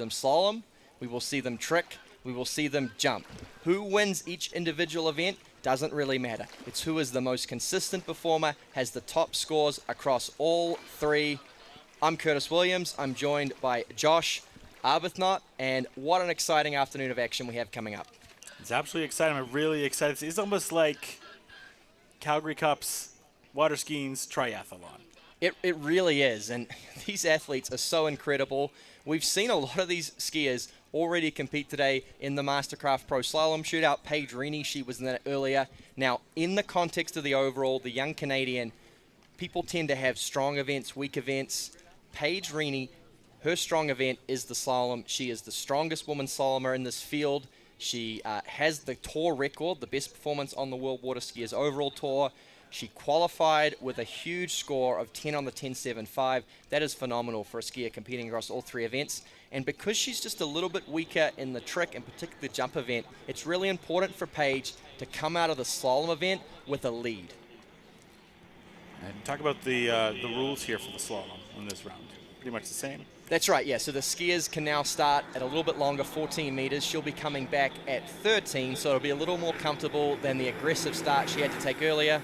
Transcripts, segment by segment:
them slalom, we will see them trick, we will see them jump. Who wins each individual event doesn't really matter. It's who is the most consistent performer, has the top scores across all three. I'm Curtis Williams. I'm joined by Josh Arbuthnot, and what an exciting afternoon of action we have coming up. It's absolutely exciting. I'm really excited. It's almost like Calgary Cup's water skiing's triathlon. It really is, and these athletes are so incredible. We've seen a lot of these skiers already compete today in the Mastercraft Pro Slalom shootout. Paige Reinie, she was in that earlier. Now, in the context of the overall, the young Canadian, people tend to have strong events, weak events. Paige Reinie, her strong event is the slalom. She is the strongest woman slalomer in this field. She has the tour record, the best performance on the World WaterSkiers overall tour. She qualified with a huge score of 10 on the 10.75. That is phenomenal for a skier competing across all three events. And because she's just a little bit weaker in the trick and particularly the jump event, it's really important for Paige to come out of the slalom event with a lead. And talk about the rules here for the slalom in this round. Pretty much the same. That's right, yeah. So the skiers can now start at a little bit longer, 14 meters. She'll be coming back at 13, so it'll be a little more comfortable than the aggressive start she had to take earlier.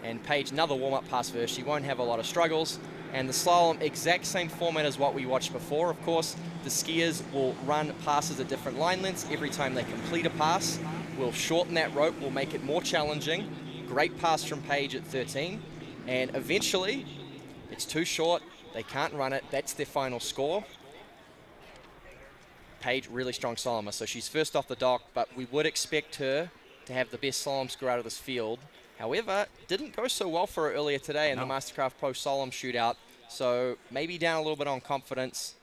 And Paige, another warm-up pass for her. She won't have a lot of struggles. And the slalom, exact same format as what we watched before, of course. The skiers will run passes at different line lengths every time they complete a pass. We'll shorten that rope, we'll make it more challenging. Great pass from Paige at 13. And eventually, it's too short. They can't run it. That's their final score. Paige, really strong slalomer, so she's first off the dock, but we would expect her to have the best slalom score out of this field. However, didn't go so well for her earlier today in the Mastercraft Pro Slalom shootout, so maybe down a little bit on confidence.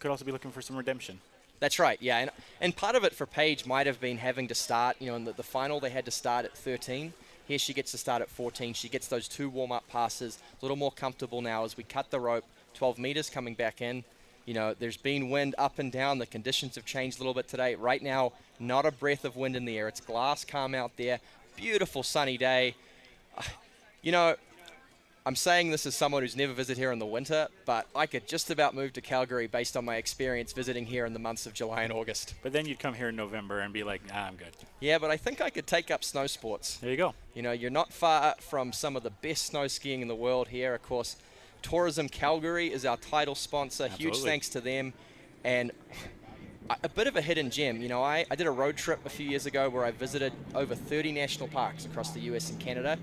Could also be looking for some redemption. That's right, yeah, and part of it for Paige might have been having to start, in the final they had to start at 13. Here she gets to start at 14. She gets those two warm-up passes, a little more comfortable now as we cut the rope, 12 meters coming back in. There's been wind up and down. The conditions have changed a little bit today. Right now, not a breath of wind in the air. It's glass calm out there. Beautiful sunny day. I'm saying this as someone who's never visited here in the winter, but I could just about move to Calgary based on my experience visiting here in the months of July and August. But then you'd come here in November and be like, nah, I'm good. Yeah, but I think I could take up snow sports. There you go. You're not far from some of the best snow skiing in the world here. Of course, Tourism Calgary is our title sponsor. Absolutely. Huge thanks to them. And a bit of a hidden gem. I did a road trip a few years ago where I visited over 30 national parks across the US and Canada.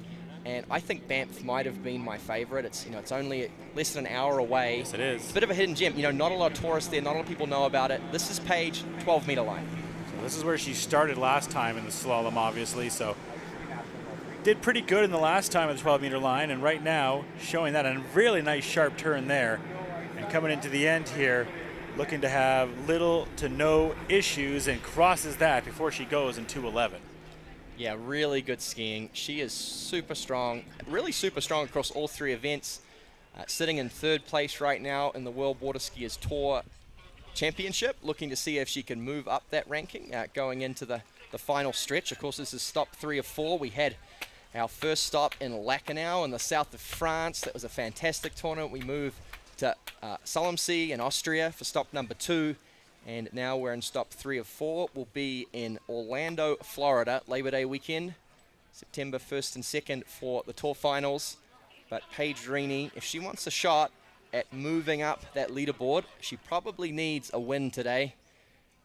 And I think Banff might have been my favorite. It's only less than an hour away. Yes, it is. It's a bit of a hidden gem. Not a lot of tourists there. Not a lot of people know about it. This is Paige, 12-meter line. So this is where she started last time in the slalom, obviously. So did pretty good in the last time at the 12-meter line. And right now, showing that a really nice sharp turn there. And coming into the end here, looking to have little to no issues and crosses that before she goes in 2:11. Yeah, really good skiing. She is super strong, really super strong across all three events. Sitting in third place right now in the World WaterSkiers Tour Championship, looking to see if she can move up that ranking going into the final stretch. Of course, this is stop 3 of 4. We had our first stop in Lacanau in the south of France. That was a fantastic tournament. We moved to Solomsee in Austria for stop number 2. And now we're in stop 3 of 4. We'll be in Orlando, Florida, Labor Day weekend, September 1st and 2nd for the Tour Finals. But Paige Reinie, if she wants a shot at moving up that leaderboard, she probably needs a win today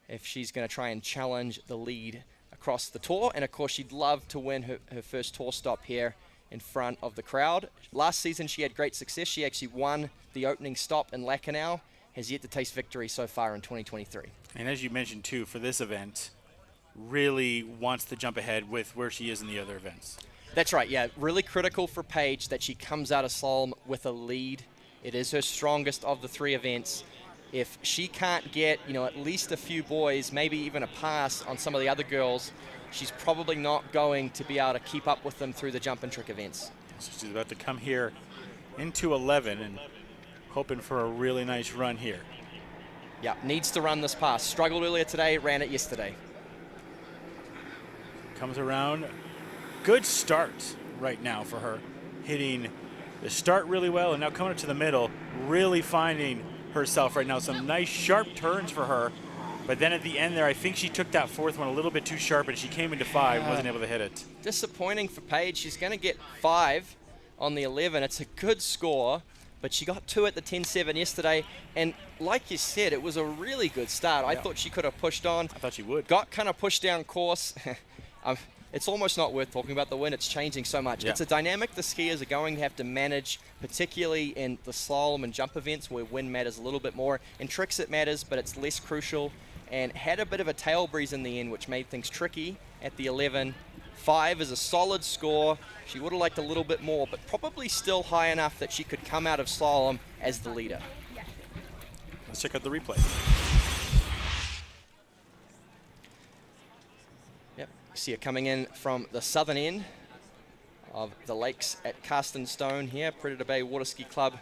if she's going to try and challenge the lead across the Tour. And, of course, she'd love to win her first Tour stop here in front of the crowd. Last season, she had great success. She actually won the opening stop in Lacanau. Has yet to taste victory so far in 2023. And as you mentioned, too, for this event, really wants to jump ahead with where she is in the other events. That's right, yeah. Really critical for Paige that she comes out of slalom with a lead. It is her strongest of the three events. If she can't get, at least a few boys, maybe even a pass on some of the other girls, she's probably not going to be able to keep up with them through the jump and trick events. So she's about to come here into 11 and hoping for a really nice run here. Yeah, needs to run this pass. Struggled earlier today, ran it yesterday. Comes around. Good start right now for her. Hitting the start really well, and now coming up to the middle, really finding herself right now. Some nice sharp turns for her. But then at the end there, I think she took that fourth one a little bit too sharp, and she came into 5, wasn't able to hit it. Disappointing for Paige. She's going to get 5 on the 11. It's a good score, but she got 2 at the 10-7 yesterday. And like you said, it was a really good start. I thought she could have pushed on. I thought she would. Got kind of pushed down course. It's almost not worth talking about the win. It's changing so much. Yeah. It's a dynamic the skiers are going to have to manage, particularly in the slalom and jump events where wind matters a little bit more. In tricks it matters, but it's less crucial. And had a bit of a tail breeze in the end, which made things tricky at the 11. 5 is a solid score. She would have liked a little bit more, but probably still high enough that she could come out of slalom as the leader. Let's check out the replay. Yep, see her coming in from the southern end of the lakes at Carstenstone here, Predator Bay Waterski Club.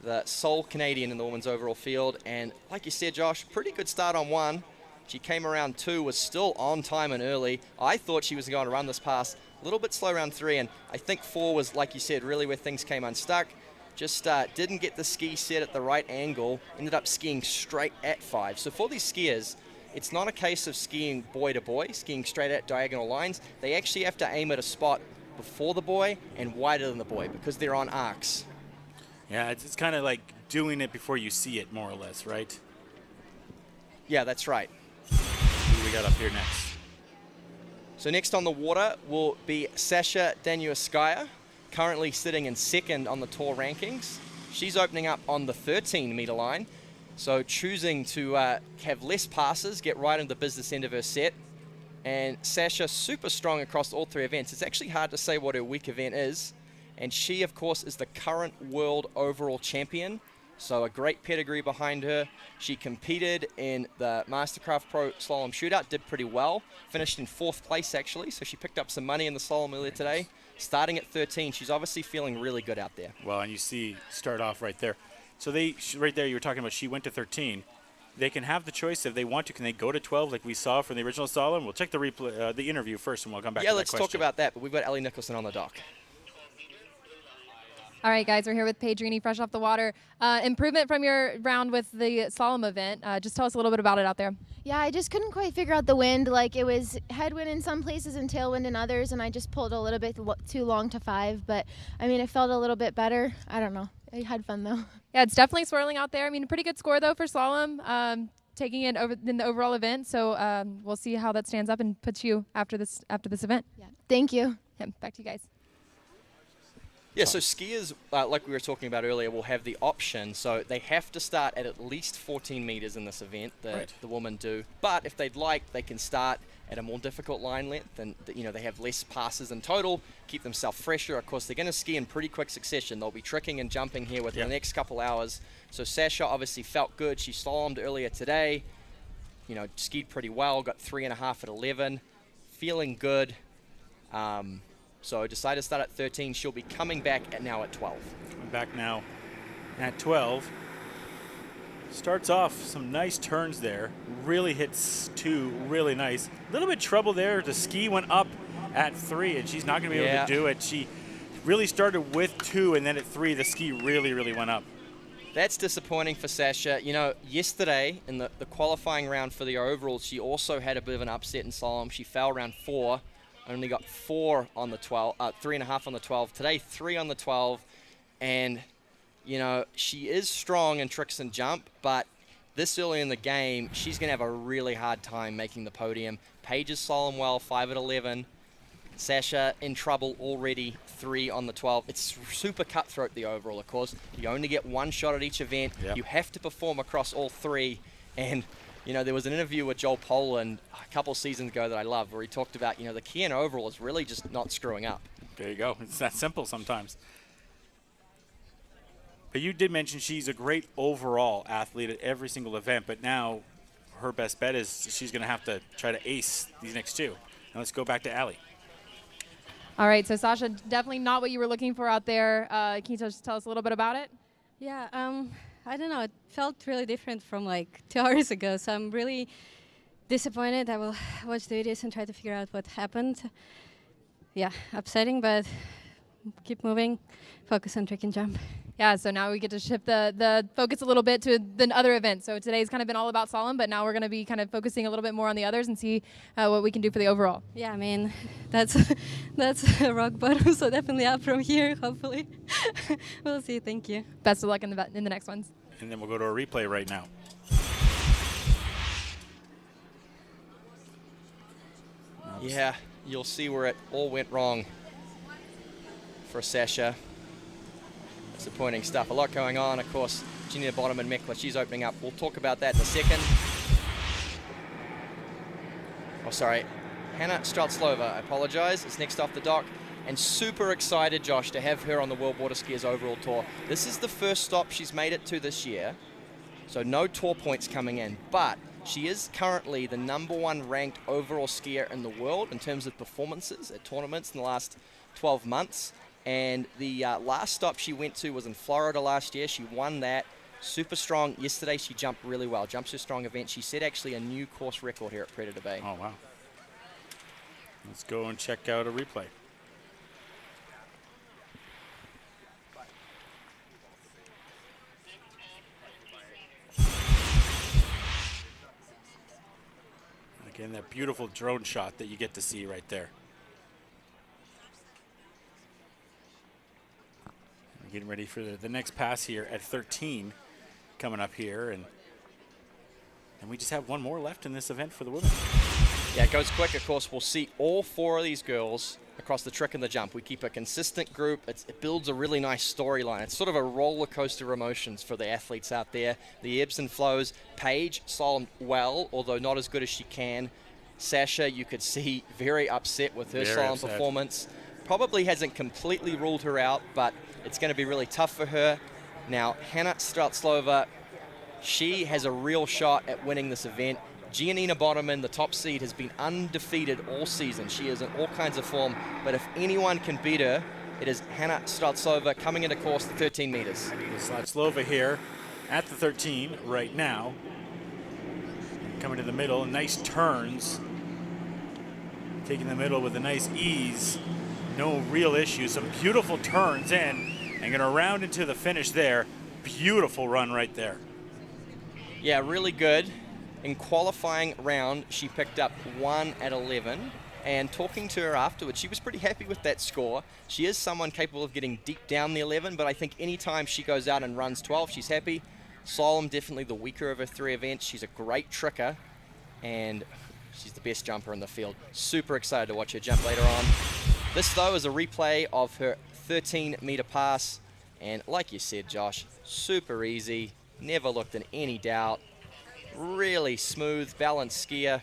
The sole Canadian in the women's overall field, and like you said, Josh, pretty good start on 1. She came around 2, was still on time and early. I thought she was going to run this pass a little bit slow around 3, and I think 4 was, like you said, really where things came unstuck. Just didn't get the ski set at the right angle, ended up skiing straight at 5. So for these skiers, it's not a case of skiing boy to boy, skiing straight at diagonal lines. They actually have to aim at a spot before the boy and wider than the boy because they're on arcs. Yeah, it's kind of like doing it before you see it, more or less, right? Yeah, that's right. Who do we got up here next? So next on the water will be Sasha Daniel Skaya, currently sitting in 2nd on the tour rankings. She's opening up on the 13-meter line, so choosing to have less passes, get right into the business end of her set. And Sasha, super strong across all 3 events. It's actually hard to say what her weak event is. And she, of course, is the current world overall champion. So a great pedigree behind her. She competed in the Mastercraft Pro Slalom Shootout, did pretty well. Finished in 4th place, actually. So she picked up some money in the slalom earlier today. Starting at 13, she's obviously feeling really good out there. Well, and you see, start off right there. So right there, you were talking about she went to 13. They can have the choice if they want to. Can they go to 12 like we saw from the original slalom? We'll check the replay, the interview first, and we'll come back to that question. Yeah, let's talk about that. But we've got Ellie Nicholson on the dock. All right, guys, we're here with Paige Reinie, fresh off the water. Improvement from your round with the slalom event. Just tell us a little bit about it out there. Yeah, I just couldn't quite figure out the wind. Like, it was headwind in some places and tailwind in others, and I just pulled a little bit too long to 5. But, I mean, it felt a little bit better. I don't know. I had fun, though. Yeah, it's definitely swirling out there. I mean, a pretty good score, though, for slalom, taking it over in the overall event. So we'll see how that stands up and puts you after this event. Yeah. Thank you. Yeah, back to you guys. Yeah, so skiers, like we were talking about earlier, will have the option. So they have to start at least 14 meters in this event, the women do. But if they'd like, they can start at a more difficult line length, and they have less passes in total, keep themselves fresher. Of course, they're going to ski in pretty quick succession. They'll be tricking and jumping here within the next couple hours. So Sasha obviously felt good. She slalomed earlier today. Skied pretty well, got 3.5 at 11, feeling good. So decided to start at 13. She'll be coming back now at 12. Coming back now at 12. Starts off some nice turns there. Really hits 2 really nice. A little bit trouble there. The ski went up at 3, and she's not going to be able to do it. She really started with 2, and then at 3, the ski really, really went up. That's disappointing for Sasha. Yesterday in the qualifying round for the overall, she also had a bit of an upset in slalom. She fell round 4. Only got 4 on the 12, 3.5 on the 12. Today, 3 on the 12. And, she is strong in tricks and jump, but this early in the game, she's going to have a really hard time making the podium. Paige is slalom well, 5 at 11. Sasha in trouble already, 3 on the 12. It's super cutthroat, the overall, of course. You only get 1 shot at each event. Yep. You have to perform across all 3. And there was an interview with Joel Poland a couple seasons ago that I loved where he talked about, the key in overall is really just not screwing up. There you go. It's that simple sometimes. But you did mention she's a great overall athlete at every single event, but now her best bet is she's going to have to try to ace these next 2. And let's go back to Allie. All right, so Sasha, definitely not what you were looking for out there. Can you just tell us a little bit about it? Yeah, I don't know. It felt really different from like 2 hours ago. So I'm really disappointed. I will watch the videos and try to figure out what happened. Yeah, upsetting, but keep moving, focus on trick and jump. Yeah, so now we get to shift the focus a little bit to the other events. So today's kind of been all about slalom, but now we're going to be kind of focusing a little bit more on the others and see what we can do for the overall. Yeah, I mean, that's a rock bottom, so definitely up from here, hopefully. We'll see, thank you. Best of luck in the next ones. And then we'll go to a replay right now. Yeah, you'll see where it all went wrong for Sasha. Disappointing stuff. A lot going on. Of course, Gianina Bonaman, Mekla, she's opening up. We'll talk about that in a second. Oh, sorry. Hannah Stratlova, I apologize, is next off the dock. And super excited, Josh, to have her on the World WaterSkiers overall tour. This is the first stop she's made it to this year. So no tour points coming in. But she is currently the #1 ranked overall skier in the world in terms of performances at tournaments in the last 12 months. And the last stop she went to was in Florida last year. She won that. Super strong. Yesterday she jumped really well. Jumps her strong event. She set actually a new course record here at Predator Bay. Oh, wow. Let's go and check out a replay. Again, that beautiful drone shot that you get to see right there. We're getting ready for the next pass here at 13 coming up here. And we just have one more left in this event for the women. Yeah, it goes quick. Of course, we'll see all 4 of these girls across the trick and the jump. We keep a consistent group. It builds a really nice storyline. It's sort of a roller coaster of emotions for the athletes out there. The ebbs and flows. Paige slalom well, although not as good as she can. Sasha, you could see very upset with her slalom performance. Probably hasn't completely ruled her out, but it's going to be really tough for her. Now, Hannah Stratlova, she has a real shot at winning this event. Gianina Bonaman, the top seed, has been undefeated all season. She is in all kinds of form, but if anyone can beat her, it is Hannah Stratlova coming into course at 13 meters. Stratlova here at the 13 right now. Coming to the middle, nice turns. Taking the middle with a nice ease. No real issue. Some beautiful turns in and going to round into the finish there. Beautiful run right there. Yeah, really good. In qualifying round, she picked up 1 at 11. And talking to her afterwards, she was pretty happy with that score. She is someone capable of getting deep down the 11, but I think anytime she goes out and runs 12, she's happy. Slalom, definitely the weaker of her 3 events. She's a great tricker, and she's the best jumper in the field. Super excited to watch her jump later on. This, though, is a replay of her 13-meter pass. And like you said, Josh, super easy. Never looked in any doubt. Really smooth, balanced skier.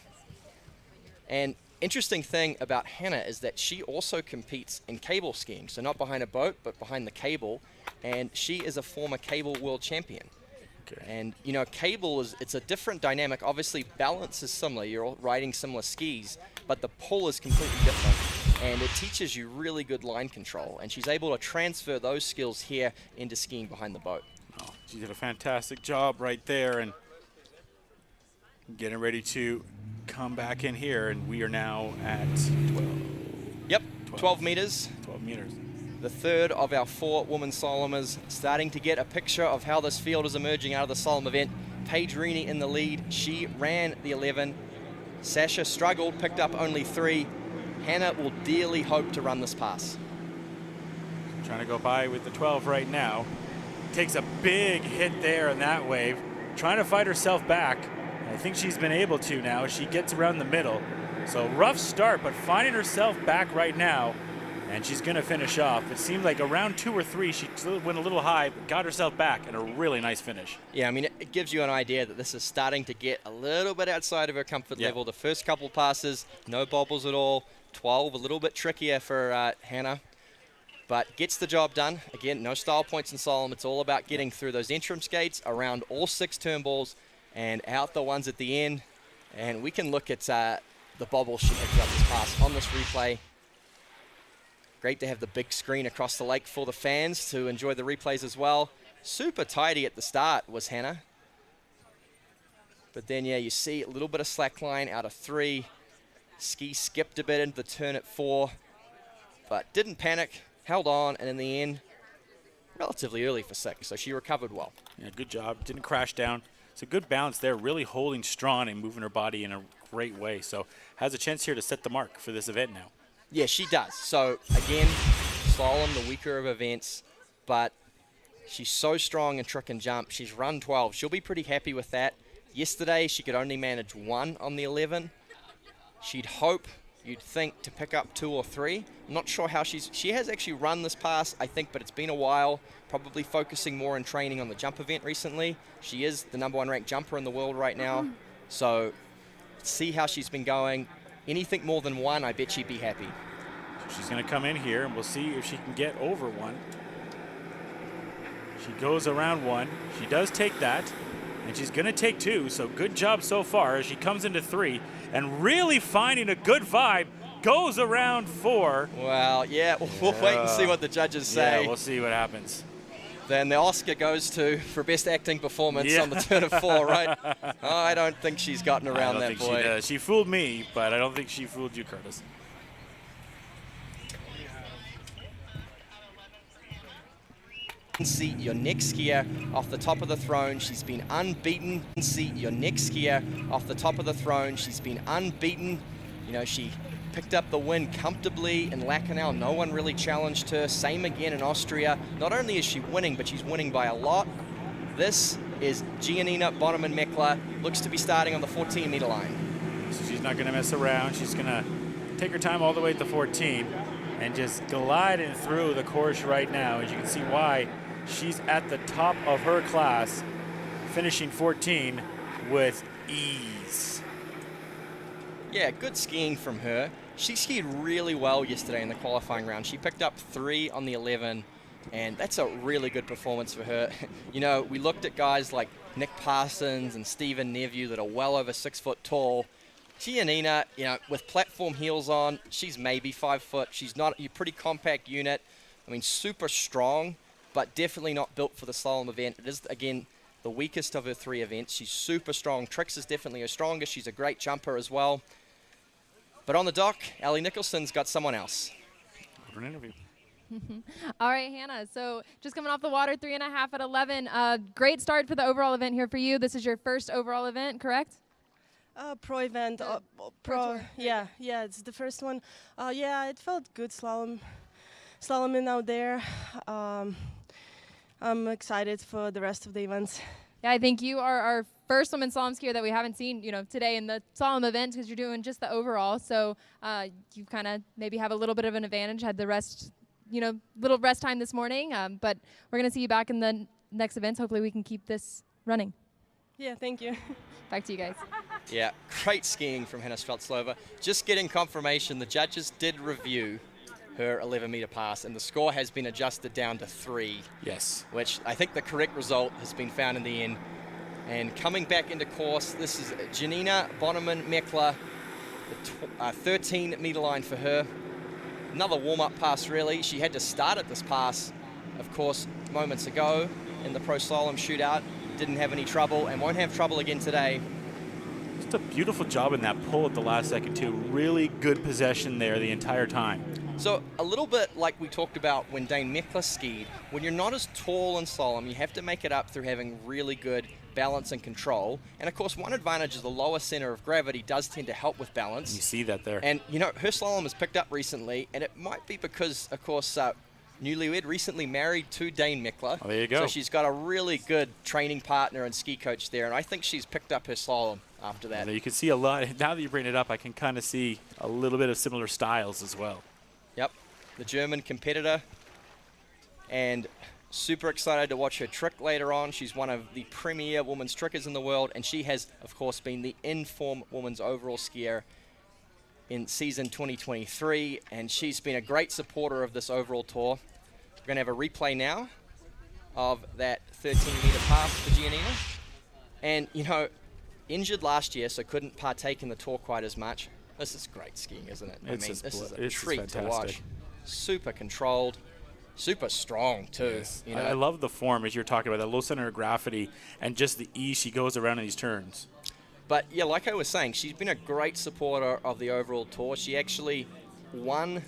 And interesting thing about Hannah is that she also competes in cable skiing. So not behind a boat, but behind the cable. And she is a former cable world champion. Okay. And, you know, cable it's a different dynamic. Obviously, balance is similar. You're all riding similar skis, but the pull is completely different. And it teaches you really good line control. And she's able to transfer those skills here into skiing behind the boat. Oh, she did a fantastic job right there. And getting ready to come back in here. And we are now at 12. Yep, 12 meters. 12 meters. The third of our 4 women slalomers, starting to get a picture of how this field is emerging out of the slalom event. Paige Reinie in the lead. She ran the 11. Sasha struggled, picked up only 3. Hannah will dearly hope to run this pass. Trying to go by with the 12 right now. Takes a big hit there in that wave. Trying to fight herself back. I think she's been able to now. She gets around the middle. So rough start, but finding herself back right now. And she's going to finish off. It seemed like around 2 or 3, she went a little high, but got herself back in a really nice finish. Yeah, I mean, it gives you an idea that this is starting to get a little bit outside of her comfort level. The first couple passes, no bobbles at all. 12, a little bit trickier for Hannah, but gets the job done. Again, no style points in slalom. It's all about getting through those entrance gates, around all 6 turn balls, and out the ones at the end. And we can look at the bobble she picked up this pass on this replay. Great to have the big screen across the lake for the fans to enjoy the replays as well. Super tidy at the start was Hannah. But then, yeah, you see a little bit of slack line out of 3. Ski skipped a bit into the turn at 4, but didn't panic. held on, and in the end, relatively early for 6, so she recovered well. Yeah, good job. Didn't crash down. It's a good balance there, really holding strong and moving her body in a great way. So has a chance here to set the mark for this event now. Yeah, she does. So again, slalom, the weaker of events, but she's so strong in trick and jump. She's run 12. She'll be pretty happy with that. Yesterday, she could only manage 1 on the 11. She'd hope, you'd think, to pick up 2 or 3. I'm not sure how she has actually run this pass, I think, but it's been a while, probably focusing more in training on the jump event recently. She is the #1 ranked jumper in the world right now. So see how she's been going. Anything more than 1, I bet she'd be happy. She's going to come in here, and we'll see if she can get over 1. She goes around 1. She does take that, and she's going to take 2. So good job so far as she comes into 3 and really finding a good vibe. Goes around 4. Well, yeah, we'll wait and see what the judges say. Yeah, we'll see what happens. Then the Oscar goes to for best acting performance on the turn of 4, right? I don't think she's gotten around that boy. She does. She fooled me, but I don't think she fooled you, Curtis. See your next skier off the top of the throne. She's been unbeaten. See your next skier off the top of the throne. She's been unbeaten. You know, she picked up the win comfortably in Lacanau. No one really challenged her. Same again in Austria. Not only is she winning, but she's winning by a lot. This is Gianina Bonaman. Looks to be starting on the 14-meter line. So she's not going to mess around. She's going to take her time all the way to the 14 and just gliding through the course right now. As you can see why she's at the top of her class, finishing 14 with ease. Yeah, good skiing from her. She skied really well yesterday in the qualifying round. She picked up 3 on the 11, and that's a really good performance for her. You know, we looked at guys like Nick Parsons and Stephen Neveu that are well over 6 foot tall. Gianina, you know, with platform heels on, she's maybe 5 foot. She's not a pretty compact unit. I mean, super strong, but definitely not built for the slalom event. It is, again, the weakest of her 3 events. She's super strong. Tricks is definitely her strongest. She's a great jumper as well. But on the dock, Ali Nicholson's got someone else. An interview. All right, Hannah. So just coming off the water, 3.5 at 11. Great start for the overall event here for you. This is your first overall event, correct? Pro event. Yeah, it's the first one. Yeah, it felt good slaloming out there. I'm excited for the rest of the events. Yeah, I think you are our first women's slalom skier that we haven't seen, you know, today in the slalom event because you're doing just the overall. So you kind of maybe have a little bit of an advantage. Had the rest, you know, little rest time this morning. But we're going to see you back in the next events. Hopefully we can keep this running. Yeah, thank you. Back to you guys. Yeah, great skiing from Hannah Stratlova. Just getting confirmation, the judges did review her 11-meter pass, and the score has been adjusted down to 3. Yes. Which I think the correct result has been found in the end. And coming back into course, this is Gianina Bonaman, the 13-meter line for her. Another warm-up pass, really. She had to start at this pass, of course, moments ago in the pro slalom shootout. Didn't have any trouble and won't have trouble again today. Just a beautiful job in that pull at the last second, too. Really good possession there the entire time. So a little bit like we talked about when Dane Mekla skied, when you're not as tall in slalom, you have to make it up through having really good balance and control. And of course, one advantage is the lower center of gravity does tend to help with balance. You see that there. And you know, her slalom has picked up recently, and it might be because, of course, newlywed recently married to Dane Mekla. Oh, there you go. So she's got a really good training partner and ski coach there, and I think she's picked up her slalom after that. You can see a lot. Now that you bring it up, I can kind of see a little bit of similar styles as well. Yep, the German competitor, and super excited to watch her trick later on. She's one of the premier women's trickers in the world, and she has, of course, been the in-form women's overall skier in season 2023, and she's been a great supporter of this overall tour. We're going to have a replay now of that 13-meter pass for Gianina. And, you know, injured last year, so couldn't partake in the tour quite as much. This is great skiing, isn't it? This is a it's treat to fantastic. watch. Super controlled, super strong too. Yes. You know? I love the form as you're talking about, the low center of gravity and just the ease she goes around in these turns. But yeah, like I was saying, she's been a great supporter of the overall tour. She actually won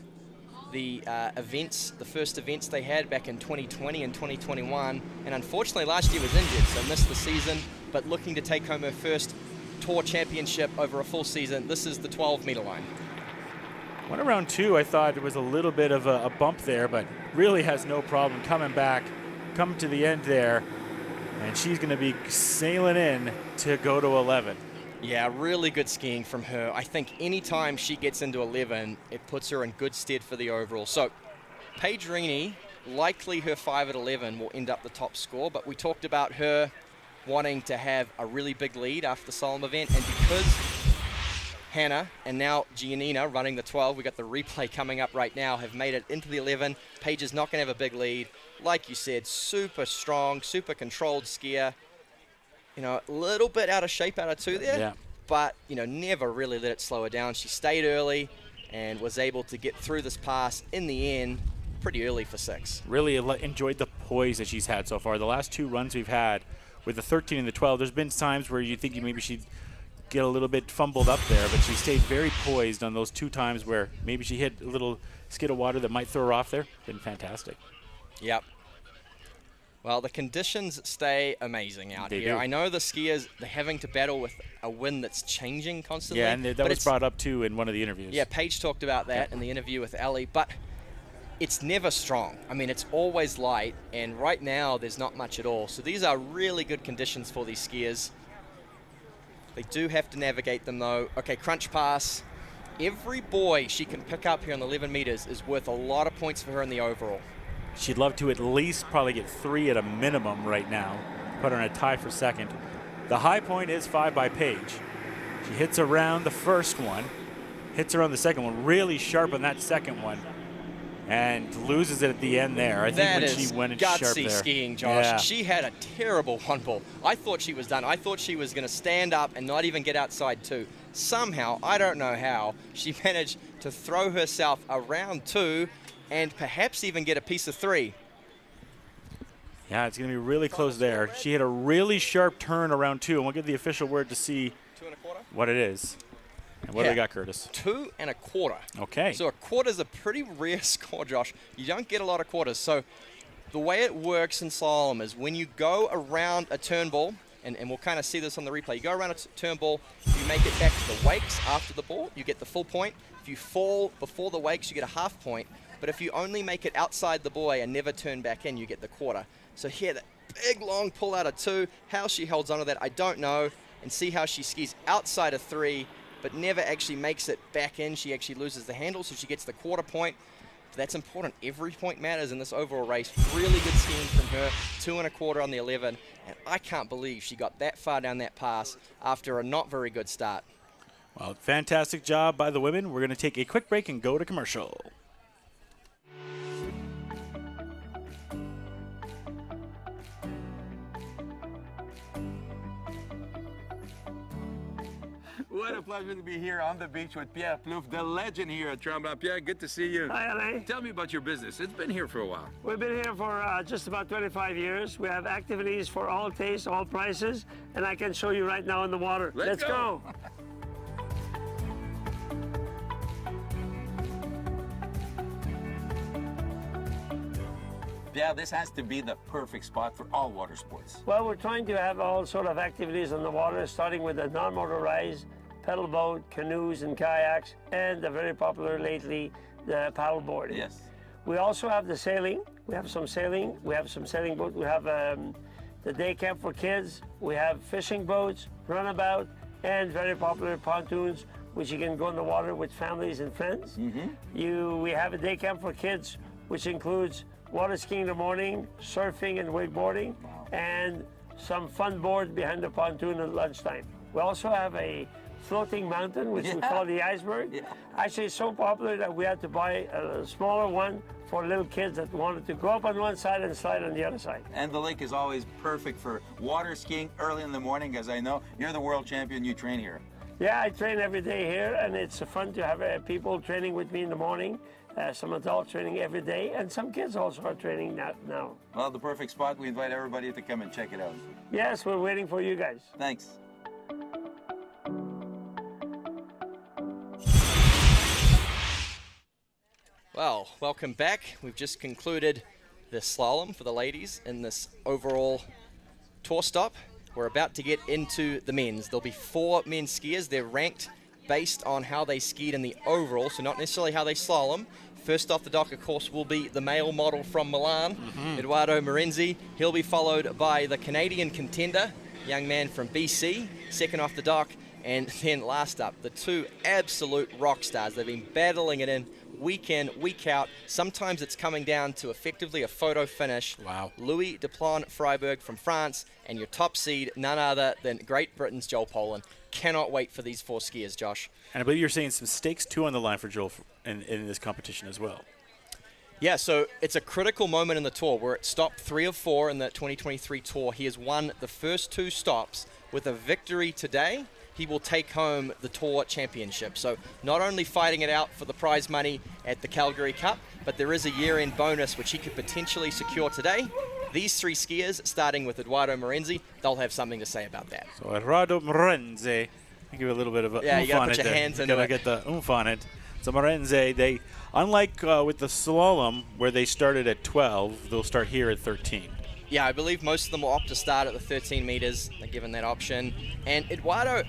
the events, the first events they had back in 2020 and 2021, and unfortunately last year was injured, so missed the season, but looking to take home her first Tour Championship over a full season. This is the 12-meter line. Went around 2, I thought it was a little bit of a bump there, but really has no problem coming back, coming to the end there, and she's going to be sailing in to go to 11. Yeah, really good skiing from her. I think anytime she gets into 11, it puts her in good stead for the overall. So Paige Reinie, likely her 5 at 11 will end up the top score, but we talked about her wanting to have a really big lead after the Slalom event, and because Hannah and now Gianina running the 12, we got the replay coming up right now, have made it into the 11. Paige is not going to have a big lead. Like you said, super strong, super controlled skier. You know, a little bit out of shape out of 2 there, yeah. But, you know, never really let it slow her down. She stayed early and was able to get through this pass in the end pretty early for 6. Really enjoyed the poise that she's had so far. The last 2 runs we've had with the 13 and the 12, there's been times where you think maybe she'd get a little bit fumbled up there, but she stayed very poised on those 2 times where maybe she hit a little skid of water that might throw her off there. Been fantastic. Yep. Well, the conditions stay amazing out They here. do. I know the skiers, they're having to battle with a wind that's changing constantly. Yeah, and that was brought up too in one of the interviews. Yeah, Paige talked about that in the interview with Ellie, but it's never strong. I mean, it's always light, and right now there's not much at all. So these are really good conditions for these skiers. They do have to navigate them though. Okay, crunch pass. Every buoy she can pick up here on the 11 meters is worth a lot of points for her in the overall. She'd love to at least probably get 3 at a minimum right now, put her in a tie for second. The high point is 5 by Paige. She hits around the first one, hits around the second one, really sharp on that second one, and loses it at the end there. I think That when is she went in sharp gutsy there. skiing, Josh. Yeah. She had a terrible one ball. I thought she was done. I thought she was going to stand up and not even get outside 2. Somehow, I don't know how, she managed to throw herself around 2 and perhaps even get a piece of 3. Yeah, it's going to be really close there. She had a really sharp turn around 2, and we'll get the official word to see 2 1/4. what it is. And what do we got, Curtis? 2 1/4. Okay. So a quarter is a pretty rare score, Josh. You don't get a lot of quarters. So the way it works in slalom is when you go around a turn ball, and we'll kind of see this on the replay, you go around a turn ball, you make it back to the wakes after the ball, you get the full point. If you fall before the wakes, you get a half point. But if you only make it outside the buoy and never turn back in, you get the quarter. So here, that big long pull out of 2, how she holds onto that, I don't know. And see how she skis outside of 3, but never actually makes it back in. She actually loses the handle, so she gets the quarter point. That's important. Every point matters in this overall race. Really good skiing from her. 2 1/4 on the 11. And I can't believe she got that far down that pass after a not very good start. Well, fantastic job by the women. We're going to take a quick break and go to commercial. What a pleasure to be here on the beach with Pierre Plouffe, the legend here at Tremblant. Pierre, good to see you. Hi, Alain. Tell me about your business. It's been here for a while. We've been here for just about 25 years. We have activities for all tastes, all prices, and I can show you right now in the water. Let's go. Yeah, this has to be the perfect spot for all water sports. Well, we're trying to have all sort of activities on the water, starting with the non-motorized pedal boat, canoes, and kayaks, and the very popular lately, the paddle boarding. Yes. We also have the sailing. We have some sailing. We have some sailing boats. We have the day camp for kids. We have fishing boats, runabout, and very popular pontoons, which you can go in the water with families and friends. We have a day camp for kids, which includes water skiing in the morning, surfing and wakeboarding, and some fun boards behind the pontoon at lunchtime. We also have a floating mountain, which we call the iceberg. Actually, it's so popular that we had to buy a smaller one for little kids that wanted to go up on one side and slide on the other side. And the lake is always perfect for water skiing early in the morning, as I know you're the world champion, you train here. Yeah, I train every day here, and it's fun to have people training with me in the morning. Some adults training every day, and some kids also are training now. Well, the perfect spot. We invite everybody to come and check it out. Yes, we're waiting for you guys. Thanks. Well, welcome back. We've just concluded the slalom for the ladies in this overall tour stop. We're about to get into the men's. There'll be 4 men's skiers. They're ranked based on how they skied in the overall, so not necessarily how they slalom. First off the dock, of course, will be the male model from Milan, Eduardo Morenzi. He'll be followed by the Canadian contender, young man from BC, second off the dock. And then last up, the 2 absolute rock stars. They've been battling it in week out. Sometimes it's coming down to effectively a photo finish. Wow. Louis Duplan-Fribourg from France, and your top seed, none other than Great Britain's Joel Poland. Cannot wait for these 4 skiers, Josh. And I believe you're seeing some stakes, too, on the line for Joel in this competition as well. Yeah, so it's a critical moment in the tour. We're at stop 3 of 4 in the 2023 tour. He has won the first 2 stops. With a victory today, he will take home the Tour Championship. So not only fighting it out for the prize money at the Calgary Cup, but there is a year-end bonus which he could potentially secure today. These 3 skiers, starting with Eduardo Morenzi, they'll have something to say about that. So Eduardo Morenzi, I give a little bit of a yeah, oomph you gotta on put it your there. hands You into gotta it. get the oomph on it. So Morenzi, they, unlike with the slalom, where they started at 12, they'll start here at 13. Yeah, I believe most of them will opt to start at the 13 meters. They're given that option. And Eduardo,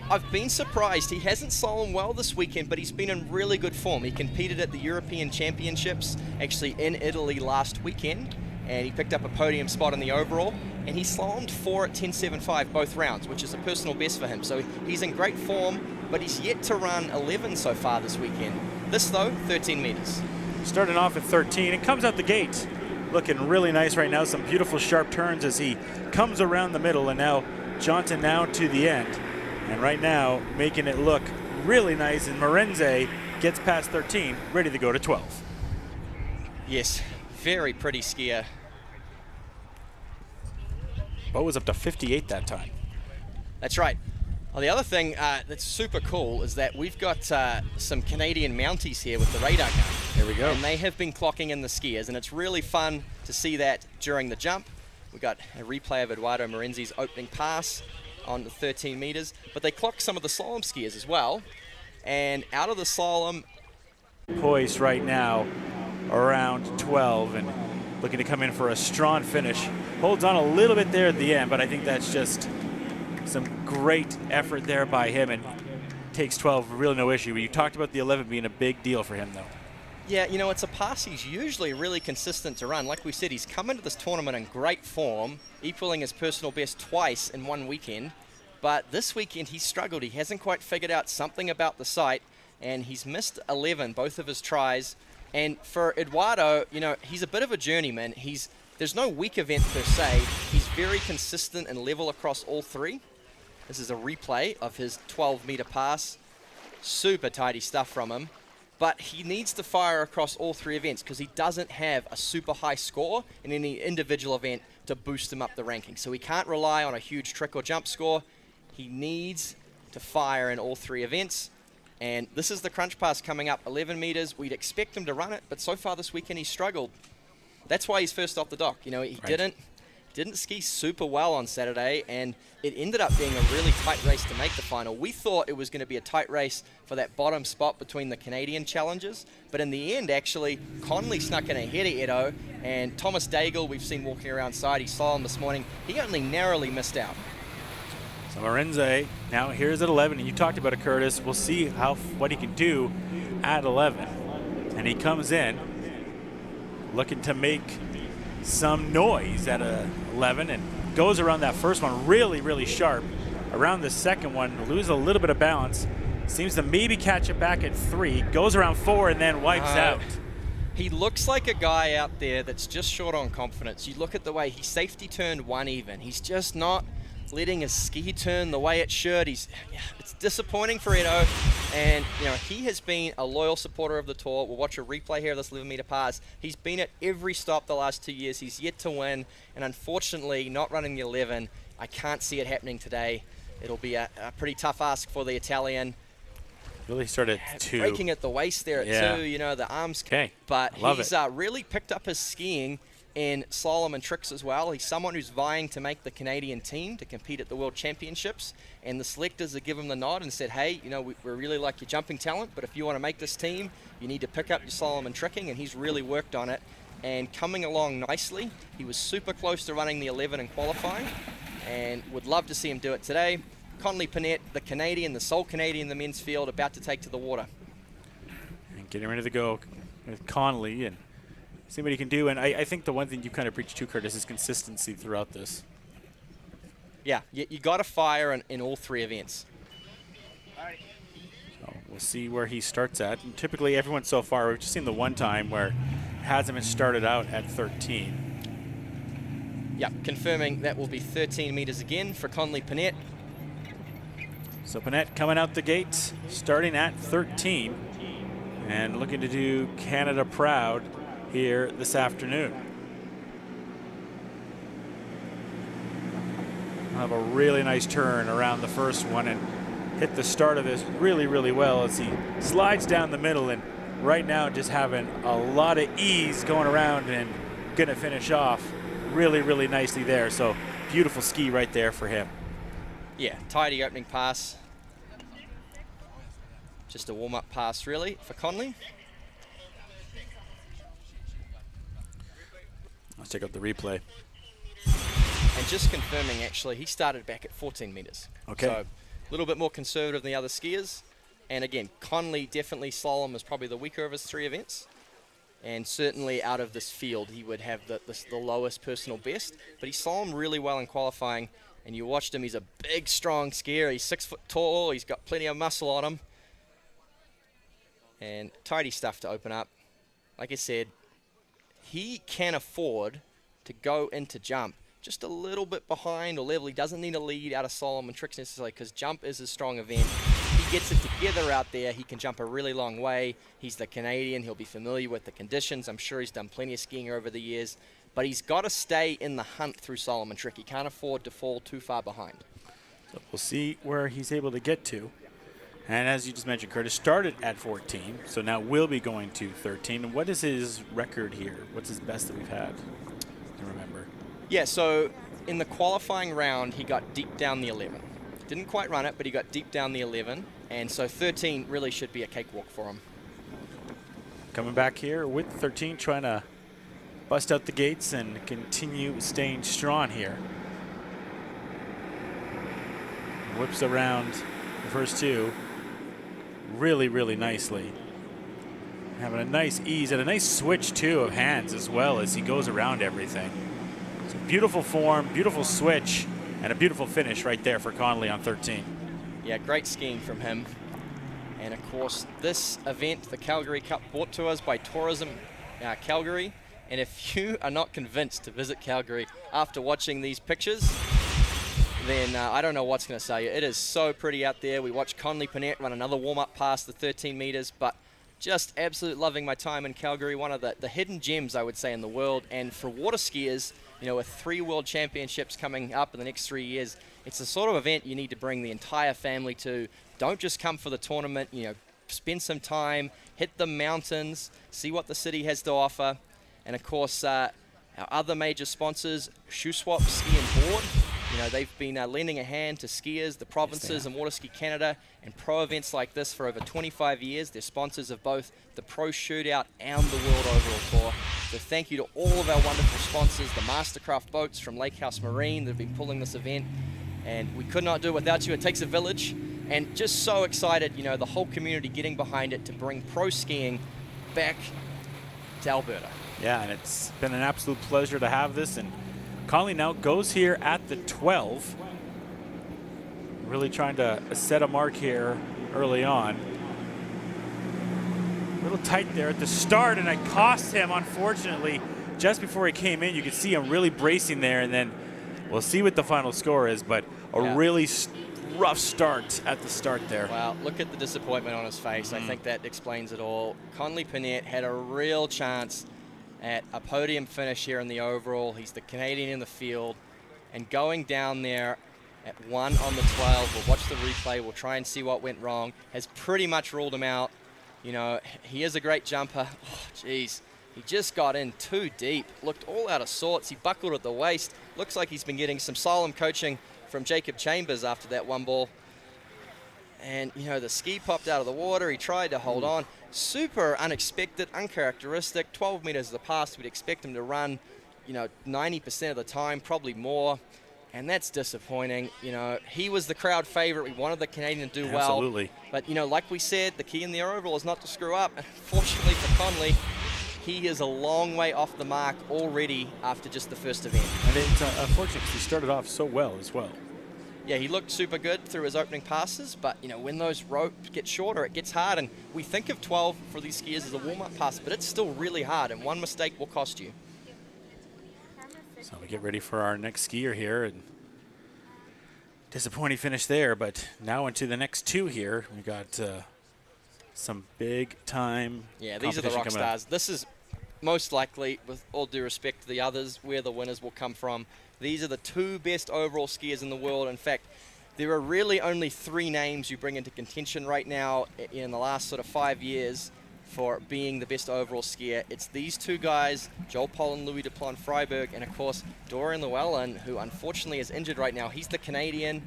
I've been surprised. He hasn't slalom well this weekend, but he's been in really good form. He competed at the European Championships, actually in Italy last weekend, and he picked up a podium spot in the overall. And he slalomed 4 at 10.75 both rounds, which is a personal best for him. So he's in great form, but he's yet to run 11 so far this weekend. This, though, 13 meters. Starting off at 13, it comes out the gate. Looking really nice right now. Some beautiful sharp turns as he comes around the middle, and now Johnson now to the end. And right now, making it look really nice, and Morenzi gets past 13, ready to go to 12. Yes, very pretty skier. Bo was up to 58 that time. That's right. Well, the other thing that's super cool is that we've got some Canadian Mounties here with the radar gun. There we go. And they have been clocking in the skiers, and it's really fun to see that during the jump. We got a replay of Eduardo Morenzi's opening pass on the 13 meters, but they clocked some of the slalom skiers as well. And out of the slalom, Poised right now around 12 and looking to come in for a strong finish. Holds on a little bit there at the end, but I think that's just some great effort there by him, and takes 12, really no issue. You talked about the 11 being a big deal for him, though. yeah, you know, it's a pass he's usually really consistent to run. Like we said, he's come into this tournament in great form, equaling his personal best twice in one weekend. But this weekend he struggled. He hasn't quite figured out something about the sight, and he's missed 11, both of his tries. And for Eduardo, you know, he's a bit of a journeyman. There's no weak event per se. He's very consistent and level across all 3. This is a replay of his 12-meter pass. Super tidy stuff from him. But he needs to fire across all 3 events because he doesn't have a super high score in any individual event to boost him up the ranking. So he can't rely on a huge trick or jump score. He needs to fire in all 3 events. And this is the crunch pass coming up, 11 meters. We'd expect him to run it, but so far this weekend he struggled. That's why he's first off the dock. You know, he didn't ski super well on Saturday, and it ended up being a really tight race to make the final. We thought it was going to be a tight race for that bottom spot between the Canadian challengers, but in the end, actually, Connley snuck in ahead of Edo, and Thomas Daigle, we've seen walking around side, he saw him this morning. He only narrowly missed out. So Morenzi now here's at 11, and you talked about it, Curtis. We'll see what he can do at 11. And he comes in looking to make some noise at 11 and goes around that first one really, really sharp. Around the second one, loses a little bit of balance. Seems to maybe catch it back at 3. Goes around 4 and then wipes out. He looks like a guy out there that's just short on confidence. You look at the way he safety turned 1 even. He's just not letting his ski turn the way it should. It's disappointing for Edo, and you know he has been a loyal supporter of the tour. We'll watch a replay here of this 11-meter pass. He's been at every stop the last 2 years. He's yet to win, and unfortunately, not running the 11. I can't see it happening today. It'll be a pretty tough ask for the Italian. Really started at 2. Breaking at the waist there at 2. You know the arms. Okay, but he's really picked up his skiing in slalom and tricks as well. He's someone who's vying to make the Canadian team to compete at the World Championships, and the selectors have given him the nod and said, hey, you know, we really like your jumping talent, but if you want to make this team, you need to pick up your slalom and tricking, and he's really worked on it and coming along nicely. He was super close to running the 11 in qualifying, and would love to see him do it today. Connley Pette, the Canadian, the sole Canadian in the men's field, about to take to the water. And getting ready to go with Connley and see what he can do. And I think the one thing you kind of preach to, Curtis, is consistency throughout this. Yeah, you got to fire in all 3 events. So we'll see where he starts at. And typically, everyone so far, we've just seen the one time where it hasn't been started out at 13. Yeah, confirming that will be 13 meters again for Connley Pette. So Pette coming out the gate, starting at 13, and looking to do Canada proud here this afternoon. I'll have a really nice turn around the first one and hit the start of this really, really well as he slides down the middle, and right now just having a lot of ease going around and gonna finish off really, really nicely there. So beautiful ski right there for him. Yeah, tidy opening pass. Just a warm-up pass really for Connley. Let's check out the replay. And just confirming, actually, he started back at 14 meters. Okay. So a little bit more conservative than the other skiers. And again, Connley definitely slalom is probably the weaker of his 3 events. And certainly out of this field, he would have the lowest personal best. But he slalom really well in qualifying. And you watched him, he's a big, strong skier. He's 6 foot tall, he's got plenty of muscle on him. And tidy stuff to open up. Like I said, he can afford to go into jump just a little bit behind or level. He doesn't need a lead out of slalom and tricks necessarily, because jump is a strong event. He gets it together out there. He can jump a really long way. He's the Canadian. He'll be familiar with the conditions. I'm sure he's done plenty of skiing over the years. But he's got to stay in the hunt through slalom and trick. He can't afford to fall too far behind. So we'll see where he's able to get to. And as you just mentioned, Curtis started at 14, so now will be going to 13. And what is his record here? What's his best that we've had? I remember. Yeah, so in the qualifying round, he got deep down the 11. Didn't quite run it, but he got deep down the 11. And so 13 really should be a cakewalk for him. Coming back here with 13, trying to bust out the gates and continue staying strong here. Whips around the first 2 really, really nicely. Having a nice ease and a nice switch, too, of hands as well as he goes around everything. So beautiful form, beautiful switch, and a beautiful finish right there for Connley on 13. Yeah, great skiing from him. And of course, this event, the Calgary Cup, brought to us by Tourism Calgary. And if you are not convinced to visit Calgary after watching these pictures, then I don't know what's going to say. It is so pretty out there. We watched Connley Pette run another warm-up past the 13 meters, but just absolutely loving my time in Calgary. One of the hidden gems, I would say, in the world. And for water skiers, you know, with 3 World Championships coming up in the next 3 years, it's the sort of event you need to bring the entire family to. Don't just come for the tournament, you know, spend some time, hit the mountains, see what the city has to offer. And of course, our other major sponsors, Shoe Swap Ski and Board. You know, they've been lending a hand to skiers, the provinces, and Water Ski Canada, and pro events like this for over 25 years. They're sponsors of both the Pro Shootout and the World Overall Tour. So thank you to all of our wonderful sponsors, the Mastercraft boats from Lake House Marine that have been pulling this event. And we could not do it without you. It takes a village. And just so excited, you know, the whole community getting behind it to bring pro skiing back to Alberta. Yeah, and it's been an absolute pleasure to have this. And Connley now goes here at the 12. Really trying to set a mark here early on. A little tight there at the start, and it cost him, unfortunately. Just before he came in, you could see him really bracing there, and then we'll see what the final score is, but a really rough start at the start there. Wow, look at the disappointment on his face. I think that explains it all. Connley Pette had a real chance at a podium finish here in the overall. He's the Canadian in the field, and going down there at 1 on the 12, we'll watch the replay, we'll try and see what went wrong, has pretty much ruled him out. You know, he is a great jumper. Oh, geez. He just got in too deep, looked all out of sorts. He buckled at the waist. Looks like he's been getting some slalom coaching from Jacob Chambers after that one ball. And, you know, the ski popped out of the water. He tried to hold on. Super unexpected, uncharacteristic. 12 meters of the pass. We'd expect him to run, you know, 90% of the time, probably more. And that's disappointing. You know, he was the crowd favorite. We wanted the Canadian to do well. Absolutely. But, you know, like we said, the key in the overall is not to screw up. Fortunately for Connley, he is a long way off the mark already after just the first event. And it's unfortunate because he started off so well as well. Yeah, he looked super good through his opening passes, but, you know, when those ropes get shorter, it gets hard. And we think of 12 for these skiers as a warm-up pass, but it's still really hard, and one mistake will cost you. So we get ready for our next skier here. And disappointing finish there, but now into the next two here. We got some big-time Yeah, these are the rock stars. This is most likely, with all due respect to the others, where the winners will come from. These are the two best overall skiers in the world. In fact, there are really only 3 names you bring into contention right now in the last sort of 5 years for being the best overall skier. It's these two guys, Joel Poll and Louis Duplan-Fribourg, and of course, Dorian Llewellyn, who unfortunately is injured right now. He's the Canadian,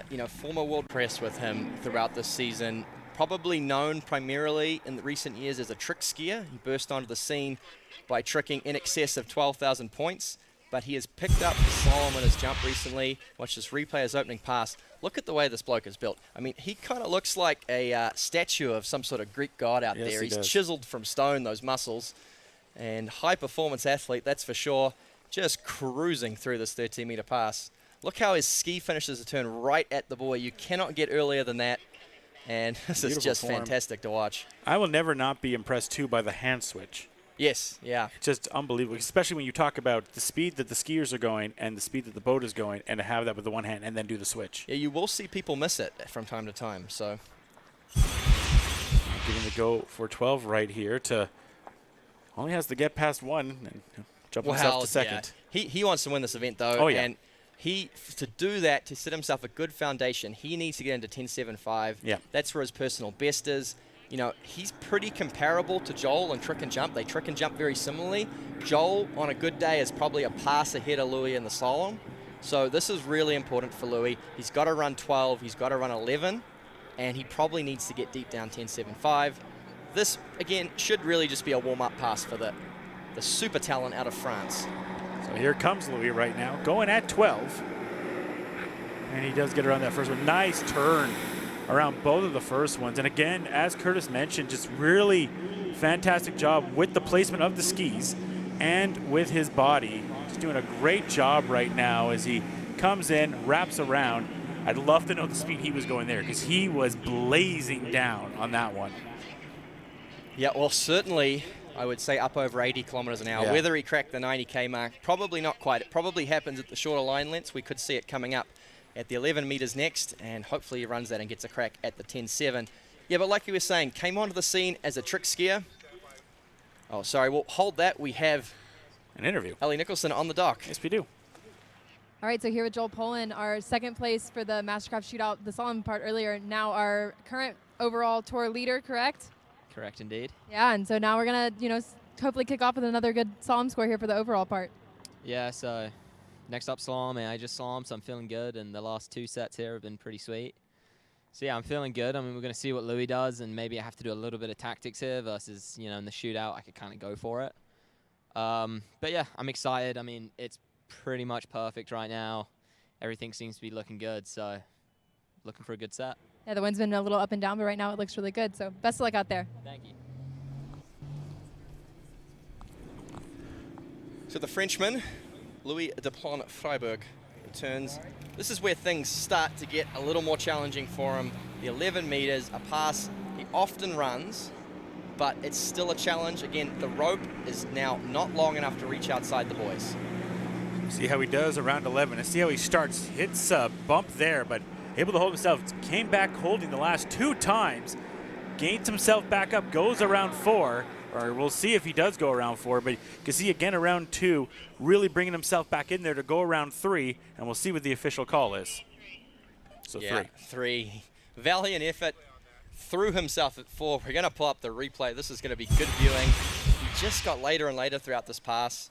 you know, former world press with him throughout this season. Probably known primarily in the recent years as a trick skier. He burst onto the scene by tricking in excess of 12,000 points. But he has picked up the slalom in his jump recently. Watch this replay, his opening pass. Look at the way this bloke is built. I mean, he kind of looks like a statue of some sort of Greek god out there. He's chiseled from stone, those muscles. And high-performance athlete, that's for sure. Just cruising through this 13-meter pass. Look how his ski finishes the turn right at the buoy. You cannot get earlier than that. And this is just fantastic to watch. I will never not be impressed, too, by the hand switch. Yes, yeah. It's just unbelievable, especially when you talk about the speed that the skiers are going and the speed that the boat is going, and to have that with the one hand and then do the switch. Yeah, you will see people miss it from time to time. So giving the go for 12 right here to only has to get past one and jump himself to second. Yeah. He wants to win this event, though. Oh, yeah. And to do that, to set himself a good foundation, he needs to get into 10.75. Yeah. That's where his personal best is. You know, he's pretty comparable to Joel in trick and jump. They trick and jump very similarly. Joel, on a good day, is probably a pass ahead of Louis in the slalom. So this is really important for Louis. He's got to run 12. He's got to run 11. And he probably needs to get deep down 10.75. This, again, should really just be a warm-up pass for the super talent out of France. So here comes Louis right now, going at 12. And he does get around that first one. Nice turn around both of the first ones. And again, as Curtis mentioned, just really fantastic job with the placement of the skis and with his body. He's doing a great job right now as he comes in, wraps around. I'd love to know the speed he was going there because he was blazing down on that one. Yeah, well, certainly, I would say up over 80 kilometers an hour. Yeah. Whether he cracked the 90K mark, probably not quite. It probably happens at the shorter line lengths. We could see it coming up at the 11 meters next, and hopefully he runs that and gets a crack at the 10.7. Yeah, but like you were saying, came onto the scene as a trick skier. Oh, sorry, well, hold that. We have an interview. Ellie Nicholson on the dock. Yes, we do. All right, so here with Joel Poland, our second place for the Mastercraft Shootout, the slalom part earlier, now our current overall tour leader, correct? Correct, indeed. Yeah, and so now we're going to, hopefully kick off with another good slalom score here for the overall part. Yeah, so next up slalom, and I just slalom, so I'm feeling good, and the last 2 sets here have been pretty sweet. So yeah, I'm feeling good. I mean, we're going to see what Louis does, and maybe I have to do a little bit of tactics here versus, in the shootout, I could kind of go for it. But yeah, I'm excited. I mean, it's pretty much perfect right now. Everything seems to be looking good, so looking for a good set. Yeah, the wind's been a little up and down, but right now it looks really good. So best of luck out there. Thank you. So the Frenchman, Louis Duplan-Fribourg, returns. This is where things start to get a little more challenging for him. The 11 meters, a pass he often runs, but it's still a challenge. Again, the rope is now not long enough to reach outside the boys. See how he does around 11 and see how he starts. Hits a bump there, but able to hold himself. Came back holding the last 2 times. Gains himself back up, goes around 4. Or we'll see if he does go around 4, but you can see again around 2, really bringing himself back in there to go around 3, and we'll see what the official call is. So yeah, 3. Valiant effort. Threw himself at 4. We're going to pull up the replay. This is going to be good viewing. He just got later and later throughout this pass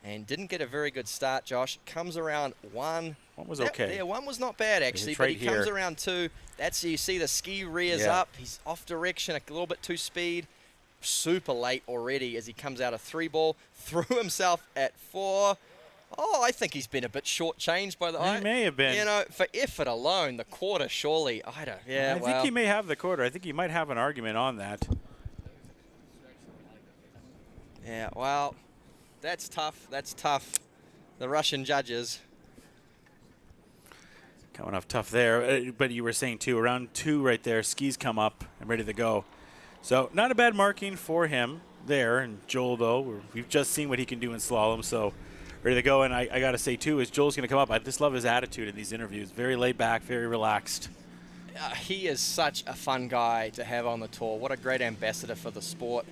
and didn't get a very good start, Josh. Comes around one. One was okay. Yeah, one was not bad, actually, It's but right he comes here. around two. That's, you see the ski rears up. He's off direction, a little bit too speed. Super late already as he comes out of 3-ball. Threw himself at 4. Oh, I think he's been a bit shortchanged by the He may have been. You know, for effort alone, the quarter surely. I don't. Yeah, I think he may have the quarter. I think he might have an argument on that. Yeah, well, that's tough. That's tough. The Russian judges. Coming off tough there. But you were saying, too, around 2 right there, skis come up and ready to go. So not a bad marking for him there. And Joel, though, we've just seen what he can do in slalom, so ready to go. And I got to say, too, is Joel's going to come up. I just love his attitude in these interviews. Very laid back, very relaxed. He is such a fun guy to have on the tour. What a great ambassador for the sport.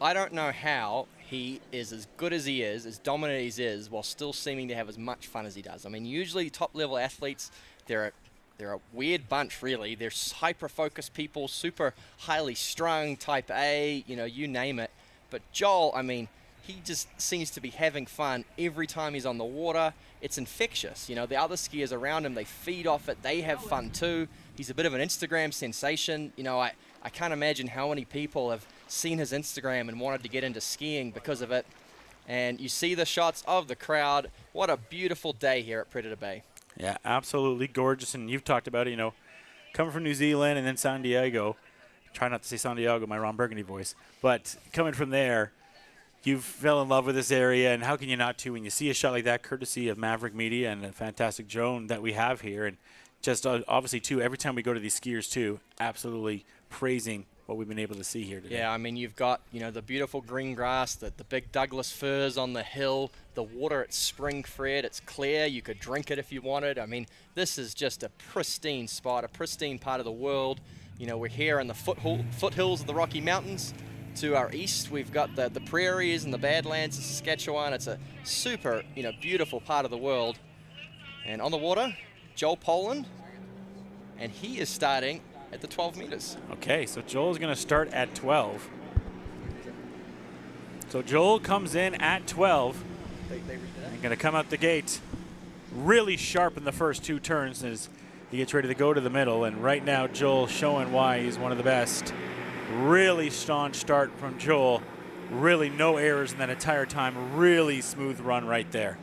I don't know how he is as good as he is, as dominant as he is, while still seeming to have as much fun as he does. I mean, usually top-level athletes, they're a weird bunch, really. They're hyper-focused people, super highly strung, type A, you know, you name it. But Joel, I mean, he just seems to be having fun every time he's on the water. It's infectious. You know, the other skiers around him, they feed off it. They have fun too. He's a bit of an Instagram sensation. You know, I can't imagine how many people have seen his Instagram and wanted to get into skiing because of it. And you see the shots of the crowd. What a beautiful day here at Predator Bay. Yeah, absolutely gorgeous. And you've talked about it, you know, coming from New Zealand and then San Diego. Try not to say San Diego, my Ron Burgundy voice. But coming from there, you fell in love with this area, and how can you not too when you see a shot like that, courtesy of Maverick Media and a fantastic drone that we have here. And just obviously, too, every time we go to these skiers, too, absolutely praising what we've been able to see here today. Yeah, I mean, you've got, you know, the beautiful green grass, the big Douglas firs on the hill, the water at spring-fed, it's clear, you could drink it if you wanted. I mean, this is just a pristine spot, a pristine part of the world. You know, we're here in the foothills of the Rocky Mountains. To our east, we've got the prairies and the Badlands of Saskatchewan. It's a super, you know, beautiful part of the world. And on the water, Joel Poland, and he is starting at the 12 meters. Okay, so Joel's going to start at 12. So Joel comes in at 12. And going to come out the gate really sharp in the first 2 turns as he gets ready to go to the middle. And right now, Joel showing why he's one of the best. Really staunch start from Joel. Really no errors in that entire time. Really smooth run right there.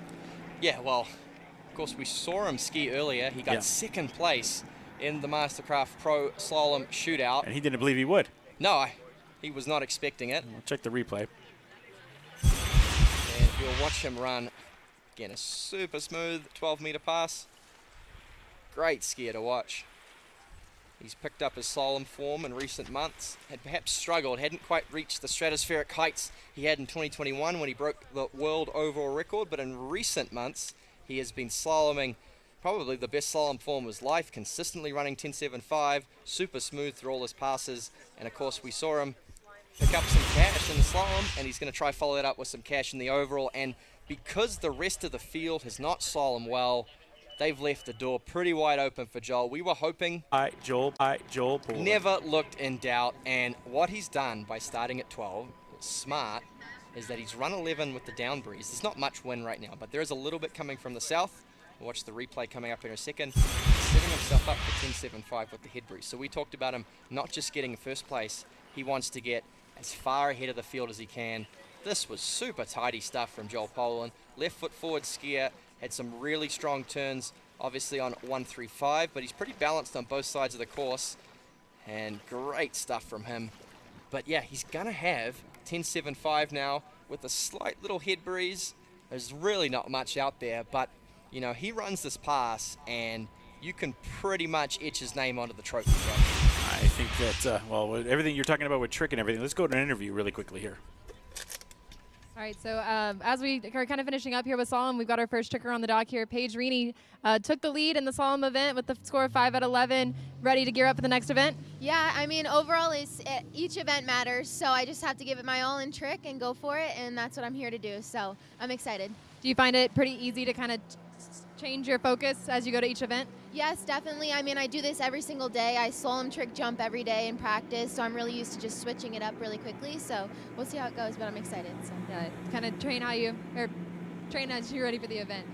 Yeah, well, of course, we saw him ski earlier. He got second place in the Mastercraft Pro Slalom Shootout. And he didn't believe he would. No, he was not expecting it. We'll check the replay. And you'll watch him run, again, a super smooth 12-meter pass. Great skier to watch. He's picked up his slalom form in recent months, had perhaps struggled, hadn't quite reached the stratospheric heights he had in 2021 when he broke the world overall record, but in recent months, he has been slaloming probably the best slalom form of his life, consistently running 10.75, super smooth through all his passes, and of course we saw him pick up some cash in the slalom, and he's going to try follow that up with some cash in the overall, and because the rest of the field has not slalom well, they've left the door pretty wide open for Joel. We were hoping. Joel. Never looked in doubt, and what he's done by starting at 12, smart, is that he's run 11 with the down breeze. There's not much wind right now, but there is a little bit coming from the south. We'll watch the replay coming up in a second. He's setting himself up for 10.75 with the head breeze. So we talked about him not just getting first place, he wants to get as far ahead of the field as he can. This was super tidy stuff from Joel Poland. Left foot forward skier, had some really strong turns, obviously on 135, but he's pretty balanced on both sides of the course, and great stuff from him. But yeah, he's gonna have 10.75 now with a slight little head breeze. There's really not much out there, but you know, he runs this pass, and you can pretty much etch his name onto the trophy truck. I think that, well, with everything you're talking about with trick and everything, let's go to an interview really quickly here. All right, so as we are kind of finishing up here with slalom, we've got our first tricker on the dock here. Paige Reinie took the lead in the slalom event with the score of 5 out of 11, ready to gear up for the next event. Yeah, I mean, overall, each event matters, so I just have to give it my all in trick and go for it, and that's what I'm here to do, so I'm excited. Do you find it pretty easy to kind of change your focus as you go to each event? Yes, definitely. I mean, I do this every single day. I slalom trick jump every day in practice, so I'm really used to just switching it up really quickly. So we'll see how it goes, but I'm excited. So. Yeah, kind of train as you're ready for the event.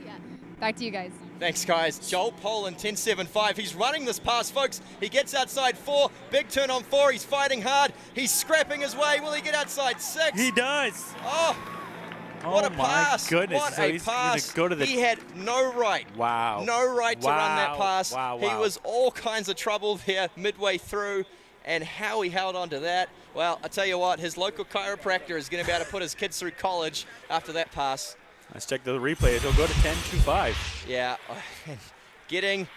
Yeah. Back to you guys. Thanks, guys. Joel Poland, 10.75. He's running this pass, folks. He gets outside 4. Big turn on 4. He's fighting hard. He's scrapping his way. Will he get outside 6? He does. Oh, what a pass. My goodness. What So a he's pass. Go to the He had no right. Wow. No right to run that pass. Wow. He was all kinds of trouble there midway through, and how he held on to that. Well, I tell you what, his local chiropractor is going to be able to put his kids through college after that pass. Let's check the replay. It'll go to 10.25. Yeah, getting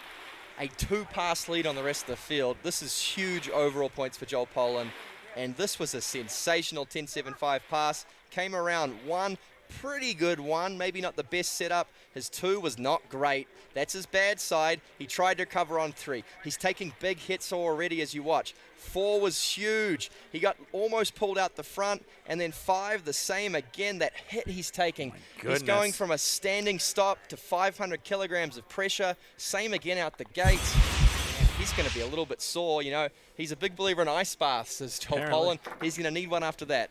a 2-pass lead on the rest of the field. This is huge overall points for Joel Poland, and this was a sensational 10.75 pass. Came around 1. Pretty good 1, maybe not the best setup. His 2 was not great. That's his bad side. He tried to cover on 3. He's taking big hits already as you watch. 4 was huge. He got almost pulled out the front, and then 5 the same again. That hit he's taking. He's going from a standing stop to 500 kilograms of pressure. Same again out the gates. He's going to be a little bit sore, you know. He's a big believer in ice baths, says Joel Poland. He's going to need one after that.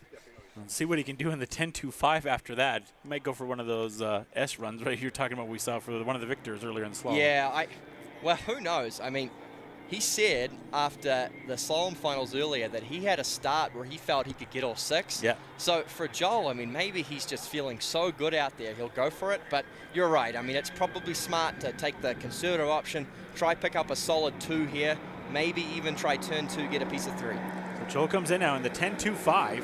Let's see what he can do in the 10.25 after that. He might go for one of those S runs, right? You're talking about we saw for one of the victors earlier in slalom. Yeah, well, who knows? I mean, he said after the slalom finals earlier that he had a start where he felt he could get all 6. Yeah. So for Joel, I mean, maybe he's just feeling so good out there, he'll go for it. But you're right. I mean, it's probably smart to take the conservative option, try pick up a solid 2 here, maybe even try turn 2, get a piece of 3. So Joel comes in now in the 10.25.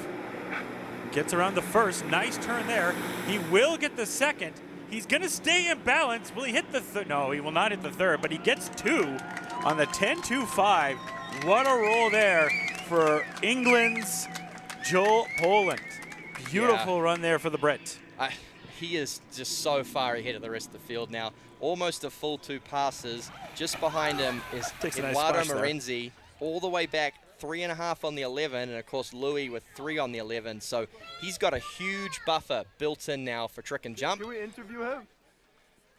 Gets around the first. Nice turn there. He will get the second. He's going to stay in balance. Will he hit the third? No, he will not hit the third, but he gets 2 on the 10.25. What a roll there for England's Joel Poland. Beautiful run there for the Brit. He is just so far ahead of the rest of the field now. Almost a full 2 passes. Just behind him is Eduardo Morenzi, all the way back 3.5 on the 11, and of course Louis with 3 on the 11. So he's got a huge buffer built in now for trick and jump. Can we interview him?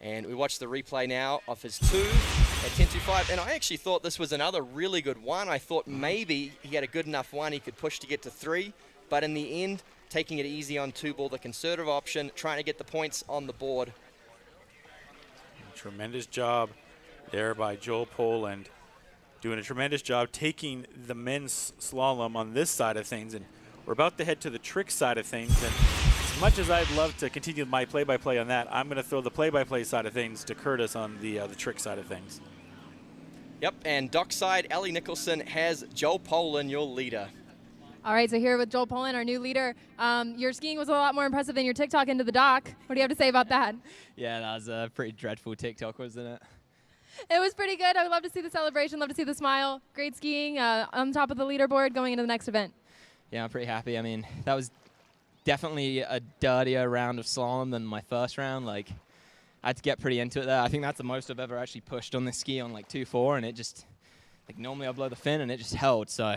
And we watch the replay now of his 2 at 10.25. And I actually thought this was another really good 1. I thought maybe he had a good enough 1 he could push to get to 3. But in the end, taking it easy on 2 ball, the conservative option, trying to get the points on the board. Tremendous job there by Joel Poland. Doing a tremendous job taking the men's slalom on this side of things. And we're about to head to the trick side of things. And as much as I'd love to continue my play-by-play on that, I'm going to throw the play-by-play side of things to Curtis on the trick side of things. Yep, and dockside, Ellie Nicholson has Joel Poland, your leader. All right, so here with Joel Poland, our new leader. Your skiing was a lot more impressive than your TikTok into the dock. What do you have to say about that? Yeah, that was a pretty dreadful TikTok, wasn't it? It was pretty good. I would love to see the celebration, love to see the smile. Great skiing on top of the leaderboard going into the next event. Yeah, I'm pretty happy. I mean, that was definitely a dirtier round of slalom than my first round. Like, I had to get pretty into it there. I think that's the most I've ever actually pushed on this ski on like 2.4, and it just, like normally I blow the fin and it just held. So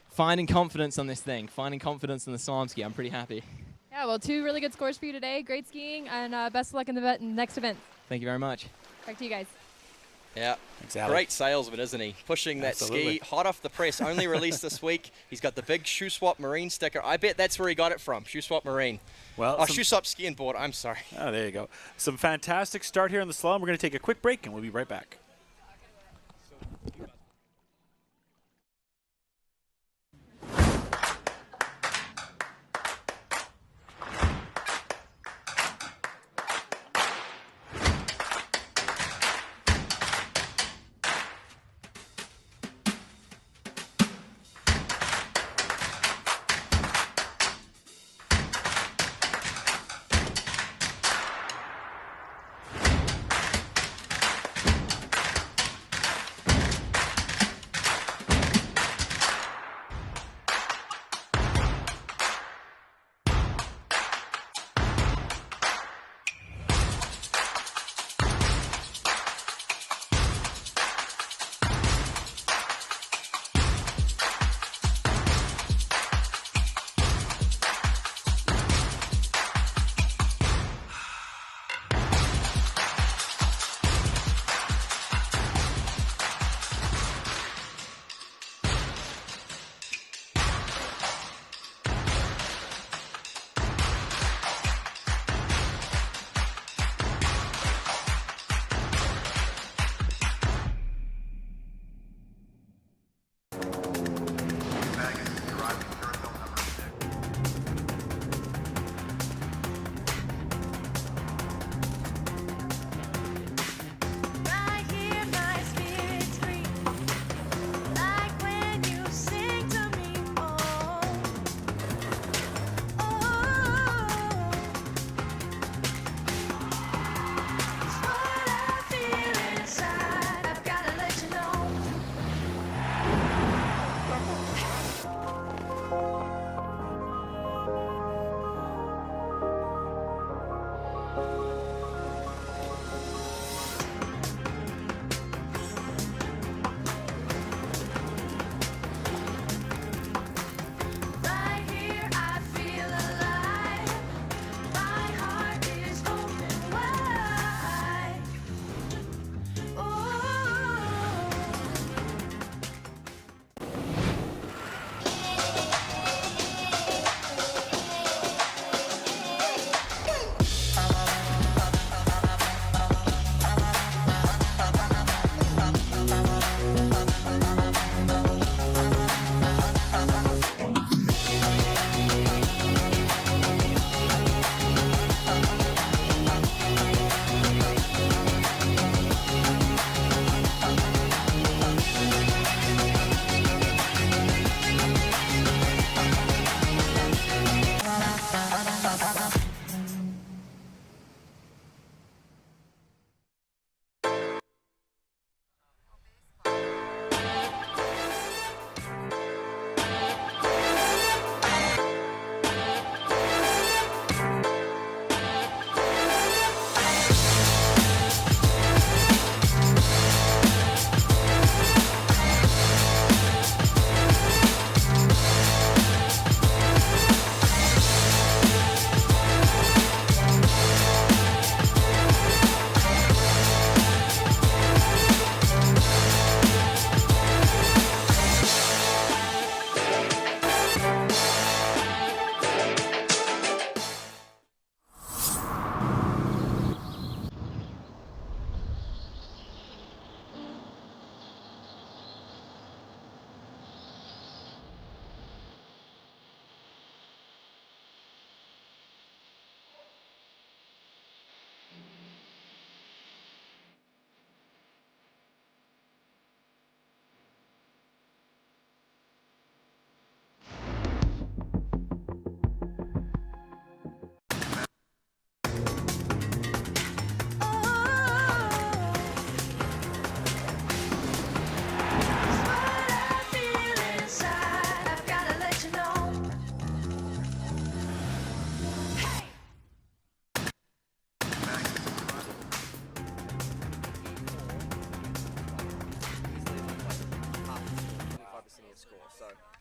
finding confidence on this thing, finding confidence in the slalom ski, I'm pretty happy. Yeah, well, 2 really good scores for you today. Great skiing, and best of luck in the next event. Thank you very much. Back to you guys. Yeah, exactly. Great salesman, isn't he? Pushing that ski, hot off the press, only released this week. He's got the big Shoe Swap Marine sticker. I bet that's where he got it from, Shoe Swap Marine. Well, Shoe Swap Ski and Board, I'm sorry. Oh, there you go. Some fantastic start here in the slalom. We're going to take a quick break, and we'll be right back.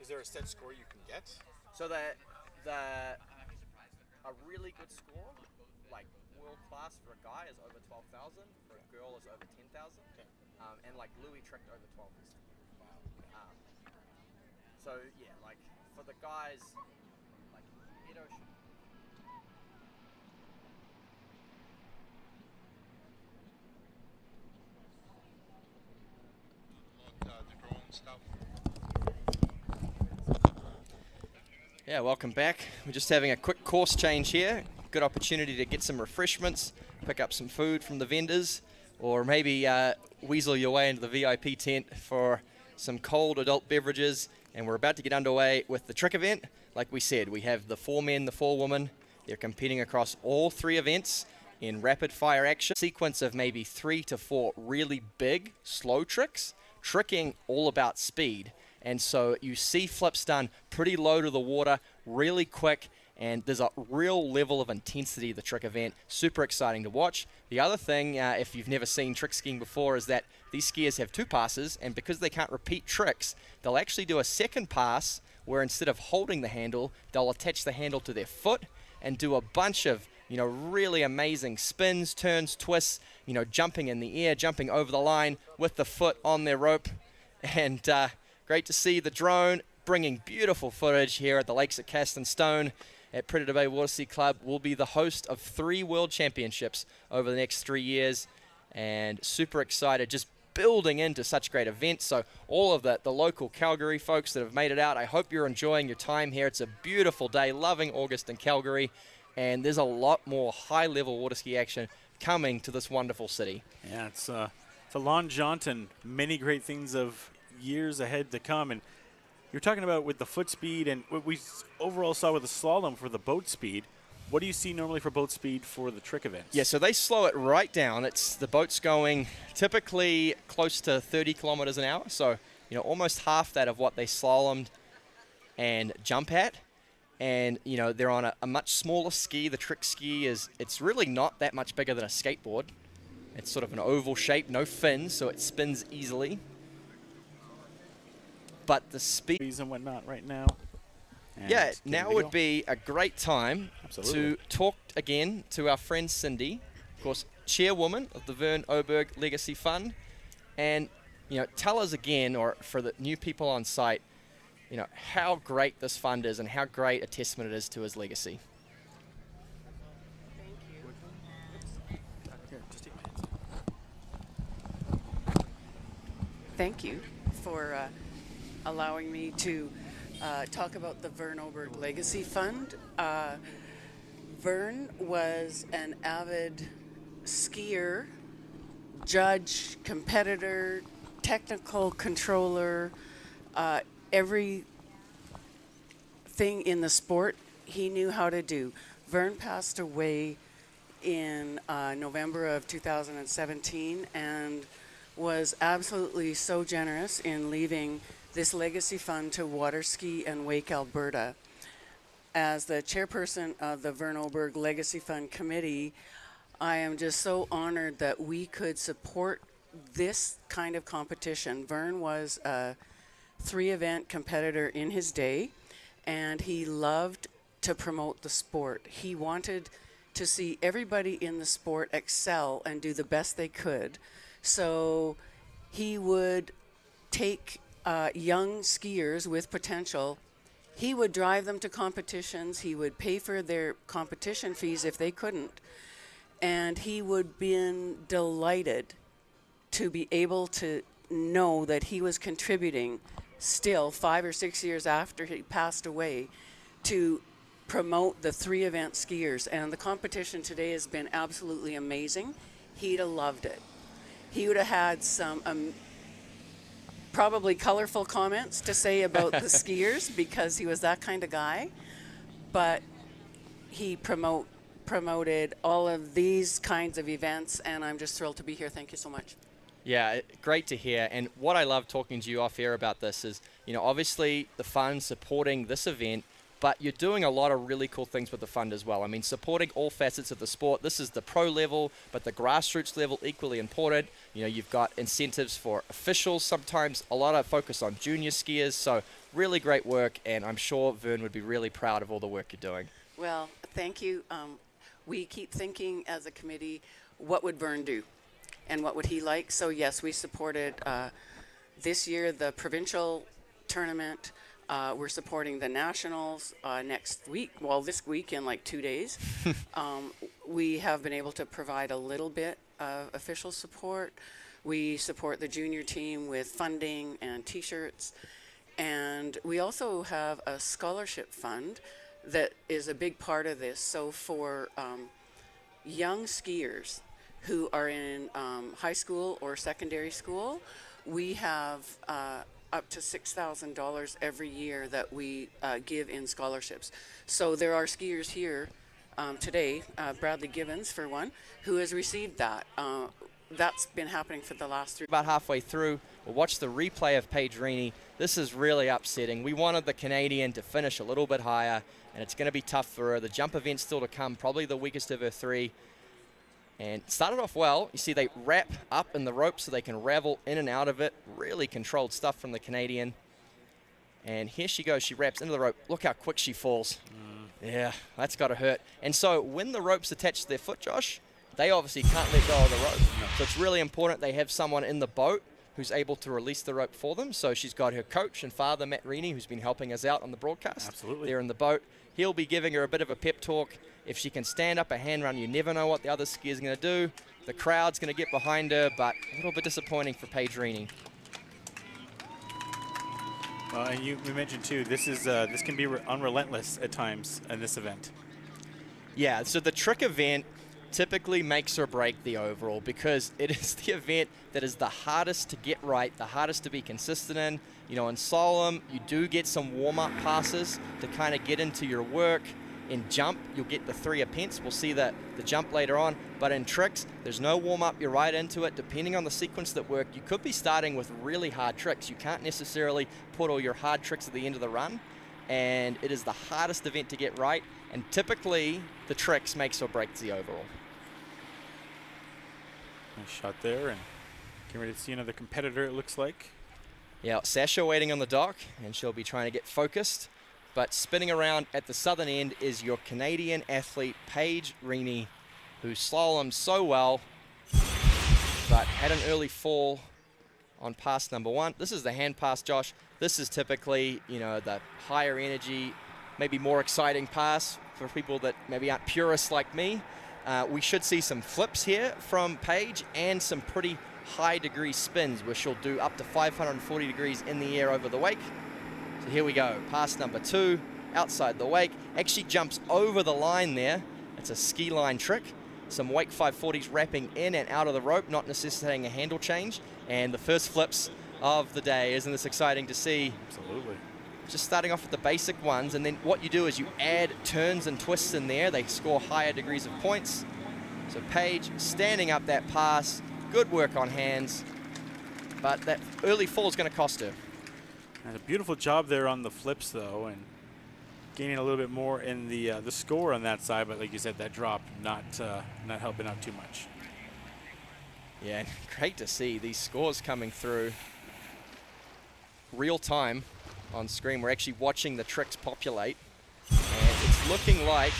there a set score you can get? So a really good score, like world class for a guy, is over 12,000. For a girl is over 10,000. Okay. And like Louis tricked over 12%. Wow. So yeah, like for the guys, like Edo should. Yeah, welcome back. We're just having a quick course change here. Good opportunity to get some refreshments, pick up some food from the vendors, or maybe weasel your way into the VIP tent for some cold adult beverages. And we're about to get underway with the trick event. Like we said, we have the 4 men, the 4 women. They're competing across all 3 events in rapid fire action. Sequence of maybe 3 to 4 really big, slow tricks, tricking all about speed. And so you see flips done pretty low to the water, really quick, and there's a real level of intensity of the trick event. Super exciting to watch. The other thing, if you've never seen trick skiing before, is that these skiers have 2 passes, and because they can't repeat tricks, they'll actually do a second pass where instead of holding the handle, they'll attach the handle to their foot and do a bunch of, really amazing spins, turns, twists, jumping in the air, jumping over the line with the foot on their rope. And great to see the drone bringing beautiful footage here at the Lakes at Caston Stone at Predator Bay Waterski Club. Will be the host of 3 World Championships over the next 3 years, and super excited, just building into such great events. So all of the local Calgary folks that have made it out, I hope you're enjoying your time here. It's a beautiful day, loving August in Calgary, and there's a lot more high-level water ski action coming to this wonderful city. Yeah, it's a long jaunt and many great things of years ahead to come. And you're talking about with the foot speed and what we overall saw with the slalom for the boat speed. What do you see normally for boat speed for the trick events? Yeah, so they slow it right down. It's the boat's going typically close to 30 kilometers an hour. So, almost half that of what they slalomed and jump at. And, they're on a much smaller ski. The trick ski it's really not that much bigger than a skateboard. It's sort of an oval shape, no fins, so it spins easily. But the speed and whatnot right now. And yeah, now would be a great time to talk again to our friend Cindy, of course, chairwoman of the Vern Oberg Legacy Fund, and tell us again, or for the new people on site, how great this fund is and how great a testament it is to his legacy. Thank you for allowing me to talk about the Vern Oberg Legacy Fund. Vern was an avid skier, judge, competitor, technical controller, everything in the sport he knew how to do. Vern passed away in November of 2017 and was absolutely so generous in leaving this legacy fund to WaterSki and Wake Alberta. As the chairperson of the Vern Oberg Legacy Fund Committee, I am just so honored that we could support this kind of competition. Vern was a 3-event competitor in his day, and he loved to promote the sport. He wanted to see everybody in the sport excel and do the best they could. So he would take young skiers with potential. He would drive them to competitions. He would pay for their competition fees if they couldn't. And he would be delighted to be able to know that he was contributing still 5 or 6 years after he passed away to promote the 3-event skiers. And the competition today has been absolutely amazing. He'd have loved it. He would have had some probably colorful comments to say about the skiers because he was that kind of guy. But he promoted all of these kinds of events, and I'm just thrilled to be here. Thank you so much. Yeah, great to hear. And what I love talking to you off air about this is, obviously the fund supporting this event, but you're doing a lot of really cool things with the fund as well. I mean, supporting all facets of the sport. This is the pro level, but the grassroots level equally important. You've got incentives for officials sometimes, a lot of focus on junior skiers. So really great work, and I'm sure Vern would be really proud of all the work you're doing. Well, thank you. We keep thinking as a committee, what would Vern do? And what would he like? So yes, we supported this year the provincial tournament. We're supporting the nationals next week. Well, this week in like 2 days. We have been able to provide a little bit of official support. We support the junior team with funding and T-shirts. And we also have a scholarship fund that is a big part of this. So for young skiers who are in high school or secondary school, we have up to $6,000 every year that we give in scholarships. So there are skiers here today, Bradley Gibbons for one, who has received that. That's been happening for the last 3. About halfway through, we'll watch the replay of Paige Reinie. This is really upsetting. We wanted the Canadian to finish a little bit higher, and it's going to be tough for her. The jump event's still to come, probably the weakest of her 3. And started off well. You see they wrap up in the rope so they can ravel in and out of it. Really controlled stuff from the Canadian. And here she goes. She wraps into the rope. Look how quick she falls. Yeah, that's got to hurt. And so when the rope's attached to their foot, Josh, they obviously can't let go of the rope. So it's really important they have someone in the boat who's able to release the rope for them. So she's got her coach and father, Matt Reinie, who's been helping us out on the broadcast. Absolutely. They're in the boat. He'll be giving her a bit of a pep talk. If she can stand up a hand run, you never know what the other skier's going to do. The crowd's going to get behind her, but a little bit disappointing for Paige Reinie. And you mentioned too, this can be unrelentless at times in this event. Yeah, so the trick event typically makes or break the overall because it is the event that is the hardest to get right, the hardest to be consistent in. You know, in slalom, you do get some warm-up passes to kind of get into your work. In jump, you'll get the 3 a pence. We'll see the jump later on. But in tricks, there's no warm-up. You're right into it. Depending on the sequence that work, you could be starting with really hard tricks. You can't necessarily put all your hard tricks at the end of the run. And it is the hardest event to get right. And typically, the tricks makes or breaks the overall. Nice shot there. And getting ready to see another competitor, it looks like. Yeah, Sasha waiting on the dock, and she'll be trying to get focused. But spinning around at the southern end is your Canadian athlete, Paige Reinie, who slalomed so well, but had an early fall on pass number 1. This is the hand pass, Josh. This is typically, you know, the higher energy, maybe more exciting pass for people that maybe aren't purists like me. We should see some flips here from Paige and some pretty high degree spins where she'll do up to 540 degrees in the air over the wake. So here we go, pass number 2, outside the wake, actually jumps over the line there. It's a ski line trick. Some wake 540s wrapping in and out of the rope, not necessitating a handle change. And the first flips of the day. Isn't this exciting to see? Absolutely. Just starting off with the basic ones, and then what you do is you add turns and twists in there. They score higher degrees of points. So Paige standing up that pass, good work on hands, but that early fall is going to cost her. And a beautiful job there on the flips, though, and gaining a little bit more in the score on that side. But like you said, that drop not helping out too much. Yeah, great to see these scores coming through real time on screen. We're actually watching the tricks populate, and it's looking like,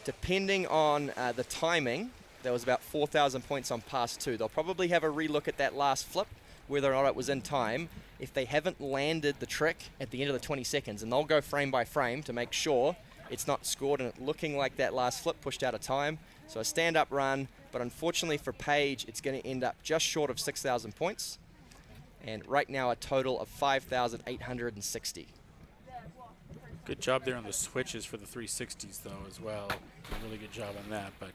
depending on the timing, there was about 4,000 points on pass 2. They'll probably have a relook at that last flip, whether or not it was in time, if they haven't landed the trick at the end of the 20 seconds. And they'll go frame by frame to make sure it's not scored and it looking like that last flip pushed out of time. So a stand-up run, but unfortunately for Paige, it's going to end up just short of 6,000 points. And right now a total of 5,860. Good job there on the switches for the 360s, though, as well. A really good job on that, but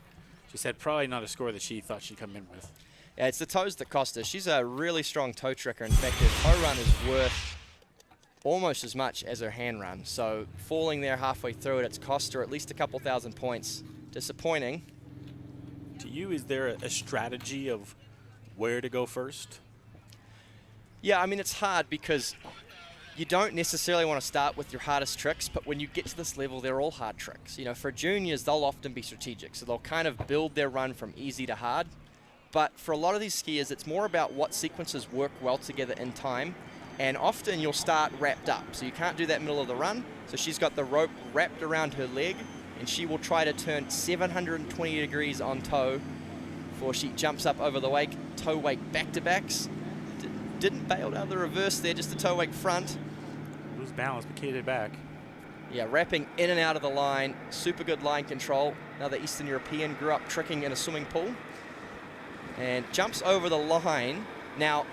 she said probably not a score that she thought she'd come in with. Yeah, it's the toes that cost her. She's a really strong toe tricker. In fact, her toe run is worth almost as much as her hand run. So falling there halfway through it, it's cost her at least a couple thousand points. Disappointing. To you, is there a strategy of where to go first? Yeah, I mean, it's hard because you don't necessarily want to start with your hardest tricks, but when you get to this level, they're all hard tricks. You know, for juniors, they'll often be strategic. So they'll kind of build their run from easy to hard. But for a lot of these skiers, it's more about what sequences work well together in time And often you'll start wrapped up, so you can't do that middle of the run. So she's got the rope wrapped around her leg, and she will try to turn 720 degrees on toe before she jumps up over the wake. Toe wake back-to-backs. Didn't bail out of the reverse there, just the toe wake front. Lose balance, but carried it back. Yeah, wrapping in and out of the line. Super good line control. Another Eastern European, grew up tricking in a swimming pool. And jumps over the line. Now,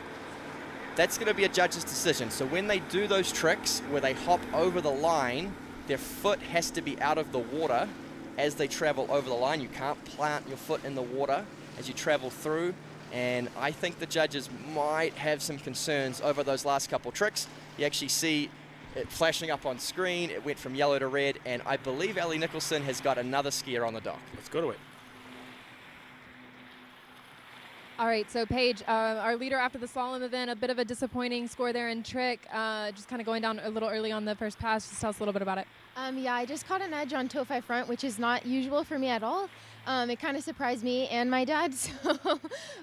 that's going to be a judge's decision. So when they do those tricks where they hop over the line, their foot has to be out of the water as they travel over the line. You can't plant your foot in the water as you travel through. And I think the judges might have some concerns over those last couple tricks. You actually see it flashing up on screen. It went from yellow to red, and I believe Ellie Nicholson has got another skier on the dock. Let's go to it. All right, so Paige, our leader after the slalom event, a bit of a disappointing score there in trick, just kind of going down a little early on the first pass. Just tell us a little bit about it. Yeah, I just caught an edge on toe 5 front, which is not usual for me at all. It kind of surprised me and my dad.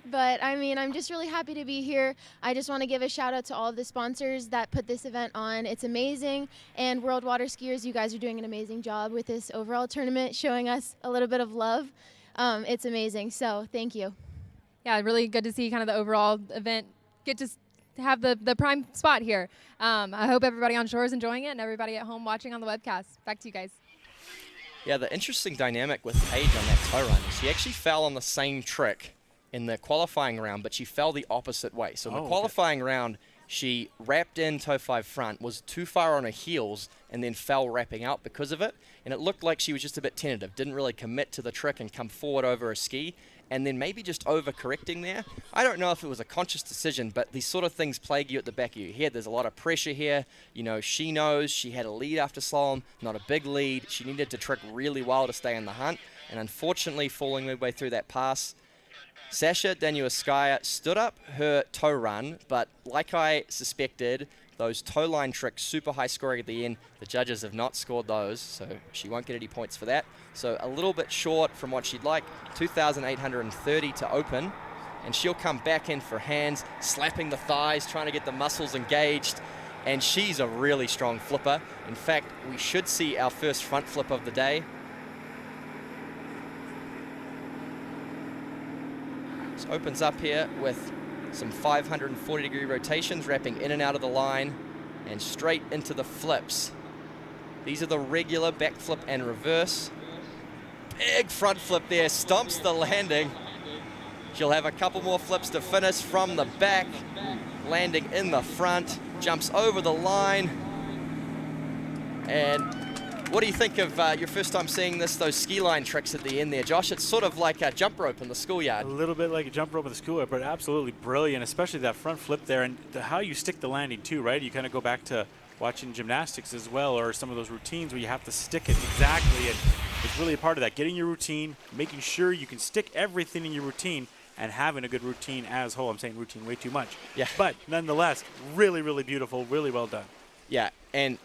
But I mean, I'm just really happy to be here. I just want to give a shout out to all of the sponsors that put this event on. It's amazing. And World WaterSkiers, you guys are doing an amazing job with this overall tournament, showing us a little bit of love. It's amazing. So thank you. Yeah, really good to see kind of the overall event get to have the prime spot here. I hope everybody on shore is enjoying it and everybody at home watching on the webcast. Back to you guys. Yeah, the interesting dynamic with Paige on that toe run, she actually fell on the same trick in the qualifying round, but she fell the opposite way. So in the qualifying round, she wrapped in toe 5 front, was too far on her heels, and then fell wrapping out because of it. And it looked like she was just a bit tentative, didn't really commit to the trick and come forward over her ski, and then maybe just overcorrecting there. I don't know if it was a conscious decision, but these sort of things plague you at the back of your head. There's a lot of pressure here. You know, she knows she had a lead after slalom, not a big lead. She needed to trick really well to stay in the hunt, and unfortunately, falling midway through that pass, Sasha Daniel Skaya stood up her toe run, but like I suspected, those toe line tricks, super high scoring at the end. The judges have not scored those, so she won't get any points for that. So a little bit short from what she'd like, 2,830 to open, and she'll come back in for hands, slapping the thighs, trying to get the muscles engaged, and she's a really strong flipper. In fact, we should see our first front flip of the day. This opens up here with some 540-degree rotations, wrapping in and out of the line, and straight into the flips. These are the regular back flip and reverse. Big front flip there, stomps the landing. She'll have a couple more flips to finish from the back, landing in the front, jumps over the line. And what do you think of your first time seeing those ski line tricks at the end there, Josh? It's sort of like a jump rope in the schoolyard. A little bit like a jump rope in the schoolyard, but absolutely brilliant, especially that front flip there and how you stick the landing too, right? You kind of go back to watching gymnastics as well, or some of those routines where you have to stick it exactly, and it's really a part of that. Getting your routine, making sure you can stick everything in your routine, and having a good routine as a whole. I'm saying routine way too much. Yeah. But nonetheless, really, really beautiful, really well done. Yeah, and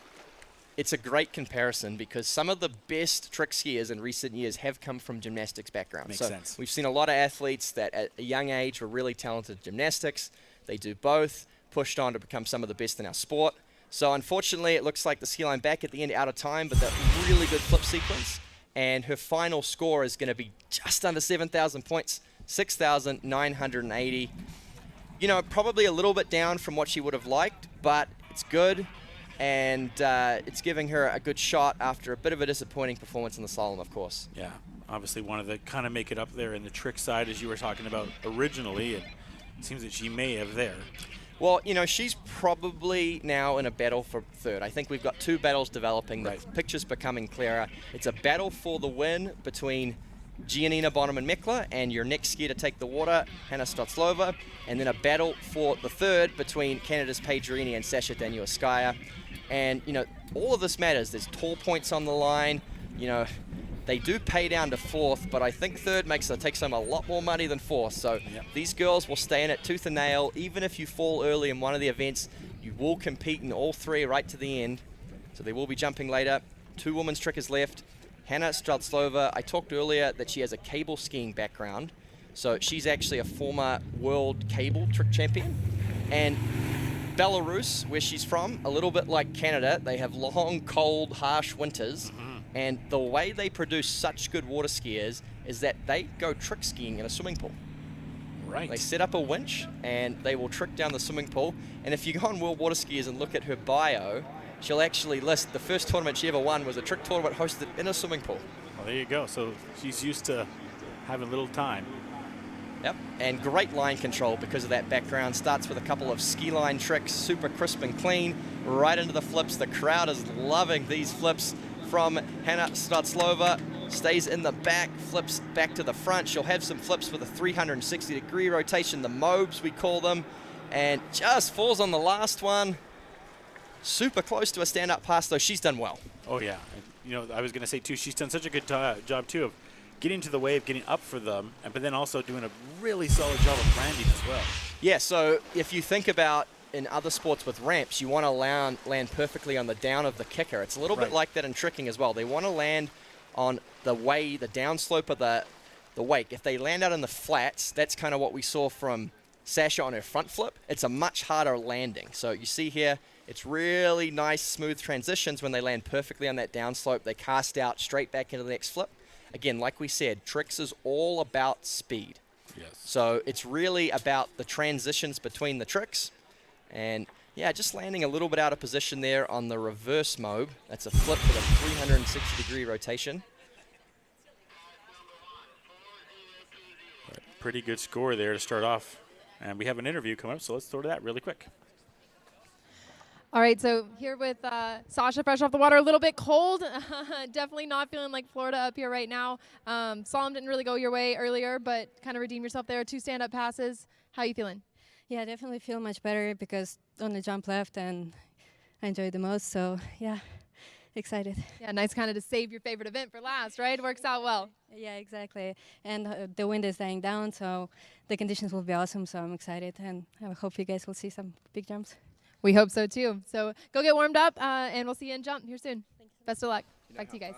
it's a great comparison because some of the best trick skiers in recent years have come from gymnastics backgrounds. Makes so sense. We've seen a lot of athletes that at a young age were really talented in gymnastics. They do both, pushed on to become some of the best in our sport. So unfortunately, it looks like the ski line back at the end out of time, but that really good flip sequence. And her final score is going to be just under 7,000 points, 6,980. You know, probably a little bit down from what she would have liked, but it's good. And it's giving her a good shot after a bit of a disappointing performance in the slalom, of course. Yeah, obviously wanted to kind of make it up there in the trick side, as you were talking about originally, and it seems that she may have there. Well, you know, she's probably now in a battle for third. I think we've got two battles developing. The picture's becoming clearer. It's a battle for the win between Gianina Bonaman and your next skier to take the water, Hannah Stratlova, and then a battle for the third between Canada's Paige Reinie and Sasha Daniel Skaya. And, you know, all of this matters. There's tall points on the line. You know, they do pay down to fourth, but I think third takes home a lot more money than fourth. So these girls will stay in it tooth and nail. Even if you fall early in one of the events, you will compete in all three right to the end. So they will be jumping later. Two women's trickers left. Hannah Stratlova, I talked earlier that she has a cable skiing background. So she's actually a former world cable trick champion. And Belarus, where she's from, a little bit like Canada, they have long, cold, harsh winters. And the way they produce such good water skiers is that they go trick skiing in a swimming pool. Right. They set up a winch and they will trick down the swimming pool. And if you go on World WaterSkiers and look at her bio, she'll actually list the first tournament she ever won was a trick tournament hosted in a swimming pool. Well, there you go. So she's used to having little time. Yep, and great line control because of that background. Starts with a couple of ski line tricks, super crisp and clean, right into the flips. The crowd is loving these flips from Hannah Stratlova. Stays in the back, flips back to the front. She'll have some flips with a 360-degree rotation, the mobs we call them, and just falls on the last one. Super close to a stand-up pass, though. She's done well. Oh, yeah. You know, I was going to say, too, she's done such a good job, too, of getting to the wave, getting up for them, but then also doing a really solid job of landing as well. Yeah, so if you think about in other sports with ramps, you want to land perfectly on the down of the kicker. It's a little bit like that in tricking as well. They want to land on the downslope of the wake. If they land out in the flats, that's kind of what we saw from Sasha on her front flip. It's a much harder landing. So you see here, it's really nice, smooth transitions when they land perfectly on that downslope. They cast out straight back into the next flip. Again, like we said, tricks is all about speed. Yes. So it's really about the transitions between the tricks. And yeah, just landing a little bit out of position there on the reverse mob. That's a flip with a 360-degree rotation. Pretty good score there to start off. And we have an interview coming up, so let's throw to that really quick. All right, so here with Sasha, fresh off the water, a little bit cold. Definitely not feeling like Florida up here right now. Slom didn't really go your way earlier, but kind of redeemed yourself there. 2 stand-up passes. How are you feeling? Yeah, I definitely feel much better because on the jump left and I enjoyed the most. So, yeah, excited. Yeah, nice kind of to save your favorite event for last, right? Works out well. Yeah, exactly. And the wind is dying down, so the conditions will be awesome. So I'm excited, and I hope you guys will see some big jumps. We hope so, too. So go get warmed up, and we'll see you in jump here soon. Best of luck. Back to you guys.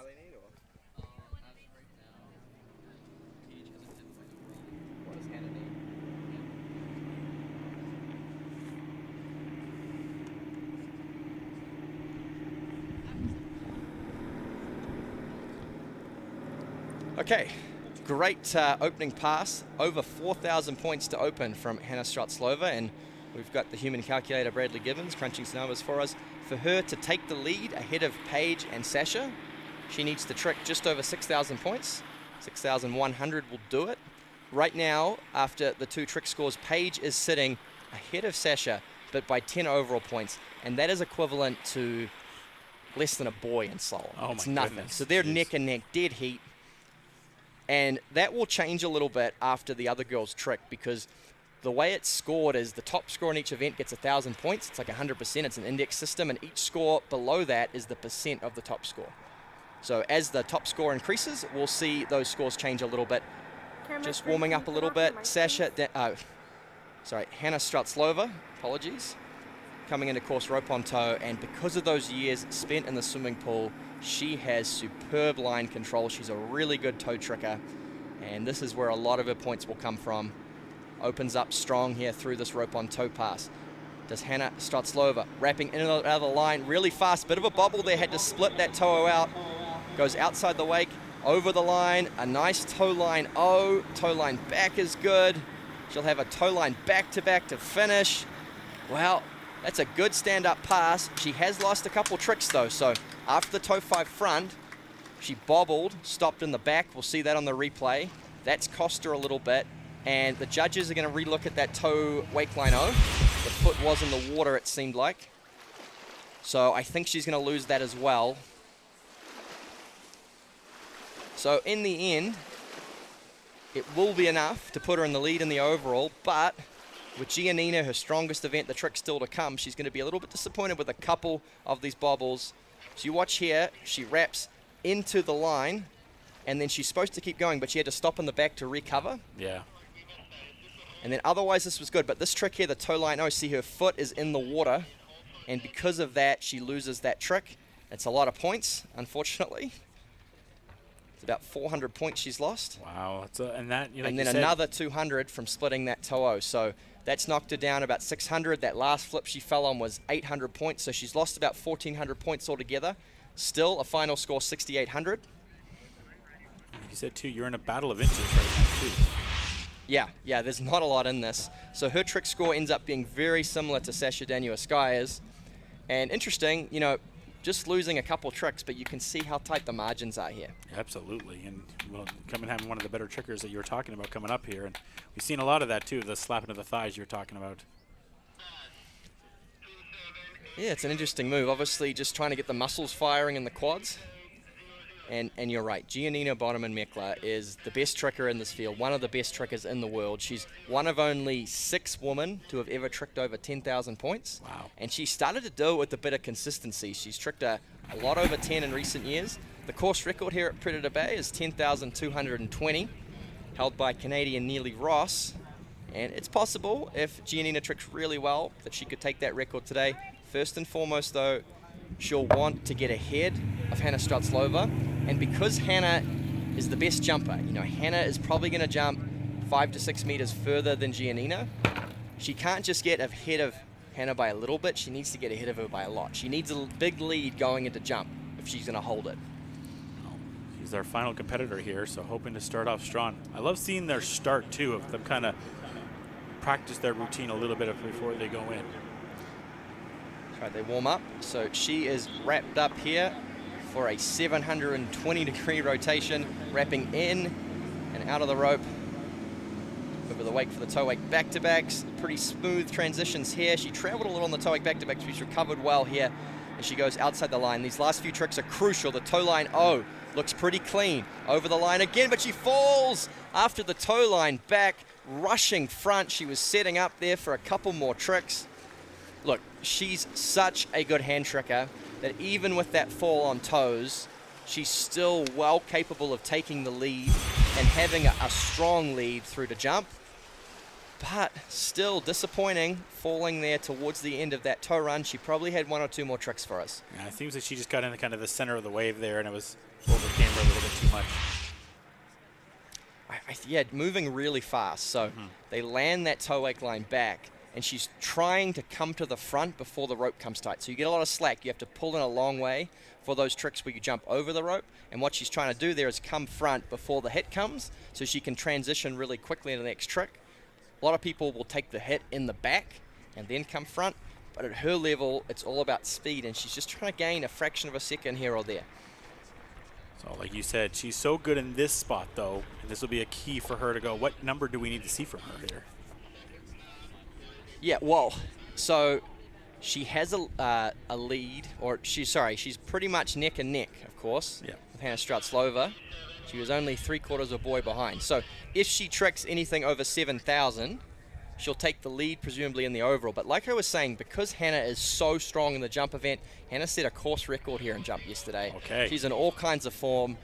Okay, great opening pass. Over 4,000 points to open from Hannah Stratlova, and we've got the human calculator Bradley Gibbons crunching some numbers for us. For her to take the lead ahead of Paige and Sasha, she needs to trick just over 6,000 points. 6,100 will do it. Right now, after the 2 trick scores, Paige is sitting ahead of Sasha, but by 10 overall points, and that is equivalent to less than a boy in slalom. Oh, it's my nothing. goodness. So they're Jeez. neck and neck, dead heat. And that will change a little bit after the other girls trick, because the way it's scored is the top score in each event gets 1,000 points. It's like 100%. It's an index system, and each score below that is the percent of the top score. So as the top score increases, we'll see those scores change a little bit. Just warming up a little bit. Hannah Stratlova, apologies, coming into course rope on toe, and because of those years spent in the swimming pool, she has superb line control. She's a really good toe tricker, and this is where a lot of her points will come from. Opens up strong here through this rope on toe pass. Does Hannah Stratlova, wrapping in and out of the line really fast. Bit of a bobble there, had to split that toe out. Goes outside the wake, over the line, a nice toe line O. Toe line back is good. She'll have a toe line back-to-back to finish. Well, that's a good stand-up pass. She has lost a couple tricks though, so after the toe 5 front, she bobbled, stopped in the back. We'll see that on the replay. That's cost her a little bit, and the judges are going to relook at that toe wake line O. The foot was in the water, it seemed like. So I think she's going to lose that as well. So in the end, it will be enough to put her in the lead in the overall, but with Gianina, her strongest event, the trick still to come, she's going to be a little bit disappointed with a couple of these bobbles. So you watch here, she wraps into the line, and then she's supposed to keep going, but she had to stop in the back to recover. Yeah. And then otherwise this was good, but this trick here, the toe line, oh, see her foot is in the water, and because of that, she loses that trick. It's a lot of points, unfortunately. It's about 400 points she's lost. Wow. And then another 200 from splitting that toe. So that's knocked her down about 600. That last flip she fell on was 800 points. So she's lost about 1,400 points altogether. Still a final score 6,800. You said, too, you're in a battle of inches right now, too. Yeah, there's not a lot in this. So her trick score ends up being very similar to Sasha Daniel Skaya's. And interesting, just losing a couple tricks, but you can see how tight the margins are here. Absolutely, and coming having one of the better trickers that you were talking about coming up here, and we've seen a lot of that too, the slapping of the thighs you were talking about. Yeah, it's an interesting move. Obviously, just trying to get the muscles firing in the quads. And you're right, Gianina Bonaman is the best tricker in this field, one of the best trickers in the world. She's one of only 6 women to have ever tricked over 10,000 points. Wow. And she started to do it with a bit of consistency. She's tricked a lot over 10 in recent years. The course record here at Predator Bay is 10,220, held by Canadian Neely Ross. And it's possible, if Gianina tricks really well, that she could take that record today. First and foremost, though, she'll want to get ahead of Hannah Stratlova. And because Hannah is the best jumper, Hannah is probably going to jump 5 to 6 meters further than Gianina. She can't just get ahead of Hannah by a little bit. She needs to get ahead of her by a lot. She needs a big lead going into jump if she's going to hold it. He's our final competitor here, so hoping to start off strong. I love seeing their start, too, of them kind of practice their routine a little bit before they go in. That's right, they warm up. So she is wrapped up here for a 720-degree rotation, wrapping in and out of the rope. Over the wake for the toe wake back-to-backs. Pretty smooth transitions here. She traveled a little on the toe wake back-to-backs. She's recovered well here as she goes outside the line. These last few tricks are crucial. The toe line, looks pretty clean. Over the line again, but she falls after the toe line back, rushing front. She was setting up there for a couple more tricks. Look, she's such a good hand tricker that even with that fall on toes, she's still well capable of taking the lead and having a strong lead through the jump. But still disappointing, falling there towards the end of that toe run. She probably had 1 or 2 more tricks for us. Yeah, it seems like she just got into kind of the center of the wave there, and it was overcame her a little bit too much. Moving really fast. So they land that toe wake line back, and she's trying to come to the front before the rope comes tight. So you get a lot of slack. You have to pull in a long way for those tricks where you jump over the rope. And what she's trying to do there is come front before the hit comes so she can transition really quickly into the next trick. A lot of people will take the hit in the back and then come front. But at her level, it's all about speed, and she's just trying to gain a fraction of a second here or there. So like you said, she's so good in this spot, though, and this will be a key for her to go, what number do we need to see from her here? Yeah, well, so she has a lead, or she's pretty much neck and neck, of course, with Hannah Stratlova. She was only 3/4 a boy behind. So if she tricks anything over 7,000, she'll take the lead, presumably in the overall. But like I was saying, because Hannah is so strong in the jump event, Hannah set a course record here in jump yesterday. Okay. She's in all kinds of form.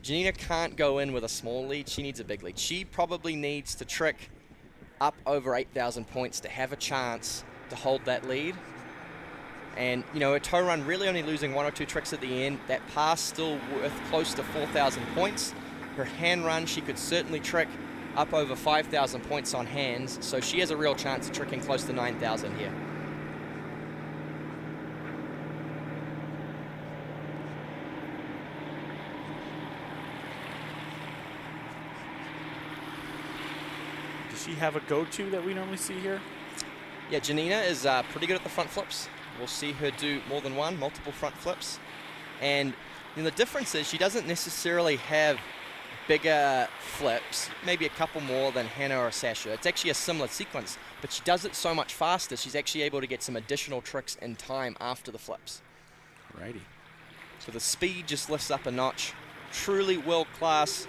Gianina can't go in with a small lead. She needs a big lead. She probably needs to trick up over 8,000 points to have a chance to hold that lead. And, her toe run really only losing 1 or 2 tricks at the end. That pass still worth close to 4,000 points. Her hand run, she could certainly trick up over 5,000 points on hands. So she has a real chance of tricking close to 9,000 here. Does she have a go-to that we normally see here? Yeah, Gianina is pretty good at the front flips. We'll see her do more than one, multiple front flips. And the difference is she doesn't necessarily have bigger flips, maybe a couple more than Hannah or Sasha. It's actually a similar sequence, but she does it so much faster, she's actually able to get some additional tricks in time after the flips. Righty. So the speed just lifts up a notch. Truly world-class.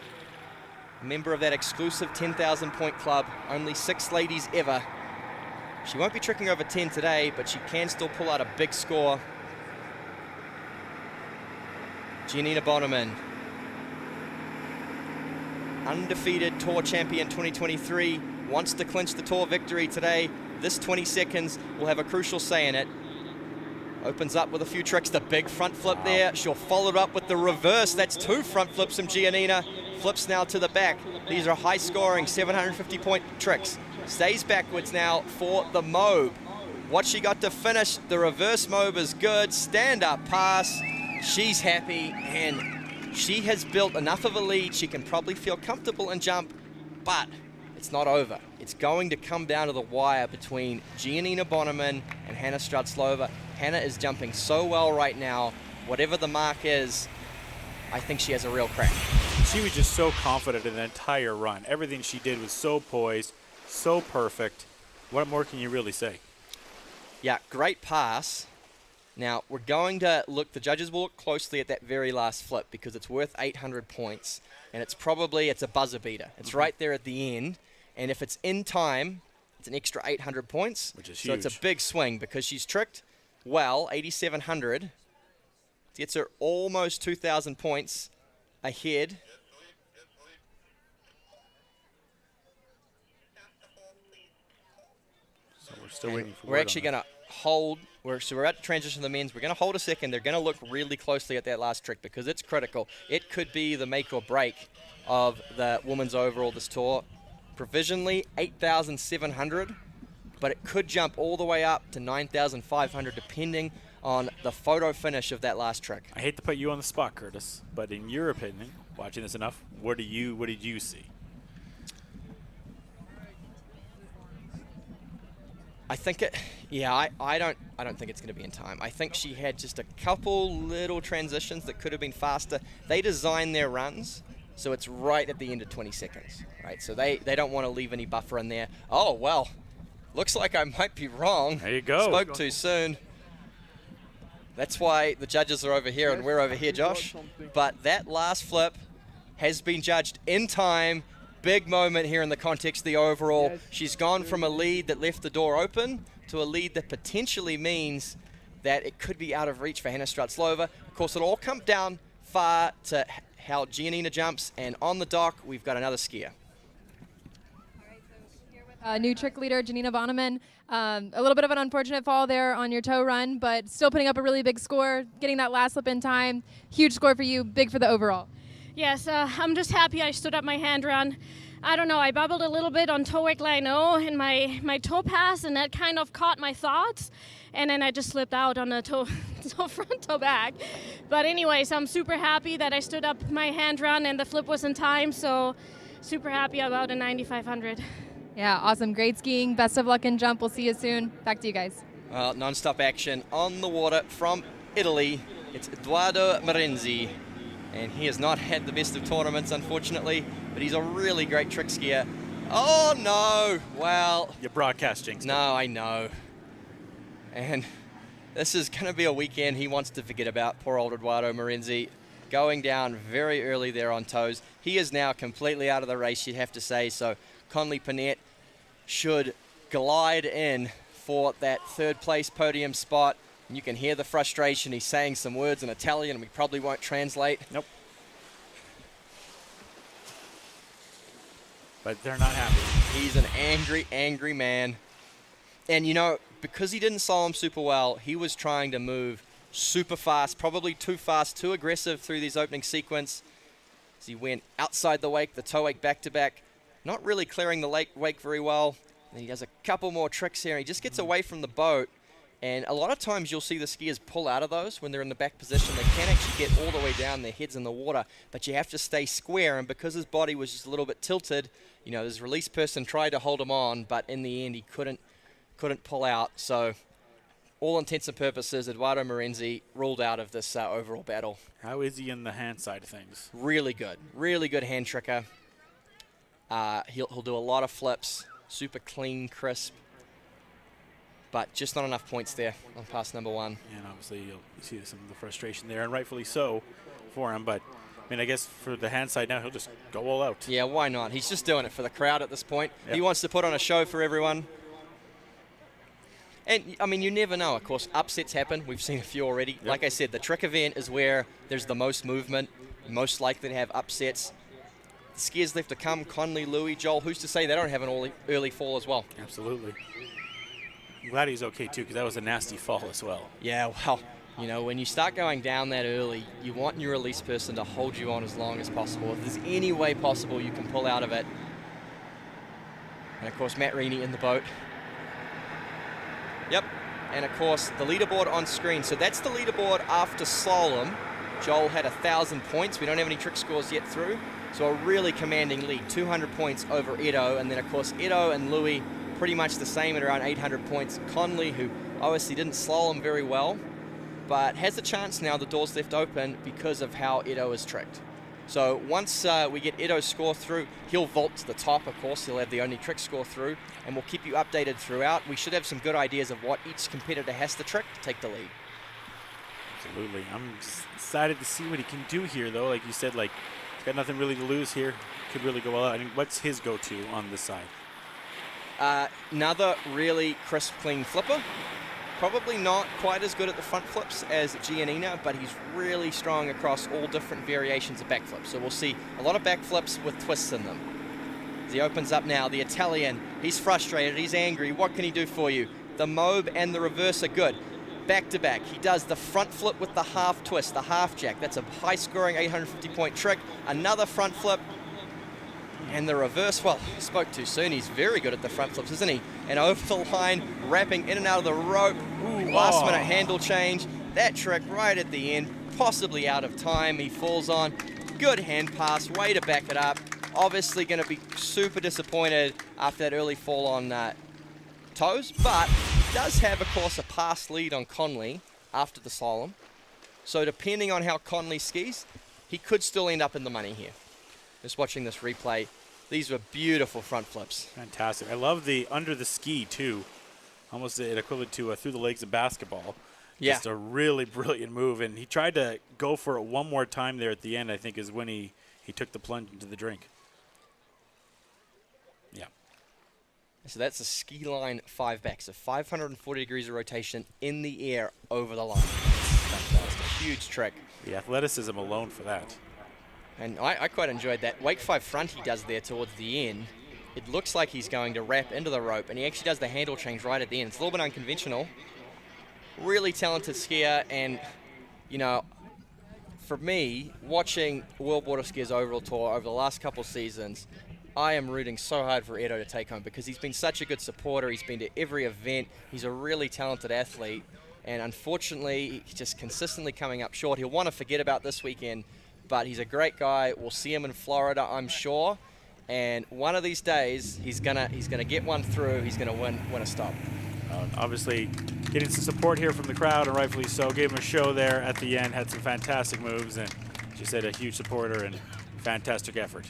Member of that exclusive 10,000 point club. Only 6 ladies ever. She won't be tricking over 10 today, but she can still pull out a big score. Gianina Bonaman, undefeated Tour Champion 2023, wants to clinch the Tour victory today. This 20 seconds will have a crucial say in it. Opens up with a few tricks. The big front flip there. She'll follow it up with the reverse. That's 2 front flips from Gianina. Flips now to the back. These are high-scoring 750-point tricks. Stays backwards now for the Mobe. What she got to finish, the reverse Mobe is good. Stand-up pass. She's happy, and she has built enough of a lead. She can probably feel comfortable and jump, but it's not over. It's going to come down to the wire between Gianina Bonaman and Hannah Stratlova. Hannah is jumping so well right now. Whatever the mark is, I think she has a real crack. She was just so confident in the entire run. Everything she did was so poised, so perfect. What more can you really say? Yeah, great pass. Now, we're going to look, the judges will look closely at that very last flip because it's worth 800 points, and it's a buzzer beater. It's right there at the end, and if it's in time, it's an extra 800 points. Which is huge. So it's a big swing because she's tricked well, 8,700. Gets her almost 2,000 points ahead. So we're still waiting for We're actually going to hold. So we're at the transition of the men's. We're going to hold a second. They're going to look really closely at that last trick because it's critical. It could be the make or break of the women's overall this tour. Provisionally 8,700, but it could jump all the way up to 9,500 depending on the photo finish of that last trick. I hate to put you on the spot, Curtis, but in your opinion, watching this enough, what did you see? I think I don't think it's going to be in time. I think she had just a couple little transitions that could have been faster. They design their runs so it's right at the end of 20 seconds, right? So they don't want to leave any buffer in there. Oh, well, looks like I might be wrong. There you go. Spoke too soon. That's why the judges are over here and we're over here, Josh. But that last flip has been judged in time. Big moment here in the context of the overall. She's gone from a lead that left the door open to a lead that potentially means that it could be out of reach for Hannah Stratlova. Of course, it'll all come down far to how Gianina jumps. And on the dock, we've got another skier. New trick leader, Gianina Bonaman. A little bit of an unfortunate fall there on your toe run, but still putting up a really big score, getting that last slip in time. Huge score for you, big for the overall. Yes, I'm just happy I stood up my hand run. I don't know, I bubbled a little bit on toe wick line O in my toe pass, and that kind of caught my thoughts. And then I just slipped out on the toe front, toe back. But anyways, I'm super happy that I stood up my hand run and the flip was in time, so super happy about a 9,500. Yeah, awesome. Great skiing. Best of luck in jump. We'll see you soon. Back to you guys. Non-stop action on the water from Italy. It's Eduardo Morenzi. And he has not had the best of tournaments, unfortunately, but he's a really great trick skier. Oh, no. Well. You're broadcasting. No, I know. And this is going to be a weekend he wants to forget about. Poor old Eduardo Morenzi going down very early there on toes. He is now completely out of the race, you'd have to say. So Connley Pette should glide in for that third place podium spot. And you can hear the frustration. He's saying some words in Italian and we probably won't translate. Nope. But they're not happy. He's an angry, angry man. And you know, because he didn't slalom super well, he was trying to move super fast, probably too fast, too aggressive through this opening sequence. As he went outside the wake, the toe wake back to back, not really clearing the wake very well. And he does a couple more tricks here. And he just gets away from the boat. And a lot of times you'll see the skiers pull out of those when they're in the back position. They can actually get all the way down, their heads in the water, but you have to stay square. And because his body was just a little bit tilted, you know, his release person tried to hold him on, but in the end he couldn't pull out. So all intents and purposes, Eduardo Morenzi ruled out of this overall battle. How is he in the hand side of things? Really good hand tricker. He'll do a lot of flips, super clean, crisp. But just not enough points there on pass number one. And obviously you'll see some of the frustration there, and rightfully so for him. But, I mean, I guess for the hand side now, he'll just go all out. Yeah, why not? He's just doing it for the crowd at this point. Yep. He wants to put on a show for everyone. And, I mean, you never know. Of course, upsets happen. We've seen a few already. Yep. Like I said, the trick event is where there's the most movement, most likely to have upsets. The skiers left to come, Connley, Louis, Joel, who's to say they don't have an early fall as well? Absolutely. I'm glad he's okay too, because that was a nasty fall as well. Yeah, well, you know, when you start going down that early, you want your release person to hold you on as long as possible. If there's any way possible you can pull out of it. And of course, Matt Reinie in the boat. Yep, and of course, the leaderboard on screen. So that's the leaderboard after slalom. Joel had 1,000 points. We don't have any trick scores yet through. So a really commanding lead, 200 points over Edo. And then of course, Edo and Louis pretty much the same at around 800 points. Connley, who obviously didn't slalom very well, but has a chance now, the door's left open because of how Edo is tricked. So once we get Edo's score through, he'll vault to the top, of course. He'll have the only trick score through, and we'll keep you updated throughout. We should have some good ideas of what each competitor has to trick to take the lead. Absolutely. I'm just excited to see what he can do here, though. Like you said, like, he's got nothing really to lose here. Could really go well out. I mean, what's his go-to on this side? Another really crisp, clean flipper. Probably not quite as good at the front flips as Gianina, but he's really strong across all different variations of backflips. So we'll see a lot of backflips with twists in them. As he opens up now, the Italian, he's frustrated, he's angry. What can he do for you? The mobe and the reverse are good. Back to back, he does the front flip with the half twist, the half jack. That's a high scoring 850 point trick. Another front flip. And the reverse, well, spoke too soon. He's very good at the front flips, isn't he? And over the line, wrapping in and out of the rope. Ooh, last minute handle change. That trick right at the end, possibly out of time. He falls on. Good hand pass, way to back it up. Obviously going to be super disappointed after that early fall on toes, but does have, of course, a pass lead on Connley after the slalom. So depending on how Connley skis, he could still end up in the money here. Just watching this replay, these were beautiful front flips. Fantastic. I love the under the ski, too. Almost an equivalent to through the legs of basketball. Yeah. Just a really brilliant move. And he tried to go for it one more time there at the end, I think, is when he took the plunge into the drink. Yeah. So that's a ski line 5 back. So 540 degrees of rotation in the air over the line. Fantastic. Huge trick. The athleticism alone for that. And I quite enjoyed that wake 5 front he does there towards the end. It looks like he's going to wrap into the rope, and he actually does the handle change right at the end. It's a little bit unconventional. Really talented skier, and, you know, for me, watching World WaterSkiers overall tour over the last couple seasons, I am rooting so hard for Edo to take home because he's been such a good supporter. He's been to every event. He's a really talented athlete, and unfortunately, he's just consistently coming up short. He'll want to forget about this weekend, but he's a great guy. We'll see him in Florida, I'm sure. And one of these days, he's gonna get one through. He's gonna win a stop. Obviously, getting some support here from the crowd, and rightfully so. Gave him a show there at the end. Had some fantastic moves, and as you said, a huge supporter and fantastic effort.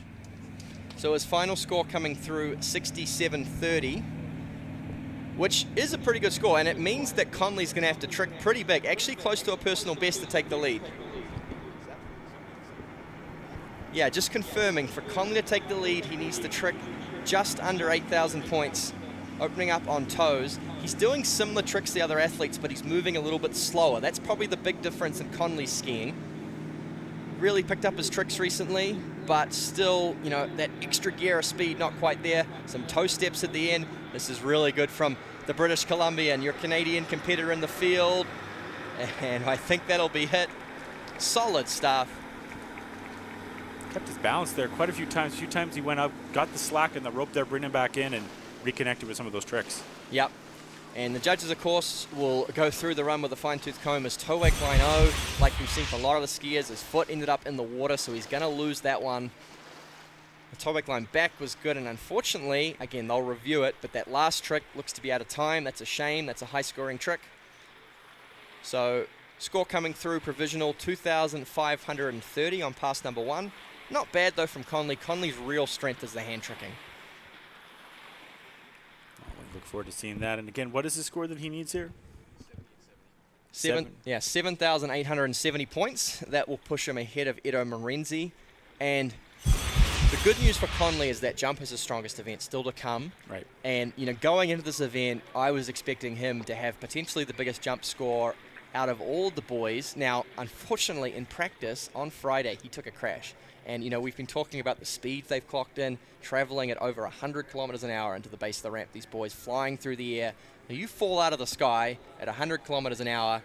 So his final score coming through 67.30, which is a pretty good score, and it means that Connley's gonna have to trick pretty big, actually close to a personal best to take the lead. Yeah, just confirming, for Connley to take the lead, he needs to trick just under 8,000 points, opening up on toes. He's doing similar tricks to the other athletes, but he's moving a little bit slower. That's probably the big difference in Connley's skiing. Really picked up his tricks recently, but still, you know, that extra gear of speed, not quite there. Some toe steps at the end. This is really good from the British Columbian, your Canadian competitor in the field. And I think that'll be hit. Solid stuff. Kept his balance there quite a few times. A few times he went up, got the slack in the rope there, bring him back in, and reconnected with some of those tricks. Yep. And the judges, of course, will go through the run with a fine-tooth comb. His toe wake line O, like we've seen for a lot of the skiers, his foot ended up in the water, so he's going to lose that one. The toe wake line back was good, and unfortunately, again, they'll review it, but that last trick looks to be out of time. That's a shame. That's a high-scoring trick. So score coming through, provisional 2,530 on pass number 1. Not bad, though, from Connley. Connley's real strength is the hand tricking. Well, we look forward to seeing that. And again, what is the score that he needs here? 7,870 points. That will push him ahead of Eduardo Morenzi. And the good news for Connley is that jump is his strongest event still to come. Right. And, you know, going into this event, I was expecting him to have potentially the biggest jump score out of all the boys. Now, unfortunately, in practice on Friday, he took a crash. And, you know, we've been talking about the speed they've clocked in, traveling at over 100 kilometers an hour into the base of the ramp. These boys flying through the air. Now, you fall out of the sky at 100 kilometers an hour,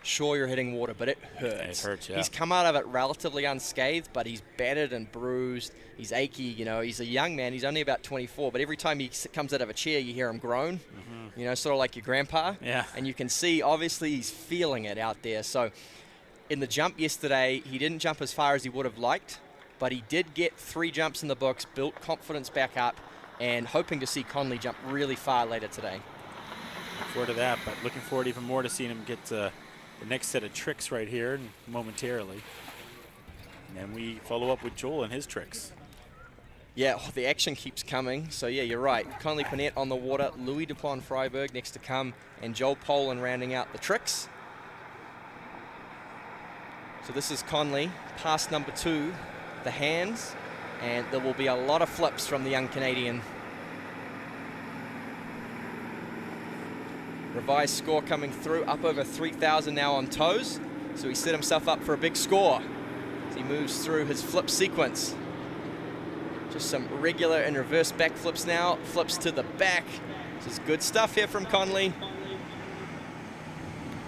sure, you're hitting water, but it hurts. It hurts, yeah. He's come out of it relatively unscathed, but he's battered and bruised. He's achy, you know. He's a young man. He's only about 24, but every time he comes out of a chair, you hear him groan, you know, sort of like your grandpa. Yeah. And you can see, obviously, he's feeling it out there. So in the jump yesterday, he didn't jump as far as he would have liked, but he did get 3 jumps in the books, built confidence back up, and hoping to see Connley jump really far later today. Look forward to that, but looking forward even more to seeing him get the next set of tricks right here momentarily. And then we follow up with Joel and his tricks. Yeah, the action keeps coming. So, yeah, you're right. Connley Pette on the water, Louis Duplan-Fribourg next to come, and Joel Poland rounding out the tricks. So this is Connley, pass number 2, the hands, and there will be a lot of flips from the young Canadian. Revised score coming through, up over 3,000 now on toes. So he set himself up for a big score as he moves through his flip sequence. Just some regular and reverse back flips now, flips to the back. This is good stuff here from Connley.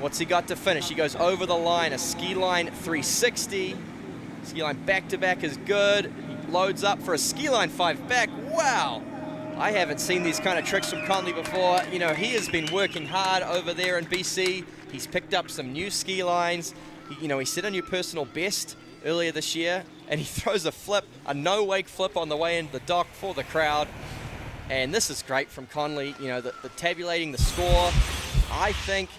What's he got to finish? He goes over the line, a ski line 360. Ski line back to back is good. He loads up for a ski line 5 back. Wow! I haven't seen these kind of tricks from Connley before. You know, he has been working hard over there in BC. He's picked up some new ski lines. He set a new personal best earlier this year, and he throws a flip, a no-wake flip on the way into the dock for the crowd. And this is great from Connley. You know, the tabulating the score. I think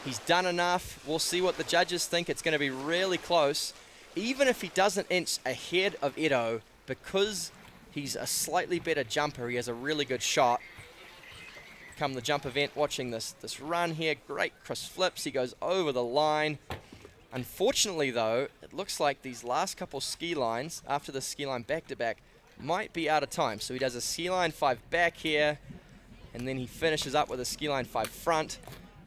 he's done enough. We'll see what the judges think. It's going to be really close. Even if he doesn't inch ahead of Edo, because he's a slightly better jumper, he has a really good shot. Come the jump event, watching this run here. Great crisp flips. He goes over the line. Unfortunately, though, it looks like these last couple ski lines, after the ski line back-to-back, might be out of time. So he does a ski line 5 back here, and then he finishes up with a ski line 5 front.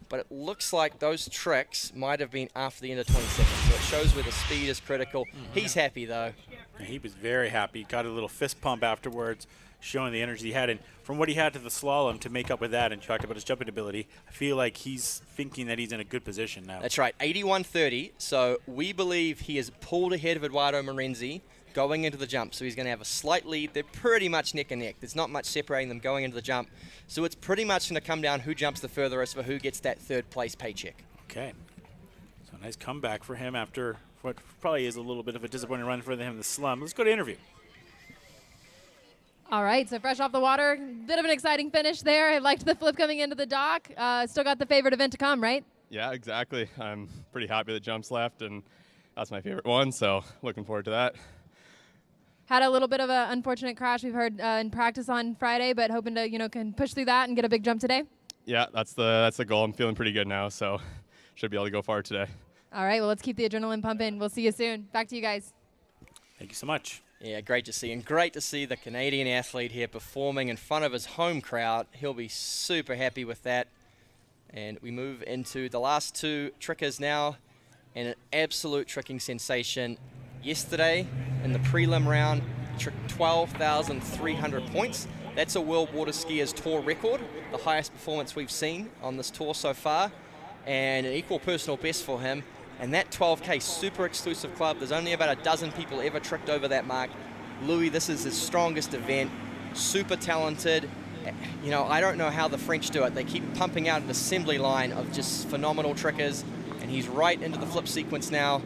But it looks like those tricks might have been after the end of 20 seconds. So it shows where the speed is critical. He's happy, though. And he was very happy. Got a little fist pump afterwards, showing the energy he had. And from what he had to the slalom to make up with that, and talked about his jumping ability, I feel like he's thinking that he's in a good position now. That's right, 81.30. So we believe he is pulled ahead of Eduardo Morenzi going into the jump. So he's going to have a slight lead. They're pretty much neck and neck. There's not much separating them going into the jump. So it's pretty much going to come down who jumps the furthest for who gets that 3rd place paycheck. Okay. So nice comeback for him after what probably is a little bit of a disappointing run for him in the slum. Let's go to interview. All right, so fresh off the water, bit of an exciting finish there. I liked the flip coming into the dock. Still got the favorite event to come, right? Yeah, exactly. I'm pretty happy the jumps left, and that's my favorite one, so looking forward to that. Had a little bit of an unfortunate crash we've heard in practice on Friday, but hoping to, can push through that and get a big jump today. Yeah, that's the goal. I'm feeling pretty good now, so should be able to go far today. All right, well, let's keep the adrenaline pumping. We'll see you soon. Back to you guys. Thank you so much. Yeah, great to see. And great to see the Canadian athlete here performing in front of his home crowd. He'll be super happy with that. And we move into the last 2 trickers now, and an absolute tricking sensation. Yesterday, in the prelim round, tricked 12,300 points. That's a World WaterSkiers Tour record, the highest performance we've seen on this tour so far, and an equal personal best for him. And that 12K super exclusive club, there's only about a dozen people ever tricked over that mark. Louis, this is his strongest event, super talented. You know, I don't know how the French do it. They keep pumping out an assembly line of just phenomenal trickers, and he's right into the flip sequence now.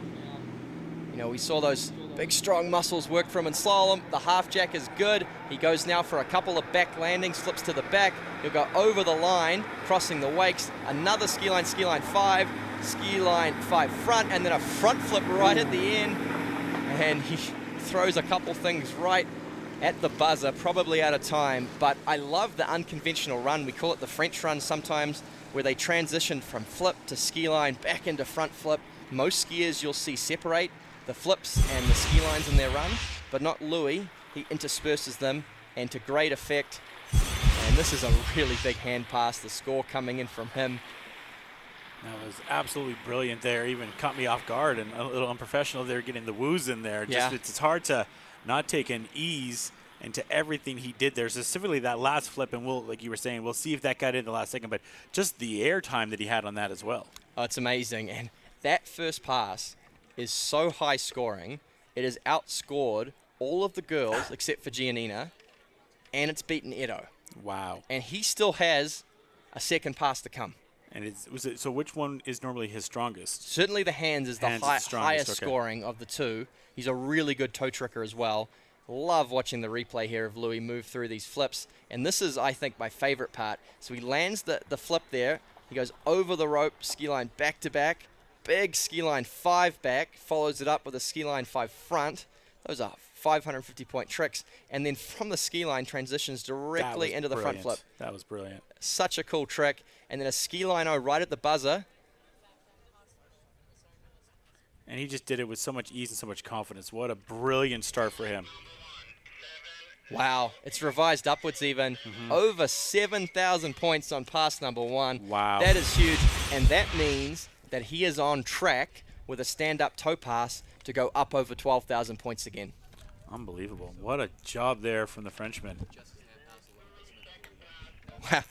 You know, we saw those big, strong muscles work from in slalom. The half jack is good. He goes now for a couple of back landings, flips to the back. He'll go over the line, crossing the wakes. Another ski line 5, ski line 5 front, and then a front flip right at the end. And he throws a couple things right at the buzzer, probably out of time. But I love the unconventional run. We call it the French run sometimes, where they transition from flip to ski line, back into front flip. Most skiers you'll see separate the flips and the ski lines in their run, but not Louis. He intersperses them, and to great effect. And this is a really big hand pass, the score coming in from him. That was absolutely brilliant there. Even caught me off guard and a little unprofessional there, getting the woos in there. Yeah. It's hard to not take an ease into everything he did there, specifically that last flip. And we'll, like you were saying, we'll see if that got in the last second. But just the air time that he had on that as well. Oh, it's amazing. And that first pass is so high scoring. It has outscored all of the girls except for Gianina, and it's beaten Edo. Wow. And he still has a second pass to come. And so which one is normally his strongest? Certainly the hands is the highest scoring of the two. He's a really good toe tricker as well. Love watching the replay here of Louis move through these flips. And this is, I think, my favorite part. So he lands the flip there. He goes over the rope, ski line back to back. Big ski line 5 back. Follows it up with a ski line 5 front. Those are 550-point tricks. And then from the ski line transitions directly into the front flip. That was brilliant. Such a cool trick. And then a ski line O right at the buzzer. And he just did it with so much ease and so much confidence. What a brilliant start for him. Wow. It's revised upwards even. Over 7,000 points on pass number 1. Wow. That is huge. And that means that he is on track with a stand-up toe pass to go up over 12,000 points again. Unbelievable. What a job there from the Frenchman. Wow.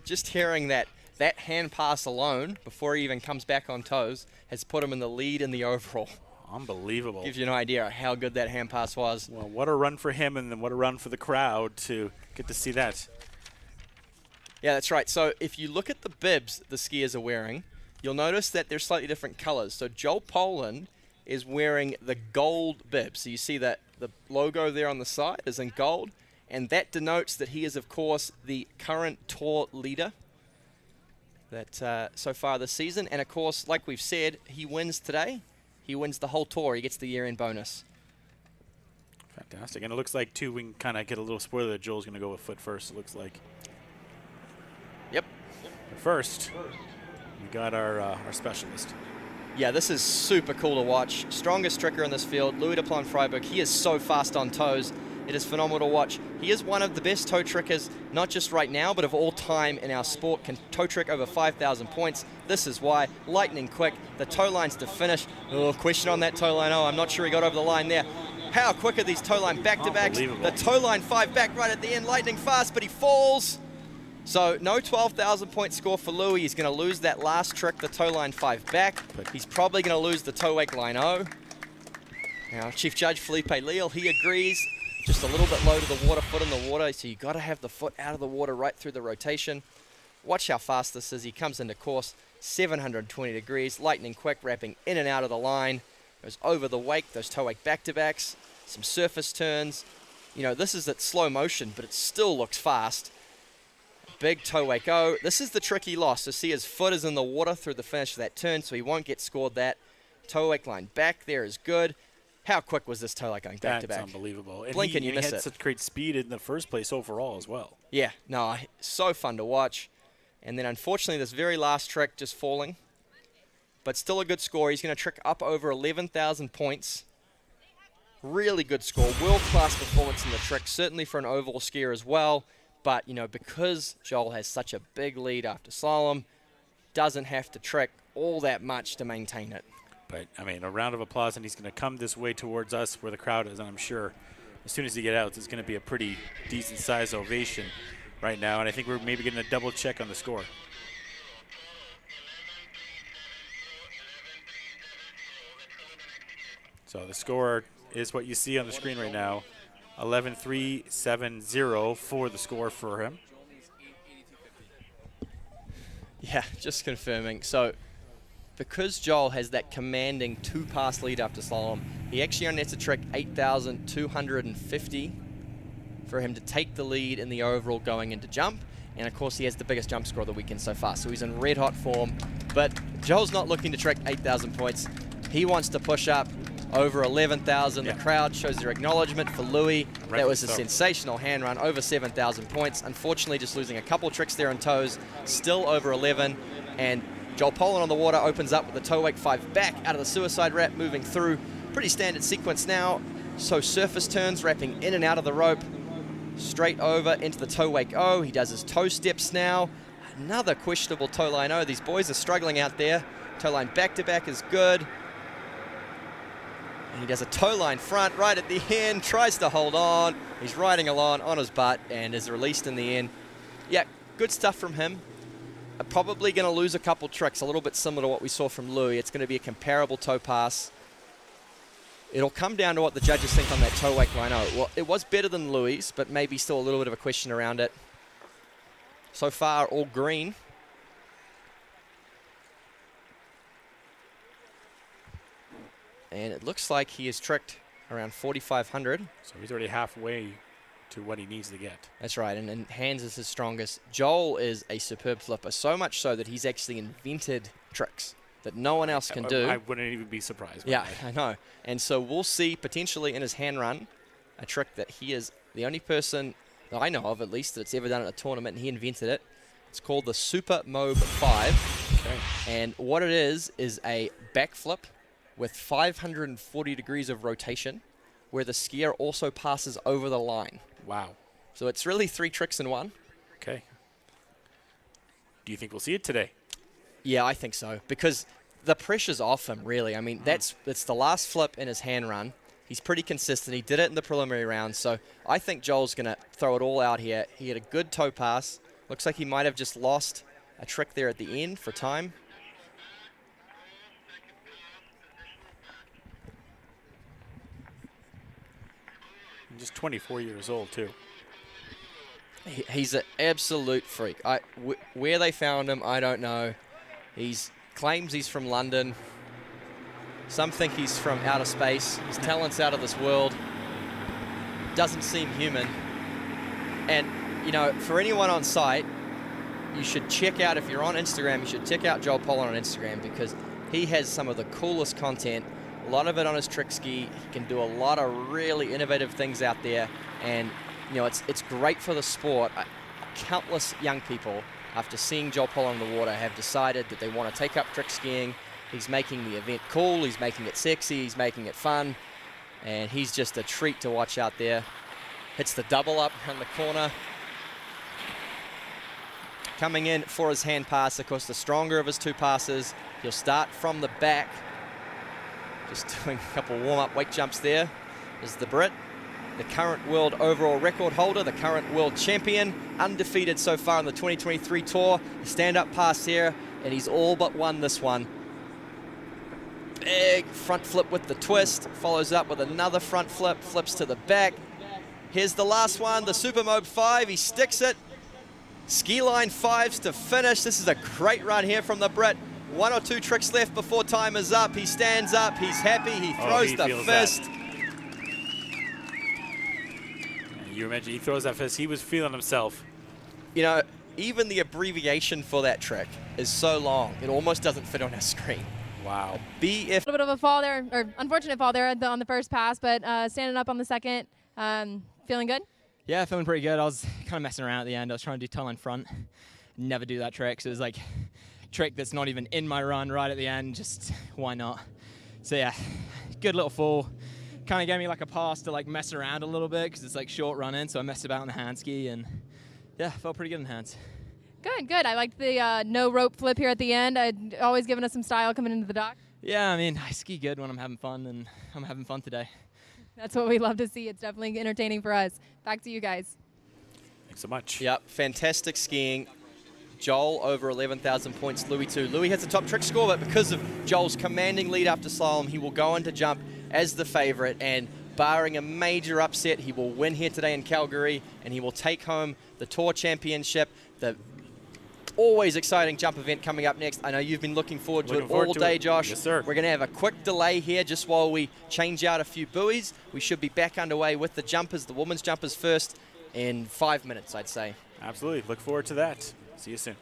Just hearing that hand pass alone before he even comes back on toes has put him in the lead in the overall. Unbelievable. Gives you an idea of how good that hand pass was. Well, what a run for him, and then what a run for the crowd to get to see that. Yeah, that's right. So if you look at the bibs the skiers are wearing, you'll notice that they're slightly different colors. So Joel Poland is wearing the gold bib. So you see that the logo there on the side is in gold, and that denotes that he is, of course, the current tour leader that so far this season. And, of course, like we've said, he wins today. He wins the whole tour. He gets the year-end bonus. Fantastic. And it looks like, too, we can kind of get a little spoiler that Joel's going to go with foot first, it looks like. Yep. But first, we got our specialist. Yeah, this is super cool to watch. Strongest tricker in this field, Louis Duplan-Fribourg. He is so fast on toes. It is phenomenal to watch. He is one of the best toe trickers, not just right now, but of all time in our sport. Can toe trick over 5,000 points. This is why. Lightning quick. The toe lines to finish. Oh, question on that toe line. Oh, I'm not sure he got over the line there. How quick are these toe line back-to-backs? The toe line 5 back right at the end. Lightning fast, but he falls. So no 12,000 point score for Louis. He's going to lose that last trick, the toe line 5 back. He's probably going to lose the toe wake line O. Now, Chief Judge Felipe Leal, he agrees. Just a little bit low to the water, foot in the water, so you got to have the foot out of the water right through the rotation. Watch how fast this is. He comes into course, 720 degrees, lightning quick, wrapping in and out of the line. Goes over the wake, those toe wake back-to-backs, some surface turns. You know, this is at slow motion, but it still looks fast. Big toe wake O. This is the trick he lost. So see his foot is in the water through the finish of that turn, so he won't get scored that. Toe wake line back there is good. How quick was this toe like going back to back? That's unbelievable. And blink and you miss it. He had such great speed in the first place overall as well. Yeah, no, so fun to watch. And then unfortunately this very last trick just falling. But still a good score. He's going to trick up over 11,000 points. Really good score. World-class performance in the trick, certainly for an oval skier as well. But, you know, because Joel has such a big lead after slalom, doesn't have to trick all that much to maintain it. But, I mean, a round of applause, and he's going to come this way towards us where the crowd is, and I'm sure as soon as he gets out, it's going to be a pretty decent-sized ovation right now, and I think we're maybe getting a double check on the score. So the score is what you see on the screen right now, 11.370 for the score for him. Yeah, just confirming. So because Joel has that commanding 2-pass lead after slalom, he actually only has to trick 8,250 for him to take the lead in the overall going into jump. And of course, he has the biggest jump score of the weekend so far. So he's in red hot form. But Joel's not looking to trick 8,000 points. He wants to push up over 11,000. Yeah. The crowd shows their acknowledgement for Louis. Right, that was a so sensational hand run, over 7,000 points. Unfortunately, just losing a couple tricks there on toes. Still over 11. And Joel Poland on the water opens up with the toe wake 5 back out of the suicide wrap, moving through. Pretty standard sequence now. So surface turns, wrapping in and out of the rope. Straight over into the toe wake O. He does his toe steps now. Another questionable toe line. Oh, these boys are struggling out there. Toe line back-to-back is good. And he does a toe line front right at the end, tries to hold on. He's riding along on his butt and is released in the end. Yeah, good stuff from him. Probably going to lose a couple tricks, a little bit similar to what we saw from Louis. It's going to be a comparable toe pass. It'll come down to what the judges think on that toe wake line. Oh, well, it was better than Louis, but maybe still a little bit of a question around it. So far, all green. And it looks like he is tricked around 4,500. So he's already halfway to what he needs to get. That's right, and hands is his strongest. Joel is a superb flipper, so much so that he's actually invented tricks that no one else can do. I wouldn't even be surprised. Yeah, I know. And so we'll see potentially in his hand run a trick that he is the only person that I know of, at least, that's ever done at a tournament, and he invented it. It's called the Super Mob 5. Okay. And what it is a backflip with 540 degrees of rotation where the skier also passes over the line. Wow. So it's really 3 tricks in one. Okay. Do you think we'll see it today? Yeah, I think so, because the pressure's off him, really. I mean, it's the last flip in his hand run. He's pretty consistent. He did it in the preliminary round, so I think Joel's going to throw it all out here. He had a good toe pass. Looks like he might have just lost a trick there at the end for time. Just 24 years old, too. He's an absolute freak. Where they found him, I don't know. Claims he's from London. Some think he's from outer space. His talent's out of this world. Doesn't seem human. And, you know, for anyone on site, you should check out, if you're on Instagram, you should check out Joel Pollard on Instagram, because he has some of the coolest content. A lot of it on his trick ski. He can do a lot of really innovative things out there. And, you know, it's great for the sport. Countless young people, after seeing Joel Pollard on the water, have decided that they want to take up trick skiing. He's making the event cool. He's making it sexy. He's making it fun. And he's just a treat to watch out there. Hits the double up in the corner. Coming in for his hand pass, of course, the stronger of his 2 passes. He'll start from the back. Just doing a couple warm-up wake jumps there. Is the Brit, the current world overall record holder, the current world champion, undefeated so far in the 2023 tour. Stand-up pass here, and he's all but won this one. Big front flip with the twist, follows up with another front flip, flips to the back. Here's the last one, the Super Mob 5. He sticks it. Ski line 5s to finish. This is a great run here from the Brit. 1 or 2 tricks left before time is up. He stands up. He's happy. He throws the fist. You imagine he throws that fist. He was feeling himself. You know, even the abbreviation for that trick is so long, it almost doesn't fit on our screen. Wow. BF. A little bit of a fall there, or unfortunate fall there on the first pass, but standing up on the second. Feeling good? Yeah, feeling pretty good. I was kind of messing around at the end. I was trying to do toe line front. Never do that trick. So it was like a trick that's not even in my run right at the end. Just why not? So yeah, good little fall. Kind of gave me like a pass to like mess around a little bit because it's like short running. So I messed about on the hand ski and yeah, felt pretty good in the hands. Good, good. I liked the no rope flip here at the end. Always giving us some style coming into the dock. Yeah, I mean, I ski good when I'm having fun, and I'm having fun today. That's what we love to see. It's definitely entertaining for us. Back to you guys. Thanks so much. Yep, fantastic skiing. Joel over 11,000 points, Louis 2. Louis has the top trick score, but because of Joel's commanding lead after slalom, he will go into jump as the favorite, and barring a major upset, he will win here today in Calgary, and he will take home the Tour Championship. The always exciting jump event coming up next. I know you've been looking forward to it all day, Josh. Yes, sir. We're going to have a quick delay here just while we change out a few buoys. We should be back underway with the jumpers, the women's jumpers first, in 5 minutes, I'd say. Absolutely. Look forward to that. See you soon.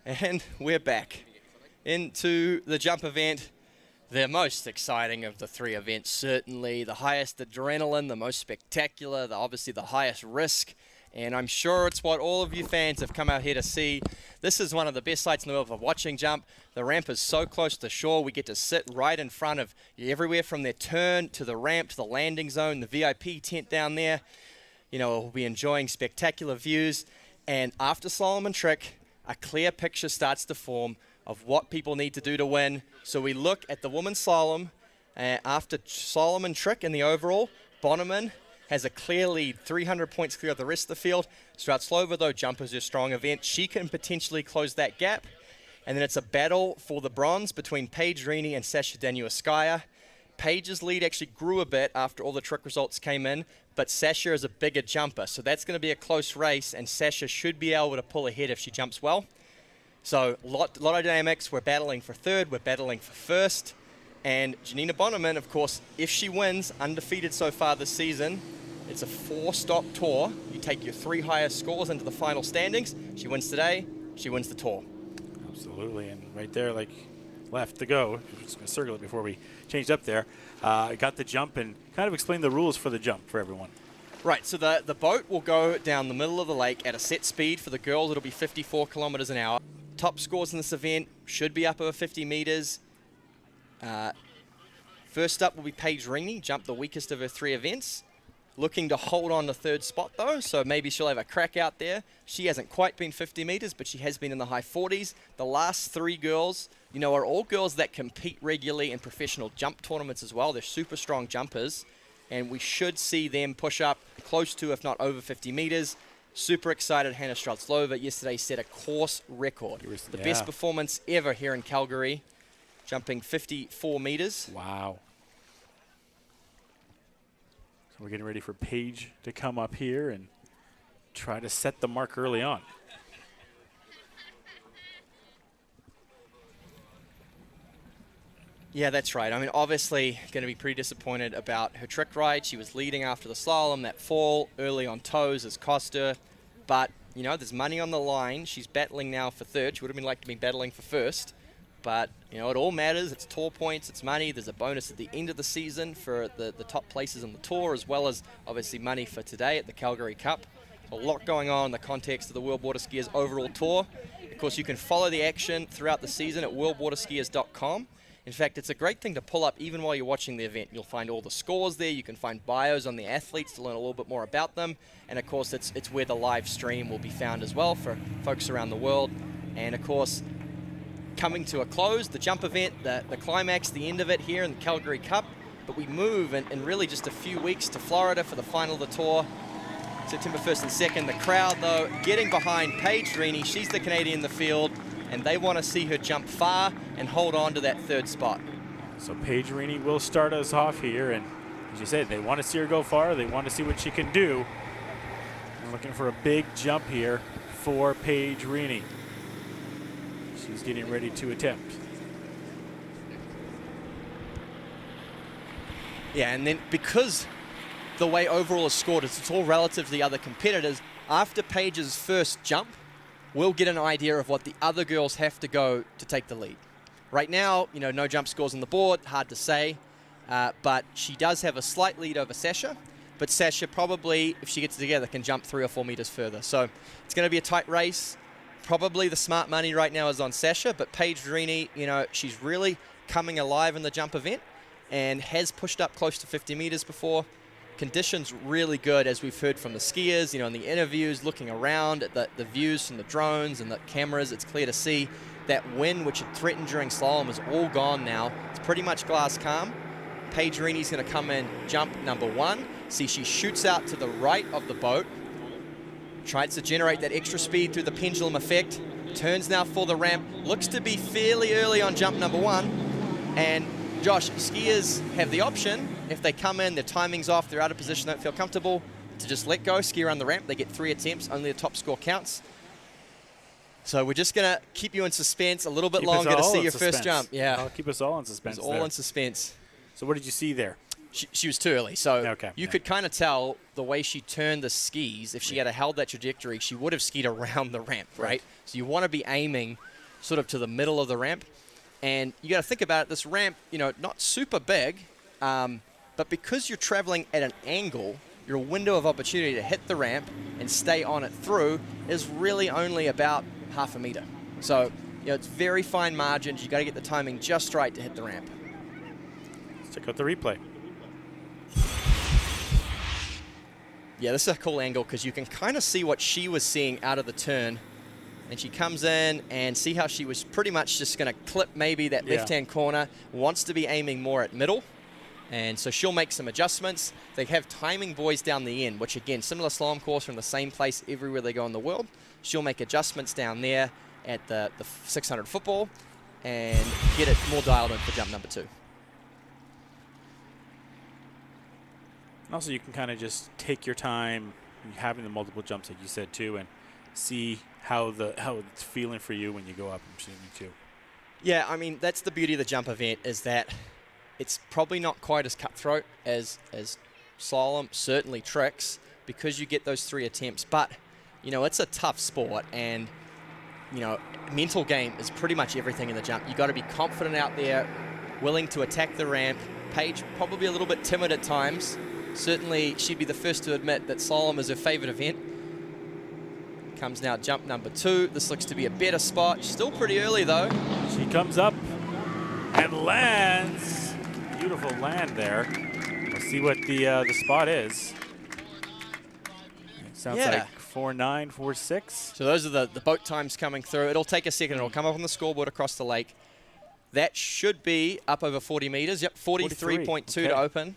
And we're back into the jump event. The most exciting of the three events, certainly. The highest adrenaline, the most spectacular, obviously the highest risk. And I'm sure it's what all of you fans have come out here to see. This is one of the best sights in the world for watching jump. The ramp is so close to shore. We get to sit right in front of everywhere from their turn to the ramp to the landing zone, the VIP tent down there. You know, we'll be enjoying spectacular views. And after slalom and trick, a clear picture starts to form of what people need to do to win. So we look at the women's slalom. After slalom and trick in the overall, Bonaman has a clear lead, 300 points clear of the rest of the field. Stratlova, though, jump is her strong event. She can potentially close that gap. And then it's a battle for the bronze between Paige Reinie and Sasha Daniel Skaya. Paige's lead actually grew a bit after all the trick results came in, but Sasha is a bigger jumper, so that's going to be a close race, and Sasha should be able to pull ahead if she jumps well. So lot of dynamics. We're battling for third, we're battling for first, and Gianina Bonaman, of course, if she wins, undefeated so far this season, it's a 4-stop tour. You take your 3 highest scores into the final standings. She wins today, she wins the tour. Absolutely, and right there, like, left to go. Just going to circle it before we changed up there. Got the jump and kind of explain the rules for the jump for everyone. Right, so the boat will go down the middle of the lake at a set speed. For the girls, it'll be 54 kilometers an hour. Top scores in this event should be up over 50 meters. First up will be Paige Reinie, jumped the weakest of her 3 events. Looking to hold on the 3rd spot, though, so maybe she'll have a crack out there. She hasn't quite been 50 meters, but she has been in the high 40s. The last 3 girls, you know, are all girls that compete regularly in professional jump tournaments as well. They're super strong jumpers, and we should see them push up close to, if not over 50 meters. Super excited. Hannah Stratlova yesterday set a course record. The best performance ever here in Calgary, jumping 54 meters. Wow. So we're getting ready for Paige to come up here and try to set the mark early on. Yeah, that's right. I mean, obviously going to be pretty disappointed about her trick ride. She was leading after the slalom. That fall early on toes has cost her. But, you know, there's money on the line. She's battling now for 3rd. She would have been like to be battling for 1st. But, you know, it all matters. It's tour points, it's money. There's a bonus at the end of the season for the top places on the tour, as well as, obviously, money for today at the Calgary Cup. A lot going on in the context of the World WaterSkiers overall tour. Of course, you can follow the action throughout the season at worldwaterskiers.com. In fact, it's a great thing to pull up even while you're watching the event. You'll find all the scores there. You can find bios on the athletes to learn a little bit more about them. And, of course, it's where the live stream will be found as well for folks around the world. And, of course, coming to a close, the jump event, the climax, the end of it here in the Calgary Cup. But we move in really just a few weeks to Florida for the final of the tour, September 1st and 2nd. The crowd, though, getting behind Paige Reinie. She's the Canadian in the field, and they want to see her jump far and hold on to that 3rd spot. So Paige Reinie will start us off here, and as you said, they want to see her go far. They want to see what she can do. We're looking for a big jump here for Paige Reinie. She's getting ready to attempt. Yeah, and then because the way overall is scored is it's all relative to the other competitors, after Paige's first jump, we'll get an idea of what the other girls have to go to take the lead. Right now, you know, no jump scores on the board, hard to say, but she does have a slight lead over Sasha, but Sasha probably, if she gets it together, can jump 3 or 4 meters further. So it's going to be a tight race. Probably the smart money right now is on Sasha, but Paige Reinie, you know, she's really coming alive in the jump event and has pushed up close to 50 meters before. Conditions really good, as we've heard from the skiers, you know, in the interviews, looking around at the views from the drones and the cameras. It's clear to see that wind, which had threatened during slalom, is all gone now. It's pretty much glass calm. Paige Reinie's going to come in jump number 1. See, she shoots out to the right of the boat, tries to generate that extra speed through the pendulum effect, turns now for the ramp, looks to be fairly early on jump number 1. And Josh, skiers have the option, if they come in, their timing's off, they're out of position, don't feel comfortable, to just let go, ski around the ramp. They get 3 attempts, only the top score counts. So we're just going to keep you in suspense a little bit longer to see your first jump. Yeah, I'll keep us all in suspense. It's all in suspense. So what did you see there? She was too early, so you could kind of tell the way she turned the skis. If she had held that trajectory, she would have skied around the ramp, right? So you want to be aiming sort of to the middle of the ramp. And you got to think about it, this ramp, you know, not super big, but because you're traveling at an angle, your window of opportunity to hit the ramp and stay on it through is really only about half a meter. So, you know, it's very fine margins. You got to get the timing just right to hit the ramp. Let's check out the replay. Yeah, this is a cool angle because you can kind of see what she was seeing out of the turn. And she comes in and see how she was pretty much just going to clip maybe that left-hand corner, wants to be aiming more at middle. And so she'll make some adjustments. They have timing buoys down the end, which again, similar slalom course from the same place everywhere they go in the world. She'll make adjustments down there at the 600 football and get it more dialed in for jump number 2. And also you can kind of just take your time having the multiple jumps like you said too, and see how it's feeling for you when you go up and shooting too. Yeah, I mean, that's the beauty of the jump event, is that it's probably not quite as cutthroat as slalom, certainly tricks, because you get those 3 attempts. But, you know, it's a tough sport, and, you know, mental game is pretty much everything in the jump. You got to be confident out there, willing to attack the ramp. Paige, probably a little bit timid at times. Certainly, she'd be the first to admit that slalom is her favorite event. Comes now jump number 2. This looks to be a better spot. Still pretty early, though. She comes up and lands. Beautiful land there. We'll see what the spot is. It sounds like 4.9, 4.6. So those are the boat times coming through. It'll take a second. It'll come up on the scoreboard across the lake. That should be up over 40 meters. Yep, 43.2 to open.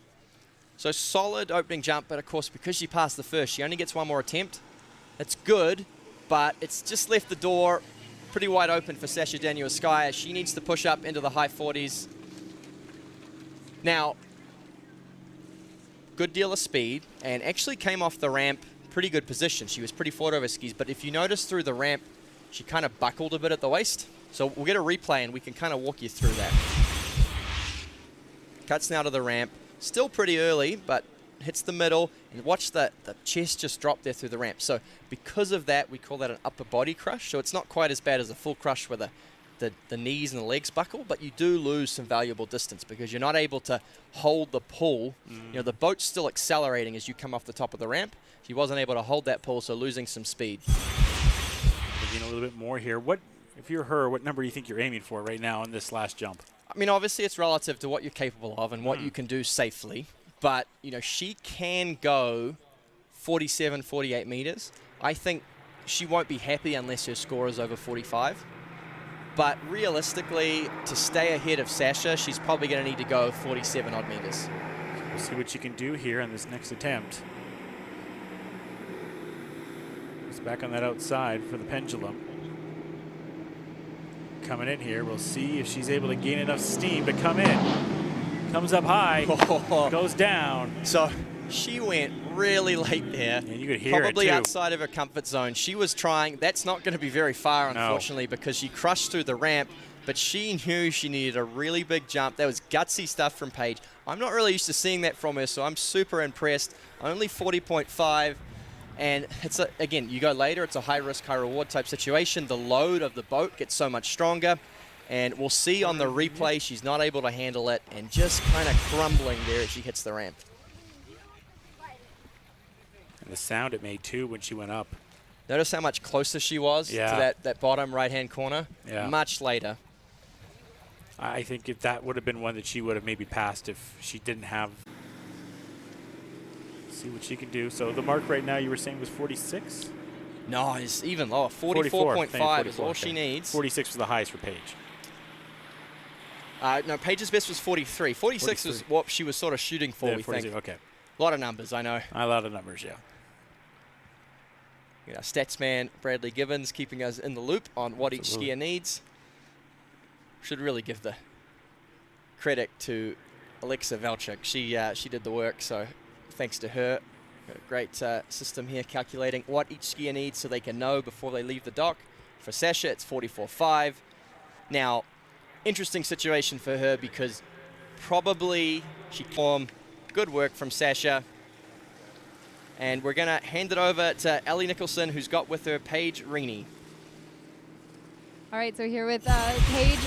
So solid opening jump, but of course, because she passed the first, she only gets one more attempt. It's good, but it's just left the door pretty wide open for Sasha Daniel Skaya. She needs to push up into the high 40s. Now, good deal of speed, and actually came off the ramp pretty good position. She was pretty forward over skis, but if you notice through the ramp, she kind of buckled a bit at the waist. So we'll get a replay and we can kind of walk you through that. Cuts now to the ramp. Still pretty early, but hits the middle, and watch the chest just drop there through the ramp. So because of that, we call that an upper body crush. So it's not quite as bad as a full crush where the knees and the legs buckle, but you do lose some valuable distance because you're not able to hold the pull. You know, the boat's still accelerating as you come off the top of the ramp. She wasn't able to hold that pull, so losing some speed. Again, a little bit more here. What, if you're her, what number do you think you're aiming for right now in this last jump? I mean, obviously it's relative to what you're capable of and what you can do safely. But, you know, she can go 47, 48 meters. I think she won't be happy unless her score is over 45. But realistically, to stay ahead of Sasha, she's probably going to need to go 47 odd meters. We'll see what she can do here on this next attempt. It's back on that outside for the pendulum. Coming in here, we'll see if she's able to gain enough steam to come in. Comes up high, goes down. So she went really late there. And you could hear probably it too. Outside of her comfort zone. She was trying. That's not going to be very far, unfortunately, because she crushed through the ramp. But she knew she needed a really big jump. That was gutsy stuff from Paige. I'm not really used to seeing that from her, so I'm super impressed. Only 40.5. And it's again, you go later, it's a high risk, high reward type situation. The load of the boat gets so much stronger. And we'll see on the replay, she's not able to handle it and just kind of crumbling there as she hits the ramp. And the sound it made too when she went up. Notice how much closer she was to that bottom right-hand corner. Yeah. Much later. I think if that would have been one that she would have maybe passed if she didn't have. See what she can do. So the mark right now you were saying was 46? No, it's even lower. 44.5 is all she needs. 46 was the highest for Paige. No, Paige's best was 43. 46 was what she was sort of shooting for, we think. Okay. A lot of numbers, I know. A lot of numbers, yeah. You know, Statsman Bradley Gibbons keeping us in the loop on what each skier needs. Should really give the credit to Alexa Valchuk. She did the work, so thanks to her. Got a great system here calculating what each skier needs so they can know before they leave the dock. For Sasha, it's 44.5. Now, interesting situation for her because probably she performed good work from Sasha. And we're going to hand it over to Ellie Nicholson, who's got with her Paige Reinie. All right, so here with Paige,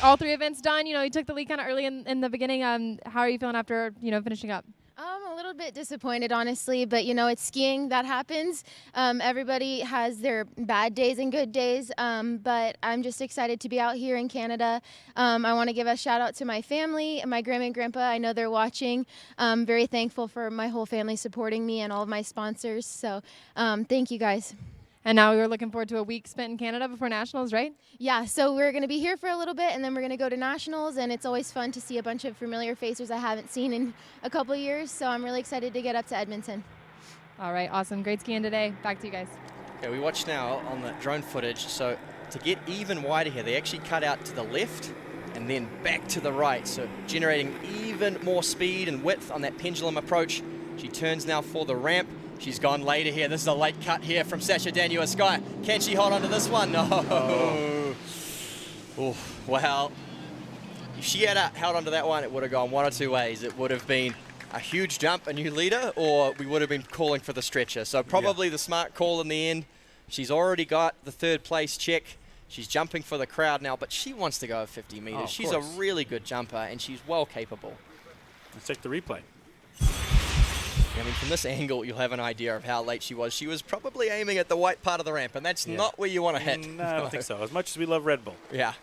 all 3 events done. You know, you took the lead kind of early in the beginning. How are you feeling after, finishing up? I'm a little bit disappointed, honestly, but it's skiing, that happens. Everybody has their bad days and good days, but I'm just excited to be out here in Canada. I want to give a shout out to my family, my grandma and grandpa. I know they're watching. I'm very thankful for my whole family supporting me and all of my sponsors. So thank you guys. And now we're looking forward to a week spent in Canada before Nationals, right? Yeah, so we're going to be here for a little bit, and then we're going to go to Nationals, and it's always fun to see a bunch of familiar faces I haven't seen in a couple of years, so I'm really excited to get up to Edmonton. All right, awesome. Great skiing today. Back to you guys. Okay, we watch now on the drone footage, so to get even wider here, they actually cut out to the left and then back to the right, so generating even more speed and width on that pendulum approach. She turns now for the ramp. She's gone later here. This is a late cut here from Sasha Daniel Skaya. Can she hold on to this one? No. Oh, well, if she had held on to that one, it would have gone one or two ways. It would have been a huge jump, a new leader, or we would have been calling for the stretcher. So probably the smart call in the end. She's already got the 3rd place check. She's jumping for the crowd now, but she wants to go 50 meters. She's a really good jumper, and she's well capable. Let's check the replay. I mean, from this angle, you'll have an idea of how late she was. She was probably aiming at the white part of the ramp, and that's not where you want to hit. No, I don't think so. As much as we love Red Bull. Yeah.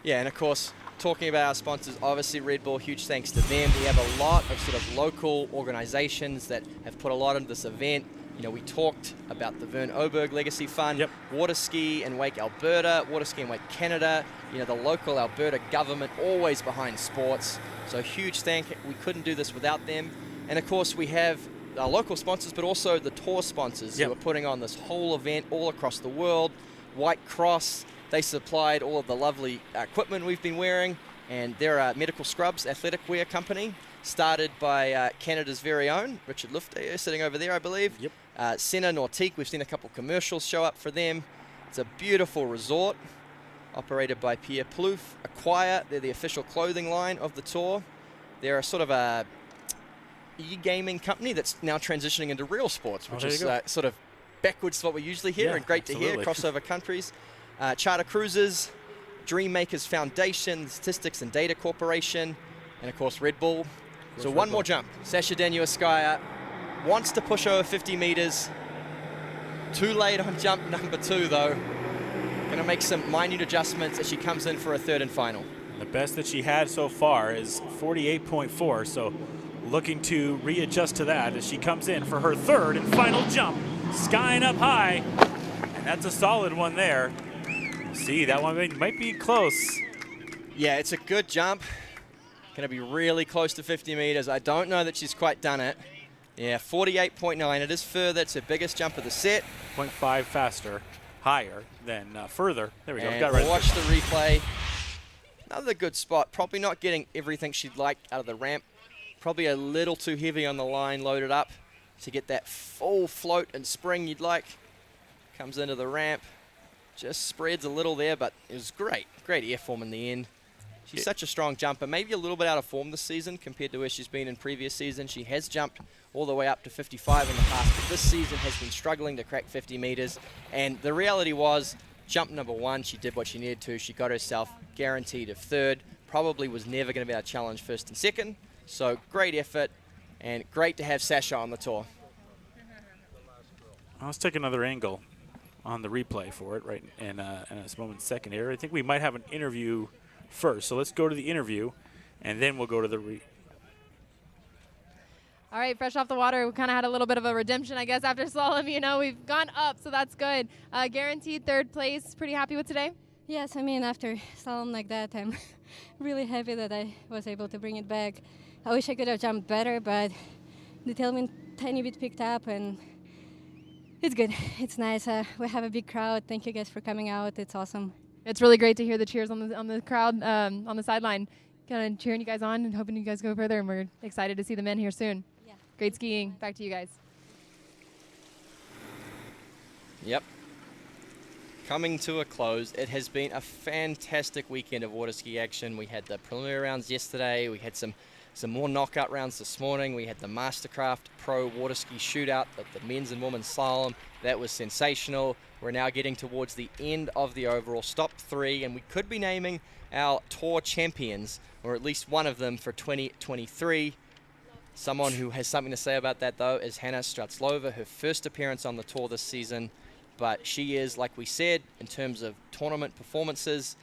Yeah, and of course, talking about our sponsors, obviously Red Bull, huge thanks to them. We have a lot of sort of local organizations that have put a lot into this event. You know, we talked about the Vern Oberg Legacy Fund, WaterSki and Wake Alberta, WaterSki and Wake Canada, the local Alberta government, always behind sports. So huge thank you. We couldn't do this without them. And of course, we have our local sponsors, but also the tour sponsors who are putting on this whole event all across the world. White Cross, they supplied all of the lovely equipment we've been wearing, and they're a medical scrubs athletic wear company, started by Canada's very own, Richard Lufte, sitting over there, I believe. Senna Nautique, we've seen a couple commercials show up for them. It's a beautiful resort, operated by Pierre Plouffe. Acquire, they're the official clothing line of the tour. They're a sort of a e-gaming company that's now transitioning into real sports, which is sort of backwards to what we usually hear, and great to hear, crossover countries. Charter Cruises, Dreammakers Foundation, Statistics and Data Corporation, and of course Red Bull. So one more jump. Sasha Daniel Skaya wants to push over 50 meters. Too late on jump number 2 though. Going to make some minute adjustments as she comes in for a 3rd and final. The best that she had so far is 48.4, so looking to readjust to that as she comes in for her 3rd and final jump. Skying up high, and that's a solid one there. See, that one might be close. Yeah, it's a good jump. Going to be really close to 50 meters. I don't know that she's quite done it. Yeah, 48.9. It is further. It's her biggest jump of the set. 0.5 faster, higher than further. There we go. And Got right. Watch the replay. Another good spot. Probably not getting everything she'd like out of the ramp. Probably a little too heavy on the line, loaded up to get that full float and spring you'd like. Comes into the ramp. Just spreads a little there, but it was great. Great air form in the end. She's such a strong jumper. Maybe a little bit out of form this season compared to where she's been in previous seasons. She has jumped all the way up to 55 in the past, but this season has been struggling to crack 50 meters. And the reality was, jump number 1, she did what she needed to. She got herself guaranteed a 3rd. Probably was never going to be able to challenge 1st and 2nd. So great effort, and great to have Sasha on the tour. Let's take another angle on the replay for it right in a moment second here. I think we might have an interview first. So let's go to the interview, and then we'll go to the All right, fresh off the water, we kind of had a little bit of a redemption, I guess, after slalom. We've gone up, so that's good. Guaranteed 3rd place. Pretty happy with today? Yes, I mean, after slalom like that, I'm really happy that I was able to bring it back. I wish I could have jumped better, but the tailwind tiny bit picked up, and it's good. It's nice. We have a big crowd. Thank you guys for coming out. It's awesome. It's really great to hear the cheers on the crowd on the sideline, kind of cheering you guys on and hoping you guys go further. And we're excited to see the men here soon. Yeah. Great skiing. Back to you guys. Yep. Coming to a close. It has been a fantastic weekend of water ski action. We had the preliminary rounds yesterday. We had some some more knockout rounds this morning. We had the Mastercraft Pro Water Ski Shootout at the men's and women's slalom. That was sensational. We're now getting towards the end of the overall stop 3, and we could be naming our tour champions, or at least one of them, for 2023. Someone who has something to say about that, though, is Hannah Stratlova, her first appearance on the tour this season. But she is, like we said, in terms of tournament performances,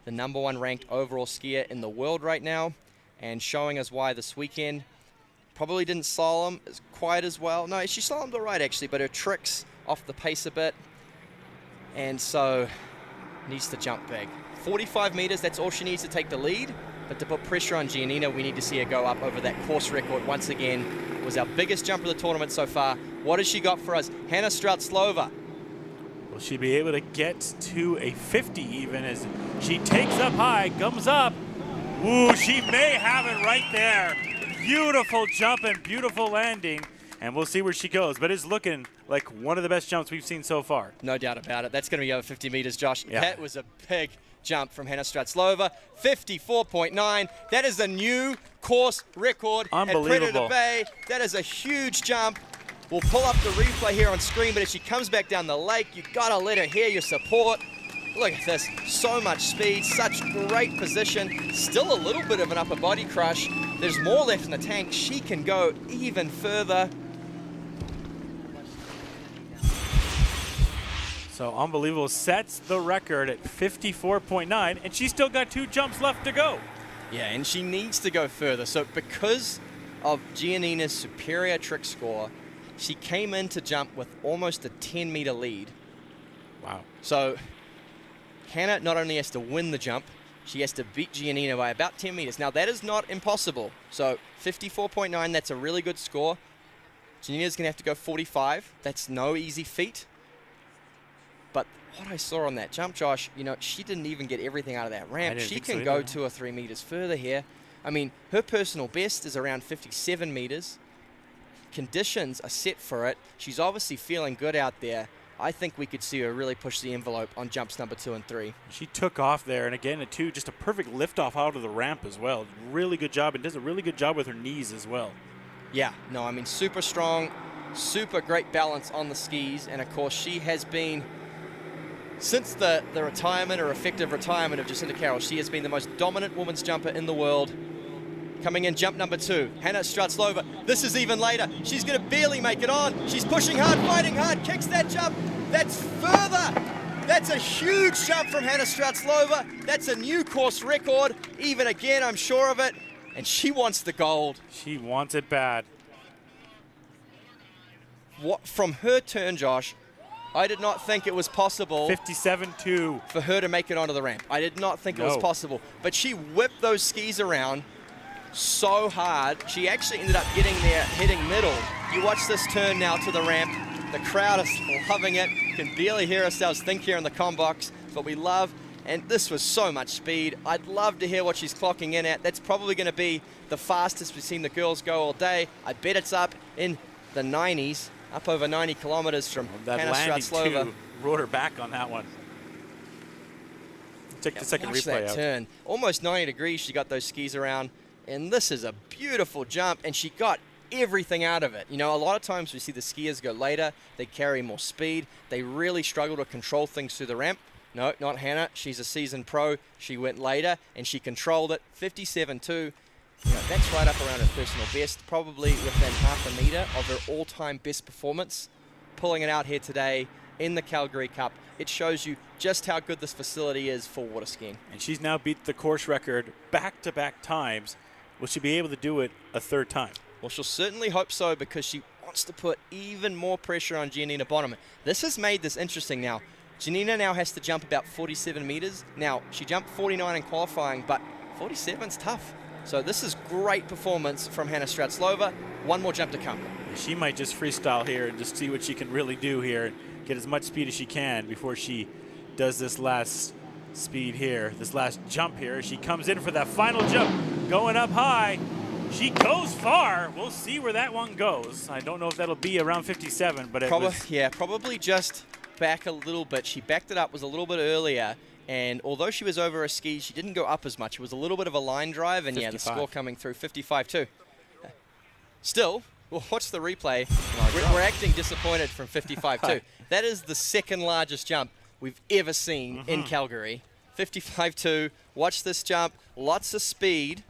the #1 ranked overall skier in the world right now, and showing us why this weekend. Probably didn't slalom quite as well. No, she slalomed all right, actually, but her tricks off the pace a bit, and so needs to jump big. 45 meters, that's all she needs to take the lead, but to put pressure on Gianina, we need to see her go up over that course record once again. It was our biggest jump of the tournament so far. What has she got for us? Hannah Stratlova. Will she be able to get to a 50 even as she takes up high, comes up? Ooh, she may have it right there. Beautiful jump and beautiful landing, and we'll see where she goes. But it's looking like one of the best jumps we've seen so far. No doubt about it. That's going to be over 50 meters, Josh. Yeah. That was a big jump from Hannah Stratlova. 54.9. That is a new course record at Predator Bay. That is a huge jump. We'll pull up the replay here on screen, but as she comes back down the lake, you got to let her hear your support. Look at this, so much speed, such great position. Still a little bit of an upper body crush. There's more left in the tank. She can go even further. So unbelievable, sets the record at 54.9, and she's still got 2 jumps left to go. Yeah, and she needs to go further. So because of Giannina's superior trick score, she came in to jump with almost a 10-meter lead. Wow. So Hannah not only has to win the jump, she has to beat Giannina by about 10 meters. Now, that is not impossible. So 54.9, that's a really good score. Giannina's going to have to go 45. That's no easy feat. But what I saw on that jump, Josh, you know, she didn't even get everything out of that ramp. She can go 2 or 3 meters further here. I mean, her personal best is around 57 meters. Conditions are set for it. She's obviously feeling good out there. I think we could see her really push the envelope on jumps number 2 and 3. She took off there, and again, just a perfect lift-off out of the ramp as well. Really good job, and does a really good job with her knees as well. Yeah, no, I mean, super strong, super great balance on the skis, and of course, she has been, since the retirement or effective retirement of Jacinta Carroll, she has been the most dominant women's jumper in the world. Coming in, jump number 2, Hannah Stratlova. This is even later. She's going to barely make it on. She's pushing hard, fighting hard, kicks that jump. That's further. That's a huge jump from Hannah Stratlova. That's a new course record. Even again, I'm sure of it. And she wants the gold. She wants it bad. What, from her turn, Josh, I did not think it was possible 57.2 for her to make it onto the ramp. I did not think it was possible. But she whipped those skis around so hard. She actually ended up getting there, heading middle. You watch this turn now to the ramp. The crowd is loving it. Can barely hear ourselves think here in the comm box, but we love. And this was so much speed. I'd love to hear what she's clocking in at. That's probably going to be the fastest we've seen the girls go all day. I bet it's up in the 90s, up over 90 kilometers from Hannah Stratlova. Too, wrote her back on that one. Check the second watch replay that out. Turn. Almost 90 degrees she got those skis around. And this is a beautiful jump, and she got everything out of it. You know, a lot of times we see the skiers go later, they carry more speed, they really struggle to control things through the ramp. No, not Hannah. She's a seasoned pro. She went later, and she controlled it. 57.2. You know, that's right up around her personal best, probably within half a meter of her all-time best performance. Pulling it out here today in the Calgary Cup. It shows you just how good this facility is for water skiing. And she's now beat the course record back-to-back times. Will she be able to do it a 3rd time? Well, she'll certainly hope so, because she wants to put even more pressure on Gianina Bonaman. This has made this interesting now. Gianina now has to jump about 47 meters. Now, she jumped 49 in qualifying, but 47's tough. So this is great performance from Hannah Stratlova. One more jump to come. She might just freestyle here and just see what she can really do here and get as much speed as she can before she does this last speed here, this last jump here. She comes in for that final jump, going up high. She goes far. We'll see where that one goes. I don't know if that'll be around 57, but it was... Yeah, probably just back a little bit. She backed it up, was a little bit earlier, And although she was over her skis, she didn't go up as much. It was a little bit of a line drive, and yeah, the 55. score coming through 55-2. Still, well, watch the replay. We're acting disappointed from 55-2. That is the second largest jump we've ever seen in Calgary. 55-2. Watch this jump. Lots of speed,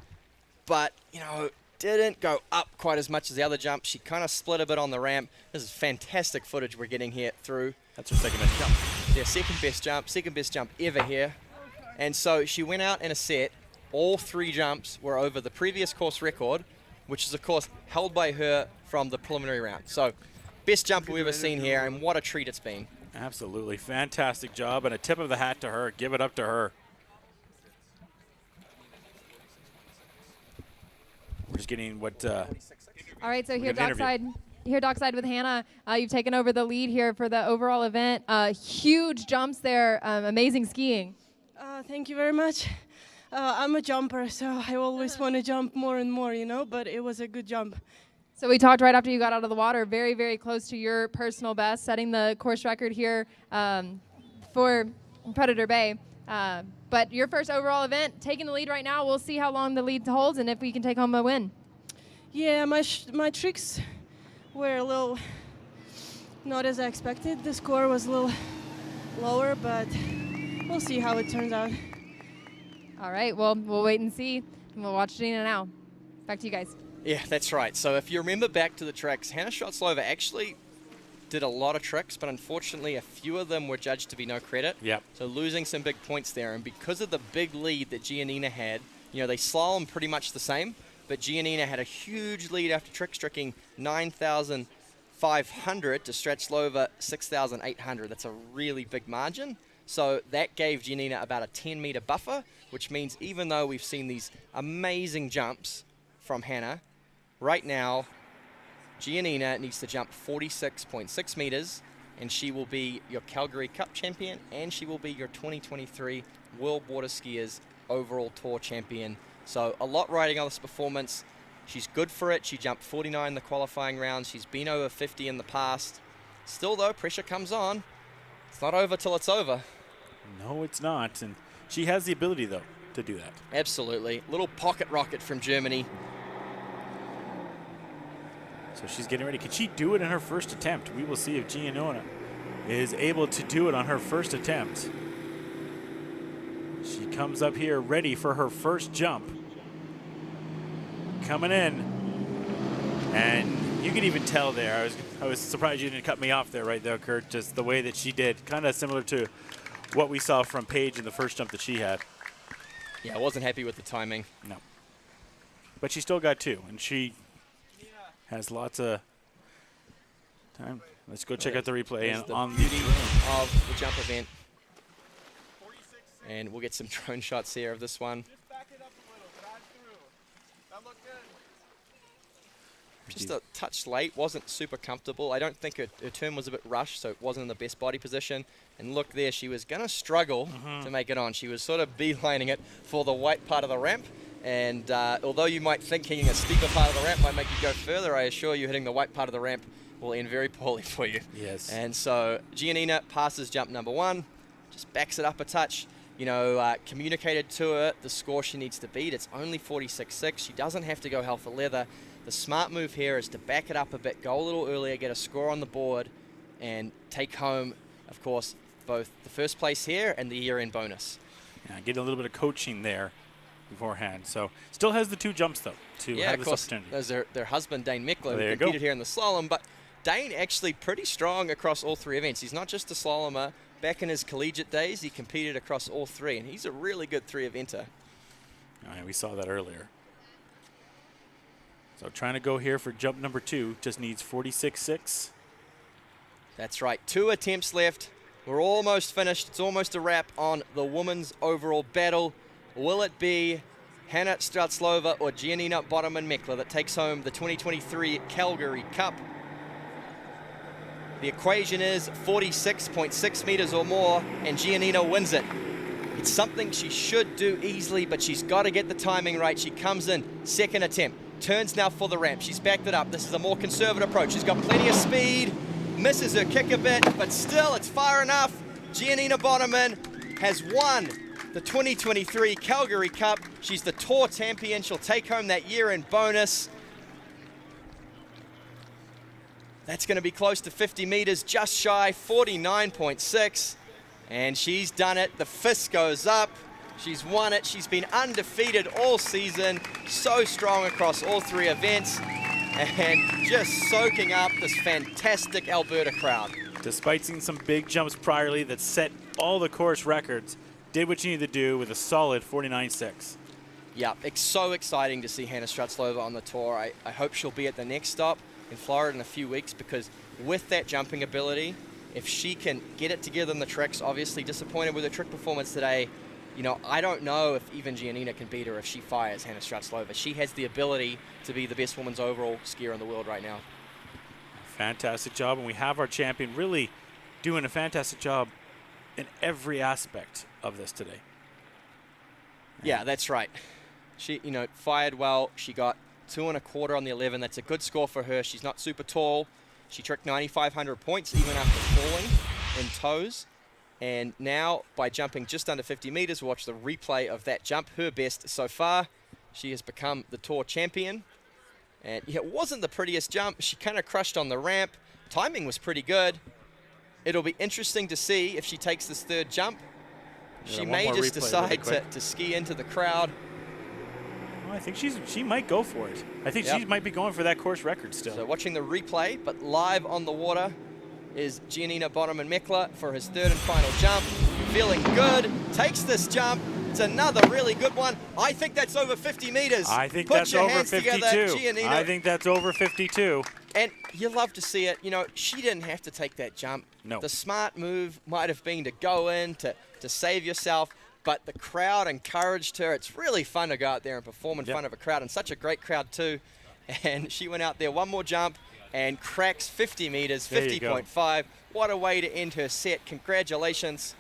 but, you know, didn't go up quite as much as the other jump. She kind of split a bit on the ramp. This is fantastic footage we're getting here through. That's her second best jump. Yeah, second best jump ever here. And so she went out in a set. All 3 jumps were over the previous course record, which is, of course, held by her from the preliminary round. So, best jump we've ever seen here, and what a treat it's been. Absolutely. Fantastic job, and a tip of the hat to her. Give it up to her. We're just getting what... All right, so here dockside with Hannah, you've taken over the lead here for the overall event. Huge jumps there, amazing skiing. Thank you very much. I'm a jumper, so I always want to jump more and more, you know, but it was a good jump. So we talked right after you got out of the water, very, very close to your personal best, setting the course record here for Predator Bay. But your first overall event, taking the lead right now. We'll see how long the lead holds and if we can take home a win. Yeah, my tricks were a little not as I expected. The score was a little lower, but we'll see how it turns out. All right, well, we'll wait and see. And we'll watch Gianina now. Back to you guys. Yeah, that's right. So if you remember back to the tricks, Hannah Stratlova actually did a lot of tricks, but unfortunately a few of them were judged to be no credit. Yep. So losing some big points there. And because of the big lead that Gianina had, you know, they slalom pretty much the same, but Gianina had a huge lead after tricking 9,500 to Stratlova 6,800. That's a really big margin. So that gave Gianina about a 10-meter buffer, which means even though we've seen these amazing jumps from Hannah, right now, Gianina needs to jump 46.6 meters, and she will be your Calgary Cup champion, and she will be your 2023 World WaterSkiers overall tour champion. So a lot riding on this performance. She's good for it. She jumped 49 in the qualifying round. She's been over 50 in the past. Still, though, pressure comes on. It's not over till it's over. No, it's not. And she has the ability, though, to do that. Absolutely. Little pocket rocket from Germany. So she's getting ready. Can she do it in her first attempt? We will see if Gianina is able to do it on her first attempt. She comes up here ready for her first jump. Coming in. And you can even tell there. I was surprised you didn't cut me off there right there, Kurt. Just the way that she did. Kind of similar to what we saw from Paige in the first jump that she had. Yeah, I wasn't happy with the timing. No. But she still got 2. And she has lots of time. Let's go check out the replay. And the on the beauty of the jump event. And we'll get some drone shots here of this one. Just a touch late, wasn't super comfortable. I don't think her turn was a bit rushed, so it wasn't in the best body position. And look there, she was going to struggle to make it on. She was sort of beelining it for the white part of the ramp. And although you might think hitting a steeper part of the ramp might make you go further, I assure you hitting the white part of the ramp will end very poorly for you. Yes. And so Gianina passes jump number 1, just backs it up a touch. You know, communicated to her the score she needs to beat. It's only 46.6. She doesn't have to go hell for leather. The smart move here is to back it up a bit, go a little earlier, get a score on the board, and take home, of course, both the first place here and the year-end bonus. Yeah, get a little bit of coaching there beforehand. So still has the 2 jumps, though, to have this opportunity. There's their husband, Dane Meckler, who competed here in the slalom. But Dane actually pretty strong across all 3 events. He's not just a slalomer. Back in his collegiate days, he competed across all 3, and he's a really good 3-eventer. Oh, yeah, we saw that earlier. So trying to go here for jump number 2, just needs 46.6. That's right, 2 attempts left. We're almost finished. It's almost a wrap on the women's overall battle. Will it be Hannah Stratlova or Gianina Bonaman that takes home the 2023 Calgary Cup? The equation is 46.6 meters or more, and Gianina wins it. It's something she should do easily, but she's got to get the timing right. She comes in, second attempt, turns now for the ramp. She's backed it up. This is a more conservative approach. She's got plenty of speed, misses her kick a bit, but still it's far enough. Gianina Bonaman has won the 2023 Calgary Cup. She's the Tour champion. She'll take home that year-end bonus. That's going to be close to 50 meters, just shy, 49.6. And she's done it. The fist goes up. She's won it. She's been undefeated all season. So strong across all 3 events. And just soaking up this fantastic Alberta crowd. Despite seeing some big jumps priorly that set all the course records, did what you needed to do with a solid 49.6. Yeah, it's so exciting to see Hannah Stratlova on the tour. I hope she'll be at the next stop in Florida in a few weeks, because with that jumping ability, if she can get it together in the tricks, obviously disappointed with her trick performance today, you know, I don't know if even Gianina can beat her if she fires Hannah Stratlova. She has the ability to be the best women's overall skier in the world right now. Fantastic job, and we have our champion really doing a fantastic job in every aspect of this today. Yeah, that's right. She, you know, fired well. She got 2 1/4 on the 11. That's a good score for her. She's not super tall. She tricked 9,500 points even after falling in toes. And now, by jumping just under 50 meters, watch the replay of that jump. Her best so far. She has become the Tour champion. And yeah, it wasn't the prettiest jump. She kind of crushed on the ramp. Timing was pretty good. It'll be interesting to see if she takes this 3rd jump. Yeah, she may just decide to ski into the crowd. Well, I think she might go for it. I think she might be going for that course record still. So watching the replay, but live on the water is Gianina Bonaman for his 3rd and final jump. Feeling good, takes this jump. It's another really good one. I think that's over 50 meters. I think Put that's your over hands 52. Together, Gianina. I think that's over 52. And you love to see it. You know, she didn't have to take that jump. No. The smart move might have been to go in, to save yourself, but the crowd encouraged her. It's really fun to go out there and perform in front of a crowd, and such a great crowd too. And she went out there, one more jump, and cracks 50 meters, 50.5. What a way to end her set. Congratulations.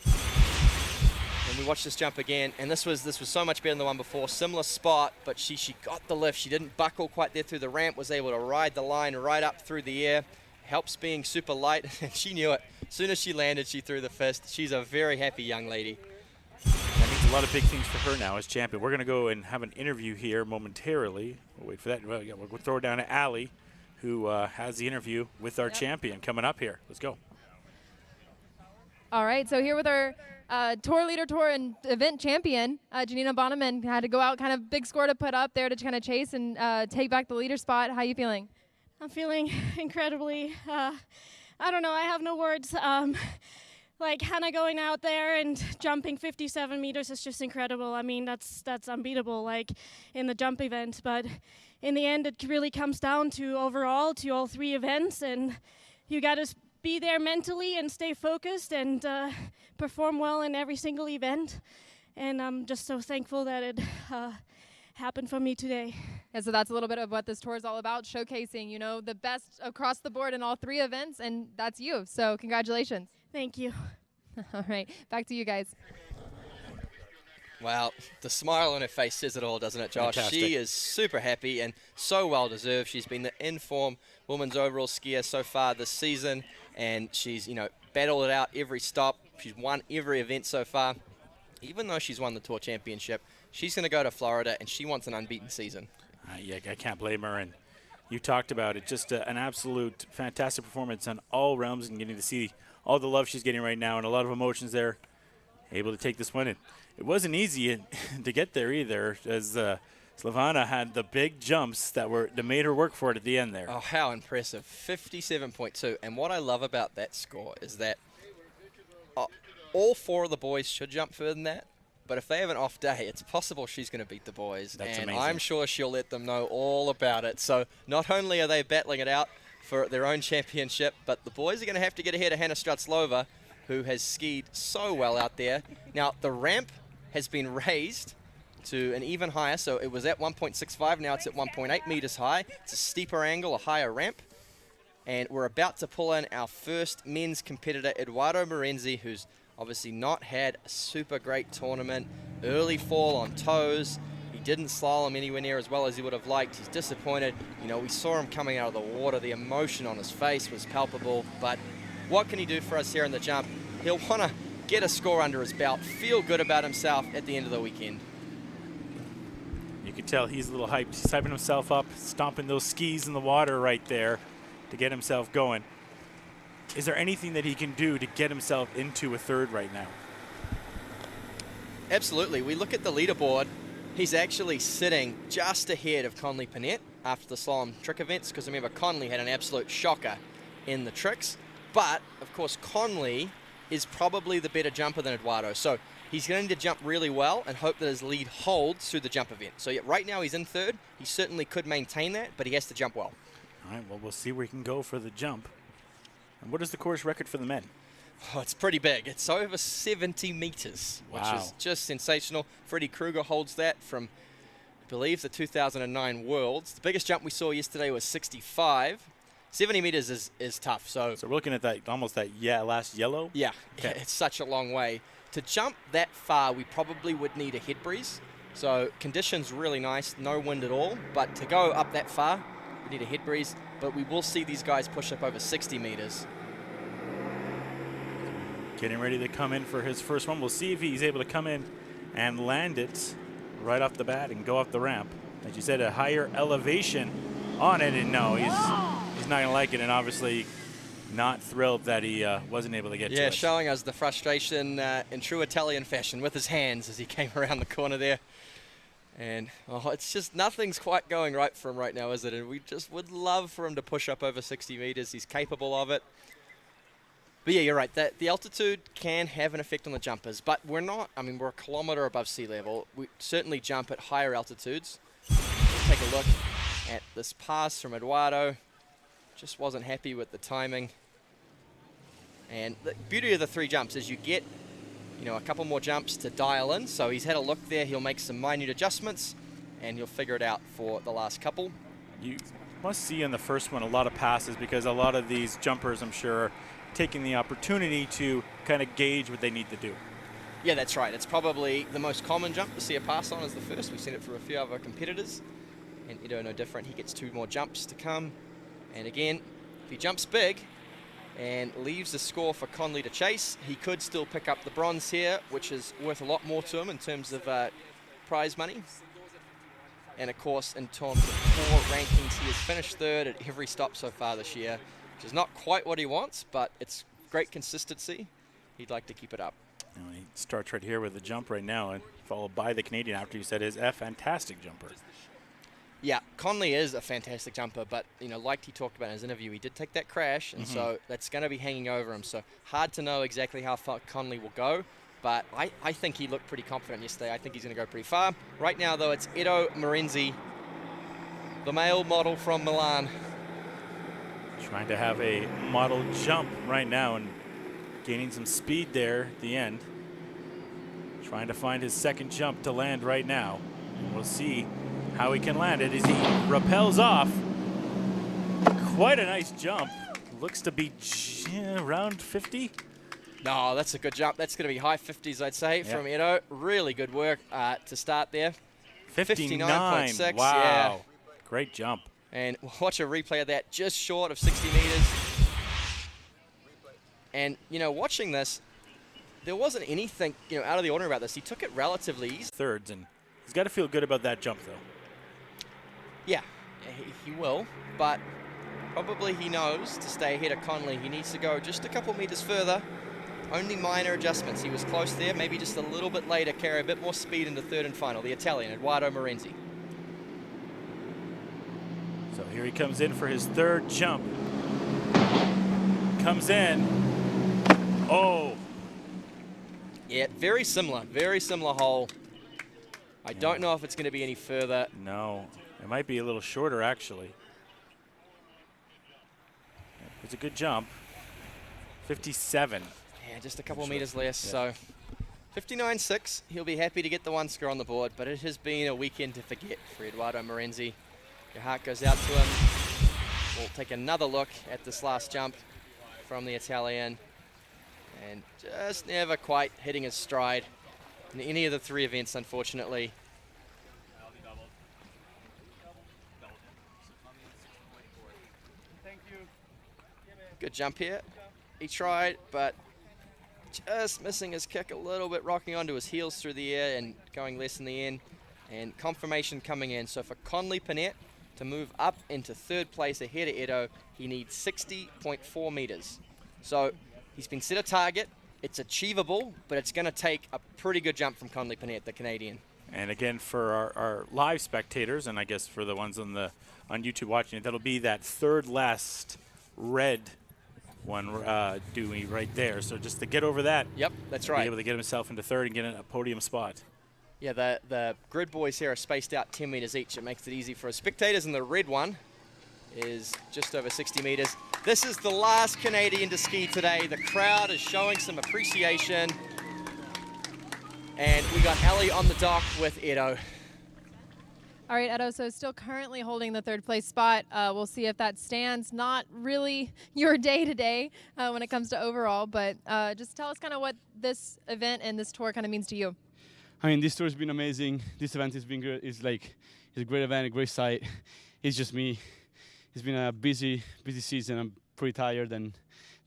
And we watched this jump again, and this was so much better than the one before. Similar spot, but she got the lift. She didn't buckle quite there through the ramp, was able to ride the line right up through the air. Helps being super light, and she knew it. As soon as she landed, she threw the fist. She's a very happy young lady. That means a lot of big things for her now as champion. We're going to go and have an interview here momentarily. We'll wait for that. We'll throw it down to Allie, who has the interview with our champion coming up here. Let's go. All right, so here with our tour leader, tour and event champion, Gianina Bonaman, had to go out, kind of big score to put up there to kind of chase and take back the leader spot. How are you feeling? I'm feeling incredibly, I don't know, I have no words. Like Hannah going out there and jumping 57 meters is just incredible. I mean, that's unbeatable, like in the jump event. But in the end, it really comes down to overall, to all 3 events. And you got to be there mentally and stay focused and perform well in every single event. And I'm just so thankful that it happened for me today. Yeah, so that's a little bit of what this tour is all about, showcasing, you know, the best across the board in all 3 events, and that's you. So congratulations. Thank you. All right, back to you guys. Wow, the smile on her face says it all, doesn't it, Josh? Fantastic. She is super happy and so well deserved. She's been the in-form women's overall skier so far this season, and she's, you know, battled it out every stop. She's won every event so far. Even though she's won the Tour Championship, she's going to go to Florida, and she wants an unbeaten season. Yeah, I can't blame her. And you talked about it, just an absolute fantastic performance on all realms, and getting to see all the love she's getting right now and a lot of emotions there. Able to take this one in. It wasn't easy to get there either, as Slavana had the big jumps that made her work for it at the end there. Oh, how impressive. 57.2. And what I love about that score is that all 4 of the boys should jump further than that. But if they have an off day, it's possible she's going to beat the boys. That's and amazing. I'm sure she'll let them know all about it. So not only are they battling it out for their own championship, but the boys are going to have to get ahead of Hannah Stratlova, who has skied so well out there. Now, the ramp has been raised to an even higher, so it was at 1.65, now it's at 1.8 meters high. It's a steeper angle, a higher ramp. And we're about to pull in our first men's competitor, Eduardo Morenzi, who's obviously not had a super great tournament. Early fall on toes. He didn't slalom anywhere near as well as he would have liked. He's disappointed. You know, we saw him coming out of the water. The emotion on his face was palpable. But what can he do for us here in the jump? He'll want to get a score under his belt, feel good about himself at the end of the weekend. You can tell he's a little hyped. He's hyping himself up, stomping those skis in the water right there to get himself going. Is there anything that he can do to get himself into a third right now? Absolutely. We look at the leaderboard. He's actually sitting just ahead of Connley Pette after the slalom trick events, because remember, Connley had an absolute shocker in the tricks. But, of course, Connley is probably the better jumper than Eduardo. So he's going to jump really well and hope that his lead holds through the jump event. So yeah, right now he's in third. He certainly could maintain that, but he has to jump well. All right, well, we'll see where he can go for the jump. And what is the course record for the men? Oh, it's pretty big. It's over 70 meters, which is just sensational. Freddie Kruger holds that from, I believe, the 2009 Worlds. The biggest jump we saw yesterday was 65. 70 meters is tough. So we're looking at that, almost that last yellow? Yeah, okay. It's such a long way. To jump that far, we probably would need a head breeze. So conditions really nice, no wind at all. But to go up that far, we need a head breeze. But we will see these guys push up over 60 meters. Getting ready to come in for his first one. We'll see if he's able to come in and land it right off the bat and go off the ramp. As you said, a higher elevation on it, and no, he's not going to like it, and obviously not thrilled that he wasn't able to get to it. Yeah, showing us the frustration in true Italian fashion with his hands as he came around the corner there. And it's just nothing's quite going right for him right now, is it? And we just would love for him to push up over 60 meters. He's capable of it. But yeah, you're right. The altitude can have an effect on the jumpers, but we're not. I mean, we're a kilometer above sea level. We certainly jump at higher altitudes. Let's take a look at this pass from Eduardo. Just wasn't happy with the timing. And the beauty of the three jumps is you get, a couple more jumps to dial in. So he's had a look there. He'll make some minute adjustments, and he'll figure it out for the last couple. You must see in the first one a lot of passes, because a lot of these jumpers, I'm sure, taking the opportunity to kind of gauge what they need to do. Yeah, that's right. It's probably the most common jump to see a pass on is the first. We've seen it for a few other competitors. And Edo no different. He gets two more jumps to come. And again, if he jumps big and leaves the score for Connley to chase, he could still pick up the bronze here, which is worth a lot more to him in terms of prize money. And of course, in terms of core rankings, he has finished third at every stop so far this year, which is not quite what he wants, but it's great consistency. He'd like to keep it up. He starts right here with the jump right now, and followed by the Canadian after you said is a fantastic jumper. Yeah, Connley is a fantastic jumper, but like he talked about in his interview, he did take that crash, and so that's going to be hanging over him. So hard to know exactly how far Connley will go, but I think he looked pretty confident yesterday. I think he's going to go pretty far. Right now, though, it's Eduardo Morenzi, the male model from Milan. Trying to have a model jump right now and gaining some speed there at the end. Trying to find his second jump to land right now. And we'll see how he can land it as he rappels off. Quite a nice jump. Looks to be around 50. No, that's a good jump. That's going to be high 50s, I'd say, from Edo. Really good work to start there. 59.6. Wow. Yeah. Great jump. And watch a replay of that, just short of 60 meters. And, watching this, there wasn't anything, out of the ordinary about this. He took it relatively easy. Thirds, and he's got to feel good about that jump, though. Yeah, he will, but probably he knows to stay ahead of Connley, he needs to go just a couple meters further. Only minor adjustments. He was close there, maybe just a little bit later, carry a bit more speed into third and final. The Italian, Eduardo Morenzi. So here he comes in for his third jump. Comes in. Oh. Yeah, very similar hole. I don't know if it's going to be any further. No, it might be a little shorter, actually. It's a good jump. 57. Yeah, just a couple meters less. So 59.6. He'll be happy to get the one score on the board, but it has been a weekend to forget for Eduardo Morenzi. Your heart goes out to him. We'll take another look at this last jump from the Italian. And just never quite hitting his stride in any of the three events, unfortunately. Good jump here. He tried, but just missing his kick a little bit, rocking onto his heels through the air and going less in the end. And confirmation coming in. So for Connley Pette to move up into third place ahead of Edo, he needs 60.4 meters. So he's been set a target. It's achievable, but it's going to take a pretty good jump from Connley Pette, the Canadian. And again, for our live spectators, and I guess for the ones on YouTube watching it, that'll be that third last red one, Dewey, right there. So just to get over that. Yep, that's right. Be able to get himself into third and get a podium spot. Yeah, the grid boys here are spaced out 10 meters each. It makes it easy for spectators, and the red one is just over 60 meters. This is the last Canadian to ski today. The crowd is showing some appreciation. And we got Ali on the dock with Edo. All right, Edo, so still currently holding the third place spot. We'll see if that stands. Not really your day today when it comes to overall, but just tell us kind of what this event and this tour kind of means to you. I mean, this tour has been amazing. This event has been good. It's a great event, a great site. It's just me. It's been a busy season. I'm pretty tired, and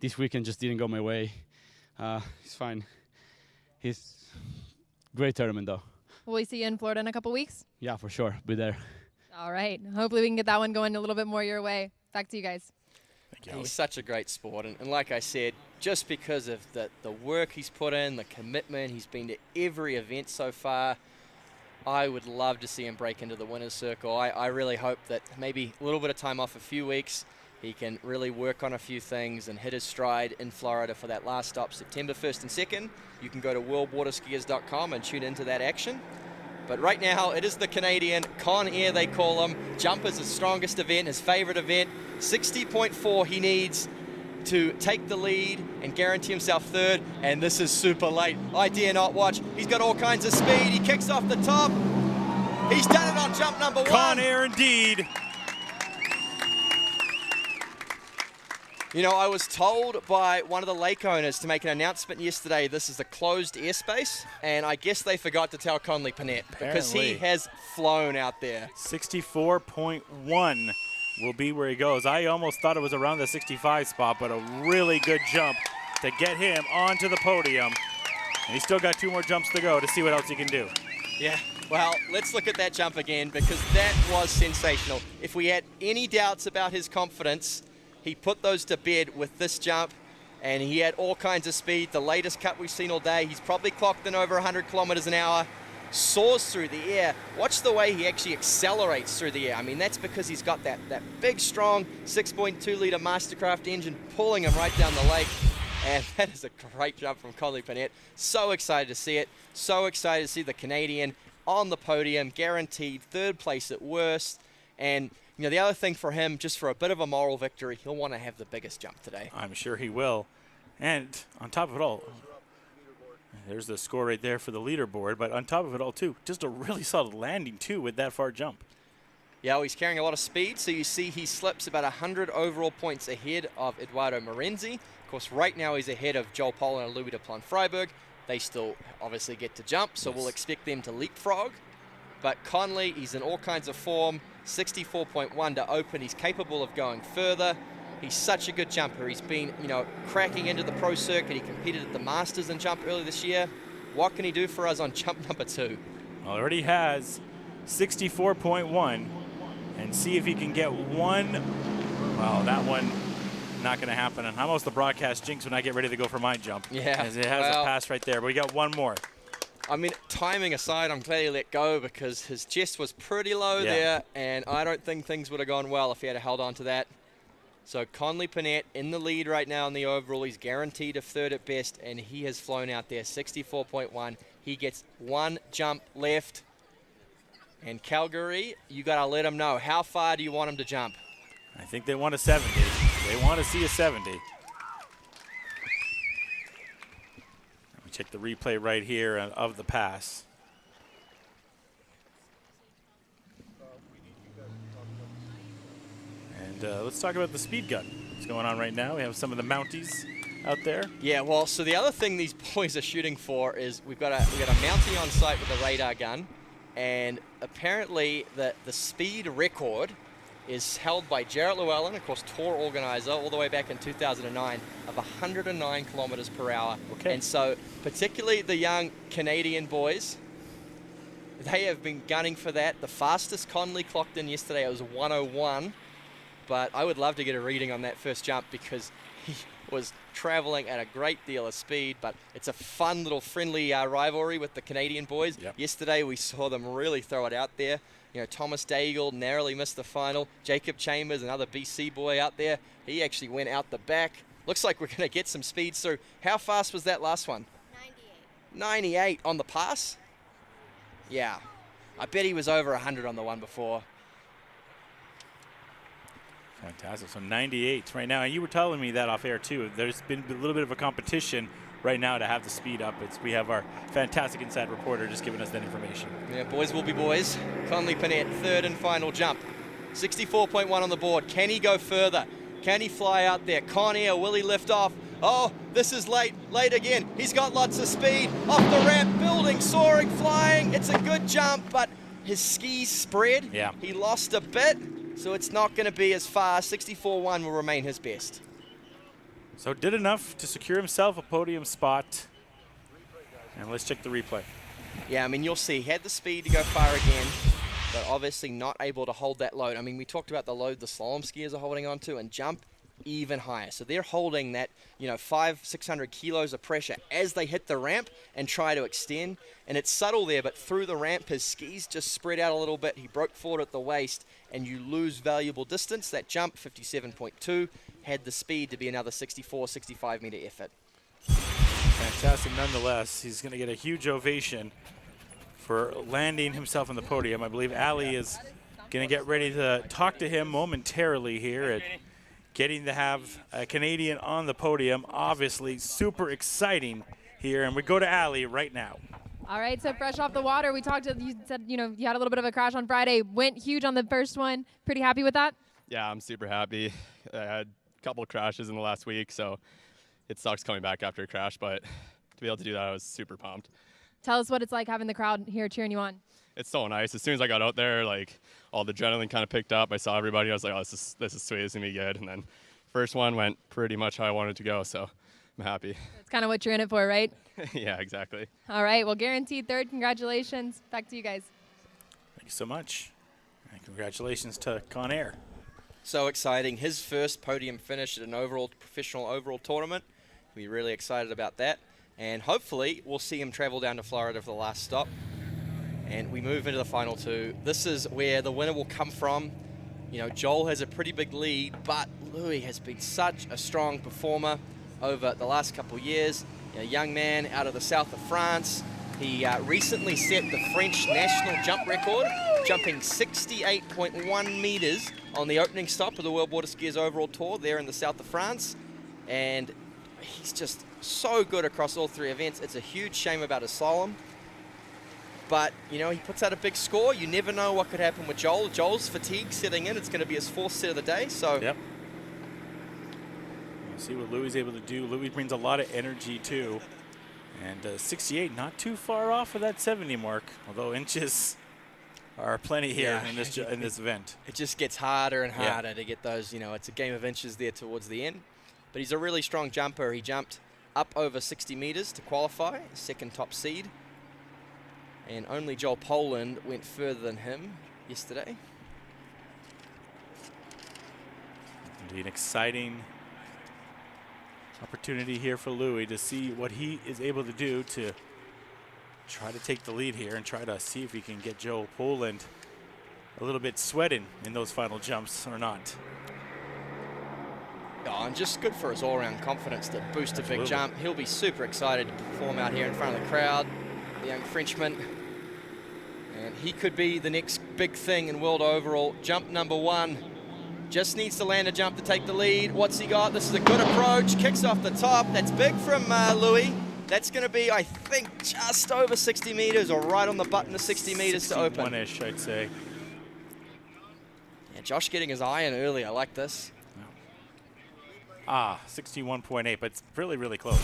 this weekend just didn't go my way. It's fine. It's great tournament, though. Will we see you in Florida in a couple weeks? Yeah, for sure. Be there. All right. Hopefully we can get that one going a little bit more your way. Back to you guys. Thank you. He's such a great sport. And like I said, just because of the work he's put in, the commitment, he's been to every event so far, I would love to see him break into the winner's circle. I really hope that maybe a little bit of time off, a few weeks, he can really work on a few things and hit his stride in Florida for that last stop, September 1st and 2nd. You can go to worldwaterskiers.com and tune into that action. But right now, it is the Canadian, Con Air they call him. Jump is his strongest event, his favorite event. 60.4 he needs to take the lead and guarantee himself third. And this is super late. I dare not watch. He's got all kinds of speed. He kicks off the top. He's done it on jump number 1. Con Air indeed. You know, I was told by one of the lake owners to make an announcement yesterday. This is a closed airspace, and I guess they forgot to tell Connley Pette because he has flown out there. 64.1 will be where he goes. I almost thought it was around the 65 spot, but a really good jump to get him onto the podium. And he's still got 2 more jumps to go to see what else he can do. Yeah, well, let's look at that jump again because that was sensational. If we had any doubts about his confidence, he put those to bed with this jump, and he had all kinds of speed. The latest cut we've seen all day, he's probably clocked in over 100 kilometers an hour, soars through the air. Watch the way he actually accelerates through the air. I mean, that's because he's got that big, strong 6.2-liter Mastercraft engine pulling him right down the lake. And that is a great jump from Connley Pette. So excited to see it. So excited to see the Canadian on the podium, guaranteed third place at worst. And you know, the other thing for him, just for a bit of a moral victory, he'll want to have the biggest jump today. I'm sure he will. And on top of it all, there's the score right there for the leaderboard. But on top of it all, too, just a really solid landing, too, with that far jump. Yeah, well, he's carrying a lot of speed. So you see he slips about 100 overall points ahead of Eduardo Morenzi. Of course, right now he's ahead of Joel Pollin and Louis Duplan-Fribourg. They still obviously get to jump, so we'll expect them to leapfrog. But Connley, he's in all kinds of form. 64.1 to open. He's capable of going further. He's such a good jumper. He's been, you know, cracking into the pro circuit. He competed at the Masters and jump earlier this year. What can he do for us on jump number 2? Already has 64.1, and see if he can get one. Well, that one not going to happen. And almost the broadcast jinx when I get ready to go for my jump. Yeah, as it has a pass right there. But we got one more. I mean, timing aside, I'm glad he let go because his chest was pretty low there, and I don't think things would have gone well if he had held on to that. So Connley Pette in the lead right now in the overall. He's guaranteed a third at best, and he has flown out there, 64.1. He gets 1 jump left. And Calgary, you got to let him know. How far do you want him to jump? I think they want a 70. They want to see a 70. Check the replay right here of the pass. And let's talk about the speed gun. What's going on right now? We have some of the Mounties out there. Yeah, well, so the other thing these boys are shooting for is we got a Mountie on site with a radar gun, and apparently the speed record is held by Jarrett Llewellyn, of course, tour organizer, all the way back in 2009, of 109 kilometers per hour. Okay. And so, particularly the young Canadian boys, they have been gunning for that. The fastest Connley clocked in yesterday, it was 101. But I would love to get a reading on that first jump because he was traveling at a great deal of speed. But it's a fun little friendly rivalry with the Canadian boys. Yep. Yesterday we saw them really throw it out there. You know, Thomas Daigle narrowly missed the final. Jacob Chambers, another BC boy out there, he actually went out the back. Looks like we're going to get some speed through. How fast was that last one? 98. 98 on the pass? Yeah. I bet he was over 100 on the one before. Fantastic. So 98 right now. And you were telling me that off air too. There's been a little bit of a competition right now to have the speed up. We have our fantastic inside reporter just giving us that information. Yeah, boys will be boys. Connley Pette, third and final jump. 64.1 on the board. Can he go further? Can he fly out there? Conair, will he lift off? Oh, this is late again. He's got lots of speed. Off the ramp, building, soaring, flying. It's a good jump, but his skis spread. Yeah. He lost a bit, so it's not going to be as fast. 64.1 will remain his best. So did enough to secure himself a podium spot. And let's check the replay. Yeah, I mean, you'll see he had the speed to go far again, but obviously not able to hold that load. I mean, we talked about the load the slalom skiers are holding on to, and jump even higher. So they're holding that, 500-600 kilos of pressure as they hit the ramp and try to extend. And it's subtle there, but through the ramp, his skis just spread out a little bit. He broke forward at the waist, and you lose valuable distance. That jump, 57.2, had the speed to be another 64, 65-meter effort. Fantastic nonetheless. He's going to get a huge ovation for landing himself on the podium. I believe Ali is going to get ready to talk to him momentarily here at getting to have a Canadian on the podium. Obviously super exciting here, and we go to Ali right now. All right, so fresh off the water, you said, you had a little bit of a crash on Friday, went huge on the first one. Pretty happy with that? Yeah, I'm super happy. I had a couple of crashes in the last week, so it sucks coming back after a crash, but to be able to do that, I was super pumped. Tell us what it's like having the crowd here cheering you on. It's so nice. As soon as I got out there, all the adrenaline kind of picked up. I saw everybody. I was like, oh, this is sweet. This is going to be good. And then first one went pretty much how I wanted to go, so I'm happy. That's kind of what you're in it for, right? Yeah, exactly. All right, well, guaranteed third. Congratulations. Back to you guys. Thank you so much. And congratulations to Conair. So exciting. His first podium finish at an professional overall tournament. We're really excited about that. And hopefully we'll see him travel down to Florida for the last stop. And we move into the final two. This is where the winner will come from. Joel has a pretty big lead, but Louis has been such a strong performer over the last couple of years. A young man out of the south of France. He recently set the French national jump record, jumping 68.1 meters on the opening stop of the World WaterSkiers overall tour there in the south of France. And he's just so good across all three events. It's a huge shame about his slalom. But, he puts out a big score. You never know what could happen with Joel. Joel's fatigue setting in. It's going to be his fourth set of the day. So yep. We'll see what Louis is able to do. Louis brings a lot of energy, too. And 68, not too far off of that 70 mark, although inches are plenty here in this event. It just gets harder and harder to get those, it's a game of inches there towards the end. But he's a really strong jumper. He jumped up over 60 meters to qualify, second top seed. And only Joel Poland went further than him yesterday. Indeed, an exciting opportunity here for Louis to see what he is able to do to try to take the lead here and try to see if he can get Joel Poland a little bit sweating in those final jumps or not. Oh, and just good for his all-around confidence to boost a big jump. He'll be super excited to perform out here in front of the crowd, the young Frenchman. And he could be the next big thing in world overall. Jump number one. Just needs to land a jump to take the lead. What's he got? This is a good approach. Kicks off the top. That's big from Louis. That's going to be, I think, just over 60 meters or right on the button of 60 meters to open. 61-ish, I'd say. Yeah, Josh getting his eye in early. I like this. 61.8, but it's really, really close.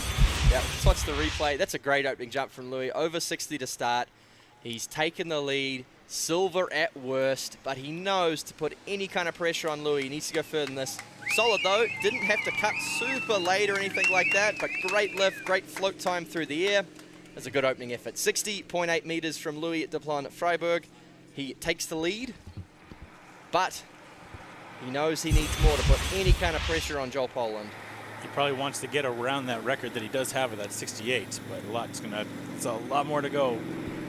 Yeah, so that's the replay. That's a great opening jump from Louis. Over 60 to start. He's taken the lead. silver at worst, but he knows to put any kind of pressure on Louis. He needs to go further than this. Solid though, didn't have to cut super late or anything like that, but great lift, great float time through the air. That's a good opening effort. 60.8 meters from Louis at Duplan-Fribourg. He takes the lead, but he knows he needs more to put any kind of pressure on Joel Poland. He probably wants to get around that record that he does have of that 68, but it's a lot more to go.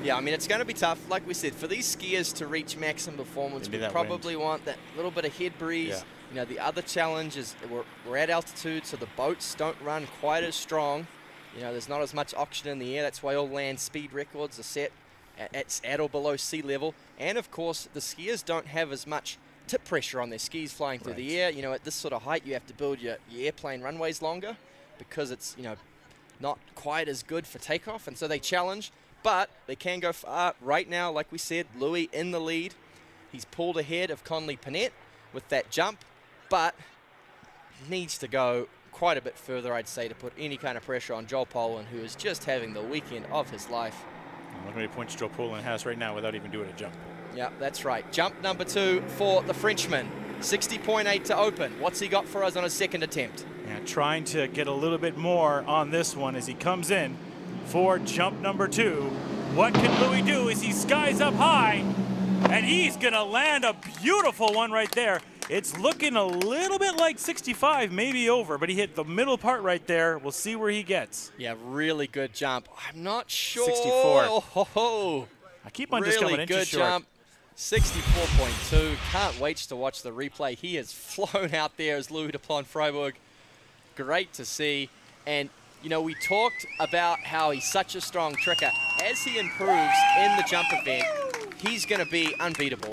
Yeah, I mean, it's going to be tough. Like we said, for these skiers to reach maximum performance, we probably want that little bit of head breeze. Yeah. You know, the other challenge is we're at altitude, so the boats don't run quite as strong. You know, there's not as much oxygen in the air. That's why all land speed records are set at or below sea level. And, of course, the skiers don't have as much tip pressure on their skis flying through the air. You know, at this sort of height, you have to build your airplane runways longer because it's, you know, not quite as good for takeoff. And so they challenge, but they can go far. Right now, like we said, Louis in the lead. He's pulled ahead of Connley Pette with that jump, but needs to go quite a bit further, I'd say, to put any kind of pressure on Joel Poland, who is just having the weekend of his life. Look how many points Joel Poland has right now without even doing a jump. Yeah, that's right. Jump number 2 for the Frenchman. 60.8 to open. What's he got for us on his second attempt? Yeah, trying to get a little bit more on this one as he comes in for jump number 2. What can Louis do as he skies up high? And he's going to land a beautiful one right there. It's looking a little bit like 65, maybe over, but he hit the middle part right there. We'll see where he gets. Yeah, really good jump. I'm not sure. 64. Oh, ho, ho. I keep on really just coming inches short. Jump. 64.2. Can't wait to watch the replay. He has flown out there as Louis Duplan-Fribourg. Great to see. And, you know, we talked about how he's such a strong tricker. As he improves in the jump event, he's going to be unbeatable.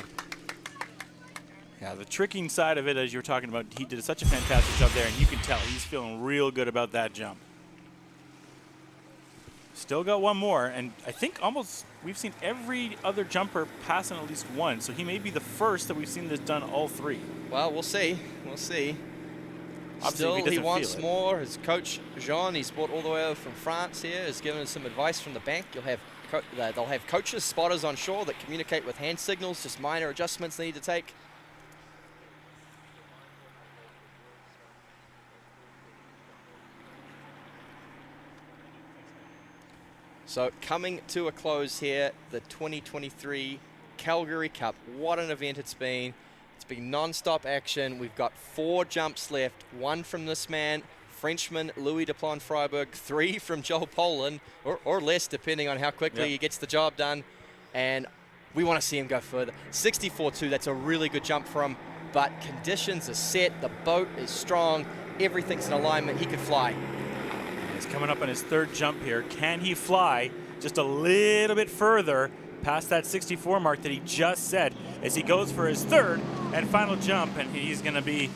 Yeah, the tricking side of it, as you were talking about, he did such a fantastic job there, and you can tell he's feeling real good about that jump. Still got one more, and I think almost we've seen every other jumper passing at least one, so he may be the first that we've seen this done all 3. Well, we'll see. We'll see. Obviously, Still, he wants more. His coach, Jean, he's brought all the way over from France here, has given us some advice from the bank. You'll have they'll have coaches, spotters on shore that communicate with hand signals, just minor adjustments they need to take. So coming to a close here, the 2023 Calgary Cup. What an event it's been. It's been non-stop action. We've got 4 jumps left. 1 from this man, Frenchman Louis Duplan-Fribourg, 3 from Joel Poland, or less, depending on how quickly he gets the job done. And we want to see him go further. 64.2, that's a really good jump for him. But conditions are set. The boat is strong. Everything's in alignment. He could fly. He's coming up on his 3rd jump here. Can he fly just a little bit further past that 64 mark that he just said as he goes for his 3rd and final jump, and he's going to be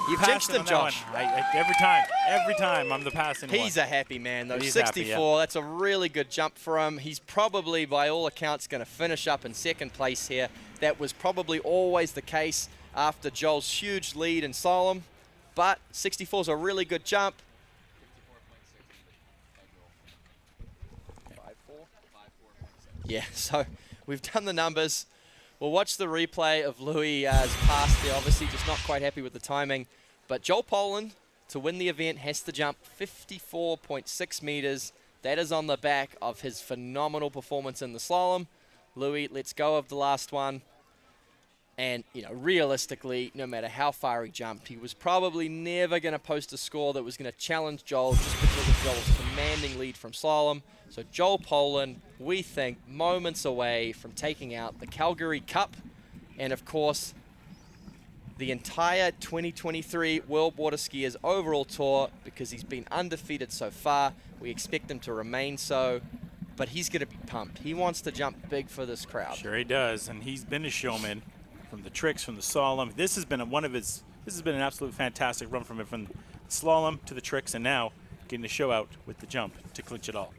You've jinxed him, Josh. Every time I'm the passing one. He's a happy man, though. He's 64, happy, that's a really good jump for him. He's probably, by all accounts, going to finish up in 2nd place here. That was probably always the case after Joel's huge lead in Slalom, but 64 is a really good jump. Yeah, so we've done the numbers. We'll watch the replay of Louis' pass there. Obviously, just not quite happy with the timing. But Joel Poland, to win the event, has to jump 54.6 meters. That is on the back of his phenomenal performance in the slalom. Louis lets go of the last one. And, you know, realistically, no matter how far he jumped, he was probably never going to post a score that was going to challenge Joel just because of Joel's commanding lead from slalom. So Joel Poland, we think, moments away from taking out the Calgary Cup and, of course, the entire 2023 World WaterSkiers overall tour, because he's been undefeated so far. We expect him to remain so, but he's going to be pumped. He wants to jump big for this crowd. Sure he does, and he's been a showman from the tricks, from the slalom. This has been this has been an absolute fantastic run from him, from the slalom to the tricks, and now getting the show out with the jump to clinch it all.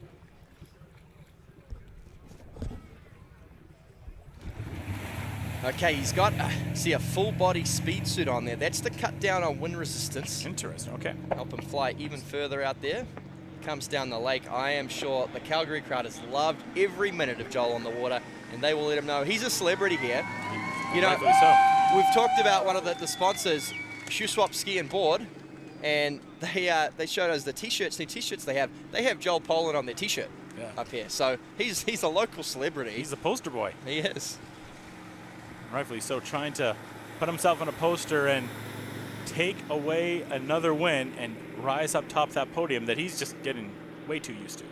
Okay, he's got, see, a full body speed suit on there. That's to cut down on wind resistance. Interesting, okay. Help him fly even further out there. Comes down the lake. I am sure the Calgary crowd has loved every minute of Joel on the water, and they will let him know. He's a celebrity here. You know, Rightfully so. we've talked about one of the sponsors, Shoe Swap Ski and Board, and they showed us the T-shirts, new T-shirts they have. They have Joel Poland on their T-shirt up here. So he's a local celebrity. He's the poster boy. He is. Rightfully so, trying to put himself on a poster and take away another win and rise up top that podium that he's just getting way too used to.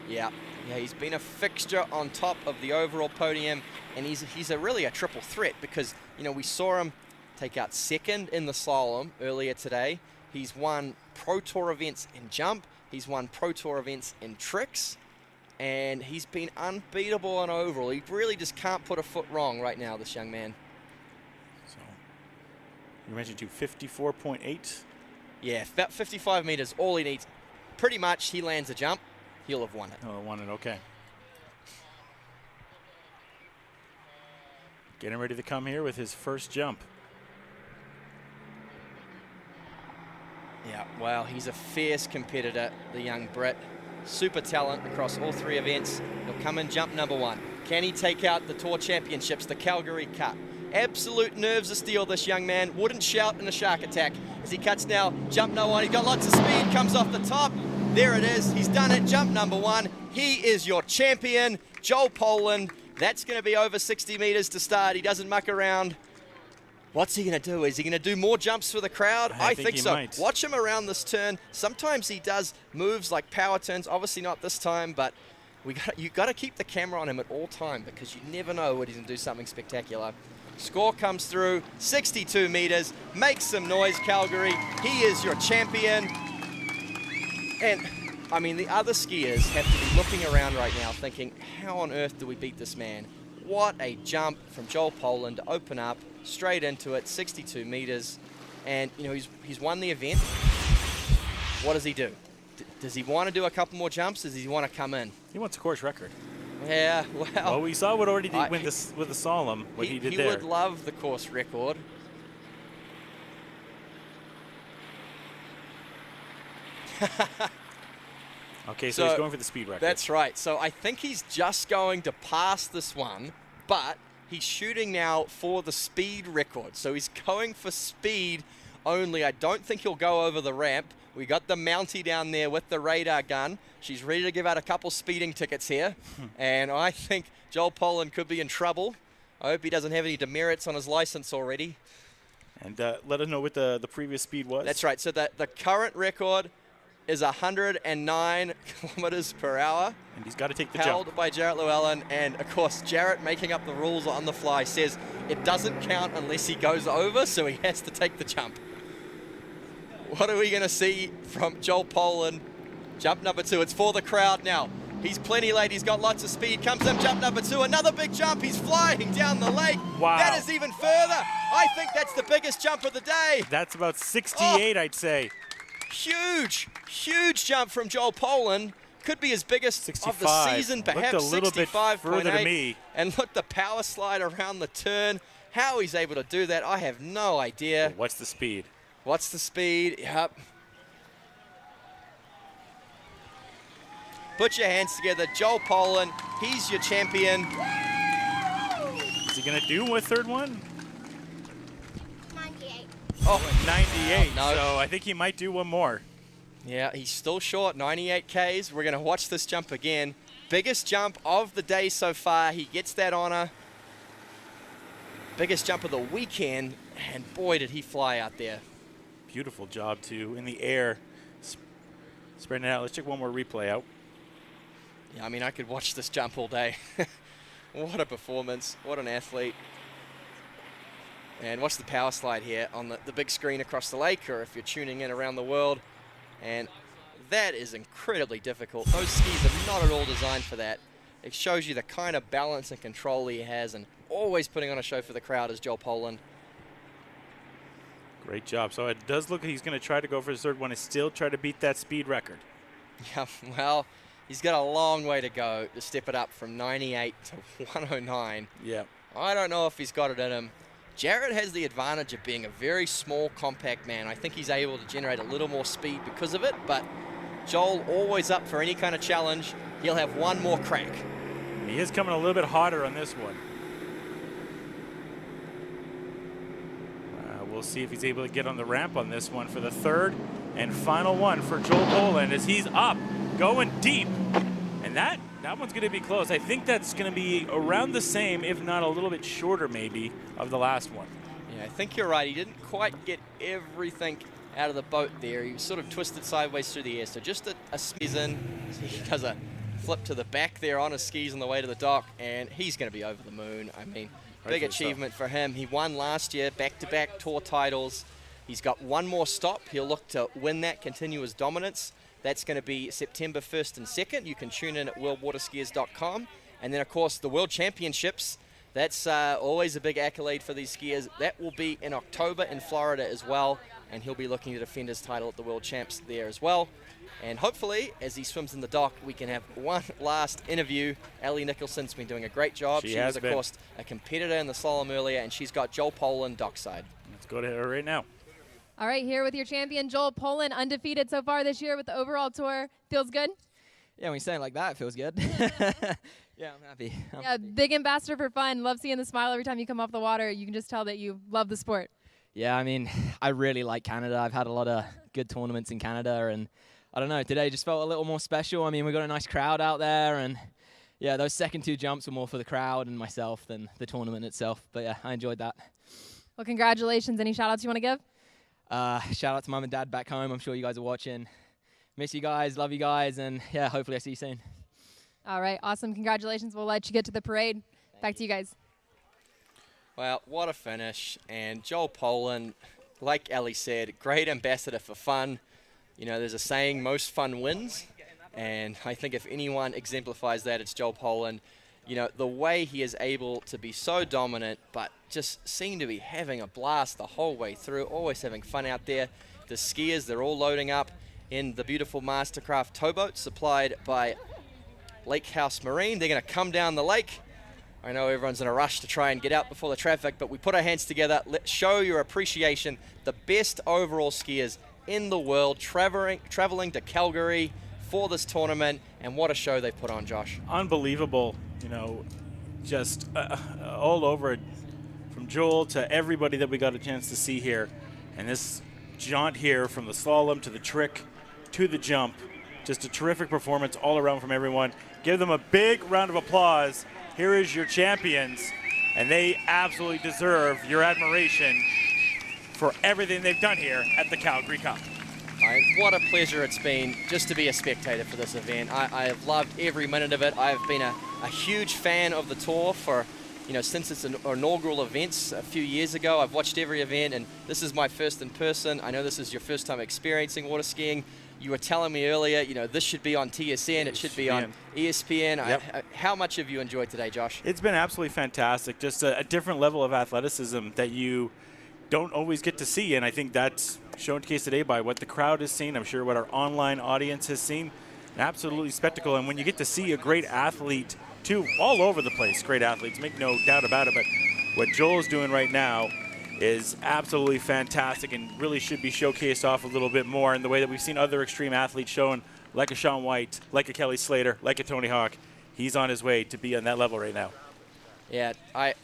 Yeah, he's been a fixture on top of the overall podium, and he's really a triple threat because, you know, we saw him take out second in the slalom earlier today. He's won Pro Tour events in jump. He's won Pro Tour events in tricks, and he's been unbeatable on overall. He really just can't put a foot wrong right now, this young man. So, you mentioned to 54.8. Yeah, about 55 meters, all he needs. Pretty much, he lands a jump, he'll have won it. He'll have won it, okay. Getting ready to come here with his first jump. Yeah, wow, he's a fierce competitor, the young Brit. Super talent across all 3 events. He'll come in jump number 1. Can he take out the Tour Championships, the Calgary Cup? Absolute nerves of steel, this young man. Wouldn't shout in a shark attack as he cuts now. Jump number 1, he's got lots of speed, comes off the top. There it is, he's done it, jump number 1. He is your champion, Joel Poland. That's gonna be over 60 meters to start. He doesn't muck around. What's he going to do? Is he going to do more jumps for the crowd? I think so. Might. Watch him around this turn. Sometimes he does moves like power turns. Obviously not this time, but you got to keep the camera on him at all time because you never know when he's going to do something spectacular. Score comes through, 62 meters. Make some noise, Calgary. He is your champion. And, I mean, the other skiers have to be looking around right now thinking, how on earth do we beat this man? What a jump from Joel Poland to open up. Straight into it, 62 meters, and you know he's won the event. What does he do? Does he want to do a couple more jumps? Does he want to come in? He wants a course record. Yeah, well, we saw what already did with the slalom. What he did there. He would love the course record. Okay, so he's going for the speed record. That's right. So I think he's just going to pass this one, but he's shooting now for the speed record. So he's going for speed only. I don't think he'll go over the ramp. We got the Mountie down there with the radar gun. She's ready to give out a couple speeding tickets here. And I think Joel Poland could be in trouble. I hope he doesn't have any demerits on his license already. And let us know what the previous speed was. That's right. So the current record is 109 kilometers per hour. And he's got to take the held jump. by Jarrett Llewellyn. And of course, Jarrett, making up the rules on the fly, says it doesn't count unless he goes over, so he has to take the jump. What are we going to see from Joel Poland? Jump number 2. It's for the crowd now. He's plenty late. He's got lots of speed. Comes in jump number 2. Another big jump. He's flying down the lake. Wow. That is even further. I think that's the biggest jump of the day. That's about 68, I'd say. Huge, huge jump from Joel Poland. Could be his biggest 65. of the season, perhaps. Looked a little bit further to me. And look, the power slide around the turn. How he's able to do that, I have no idea. What's the speed? What's the speed? Yep. Put your hands together. Joel Poland, he's your champion. Is he going to do a third one? 98. Oh, 98. No. So I think he might do one more. Yeah, he's still short, 98 Ks. We're going to watch this jump again. Biggest jump of the day so far. He gets that honor. Biggest jump of the weekend, and boy, did he fly out there. Beautiful job, too, in the air. Spreading it out. Let's check one more replay out. Yeah, I mean, I could watch this jump all day. What a performance. What an athlete. And watch the power slide here on the big screen across the lake, or if you're tuning in around the world. And that is incredibly difficult. Those skis are not at all designed for that. It shows you the kind of balance and control he has, and always putting on a show for the crowd is Joel Poland. Great job. So it does look like he's going to try to go for his third one and still try to beat that speed record. Yeah, well, he's got a long way to go to step it up from 98 to 109. Yeah. I don't know if he's got it in him. Jarrett has the advantage of being a very small, compact man. I think he's able to generate a little more speed because of it, but Joel always up for any kind of challenge. He'll have one more crack. And he is coming a little bit hotter on this one. We'll see if he's able to get on the ramp on this one for the third and final one for Joel Poland as he's up, going deep. And that one's going to be close. I think that's going to be around the same, if not a little bit shorter maybe, of the last one. Yeah, I think you're right. He didn't quite get everything out of the boat there. He was sort of twisted sideways through the air. So just a skis in. He does a flip to the back there on his skis on the way to the dock, and he's going to be over the moon. I mean, big achievement for him. He won last year, back-to-back tour titles. He's got one more stop. He'll look to win that, continue his dominance. That's going to be September 1st and 2nd. You can tune in at worldwaterskiers.com. And then, of course, the World Championships. That's always a big accolade for these skiers. That will be in October in Florida as well. And he'll be looking to defend his title at the World Champs there as well. And hopefully, as he swims in the dock, we can have one last interview. Ellie Nicholson's been doing a great job. She was, of course, a competitor in the slalom earlier, and she's got Joel Poland dockside. Let's go to her right now. All right, here with your champion, Joel Poland, undefeated so far this year with the overall tour. Feels good? Yeah, when you say it like that, it feels good. Yeah, I'm happy. Big ambassador for fun. Love seeing the smile every time you come off the water. You can just tell that you love the sport. Yeah, I mean, I really like Canada. I've had a lot of good tournaments in Canada, and I don't know, today just felt a little more special. I mean, we got a nice crowd out there, and yeah, those second two jumps were more for the crowd and myself than the tournament itself. But yeah, I enjoyed that. Well, congratulations. Any shout outs you want to give? Shout out to Mum and Dad back home. I'm sure you guys are watching. Miss you guys, love you guys, and yeah, hopefully I see you soon. All right, awesome. Congratulations. We'll let you get to the parade. Back to you guys. Well, what a finish. And Joel Poland, like Ellie said, great ambassador for fun. You know, there's a saying, most fun wins. And I think if anyone exemplifies that, it's Joel Poland. You know, the way he is able to be so dominant, but just seem to be having a blast the whole way through, always having fun out there. The skiers, they're all loading up in the beautiful Mastercraft towboat supplied by Lake House Marine. They're going to come down the lake. I know everyone's in a rush to try and get out before the traffic, but we put our hands together. Let's show your appreciation. The best overall skiers in the world traveling to Calgary for this tournament, and what a show they put on, Josh. Unbelievable, you know, just all over it, from Joel to everybody that we got a chance to see here. And this jaunt here, from the slalom to the trick to the jump, just a terrific performance all around from everyone. Give them a big round of applause. Here is your champions, and they absolutely deserve your admiration for everything they've done here at the Calgary Cup. What a pleasure it's been just to be a spectator for this event. I have loved every minute of it. I've been a huge fan of the tour for, you know, since its inaugural events a few years ago. I've watched every event, and this is my first in person. I know this is your first time experiencing water skiing. You were telling me earlier, you know, this should be on TSN, it should be on ESPN. Yep. How much have you enjoyed today, Josh? It's been absolutely fantastic. Just a different level of athleticism that you don't always get to see, and I think that's shown to case today by what the crowd has seen. I'm sure what our online audience has seen. An absolutely spectacle, and when you get to see a great athlete, too, all over the place, great athletes, make no doubt about it, but what Joel is doing right now is absolutely fantastic and really should be showcased off a little bit more in the way that we've seen other extreme athletes showing, like a Shaun White, like a Kelly Slater, like a Tony Hawk. He's on his way to be on that level right now. Yeah, I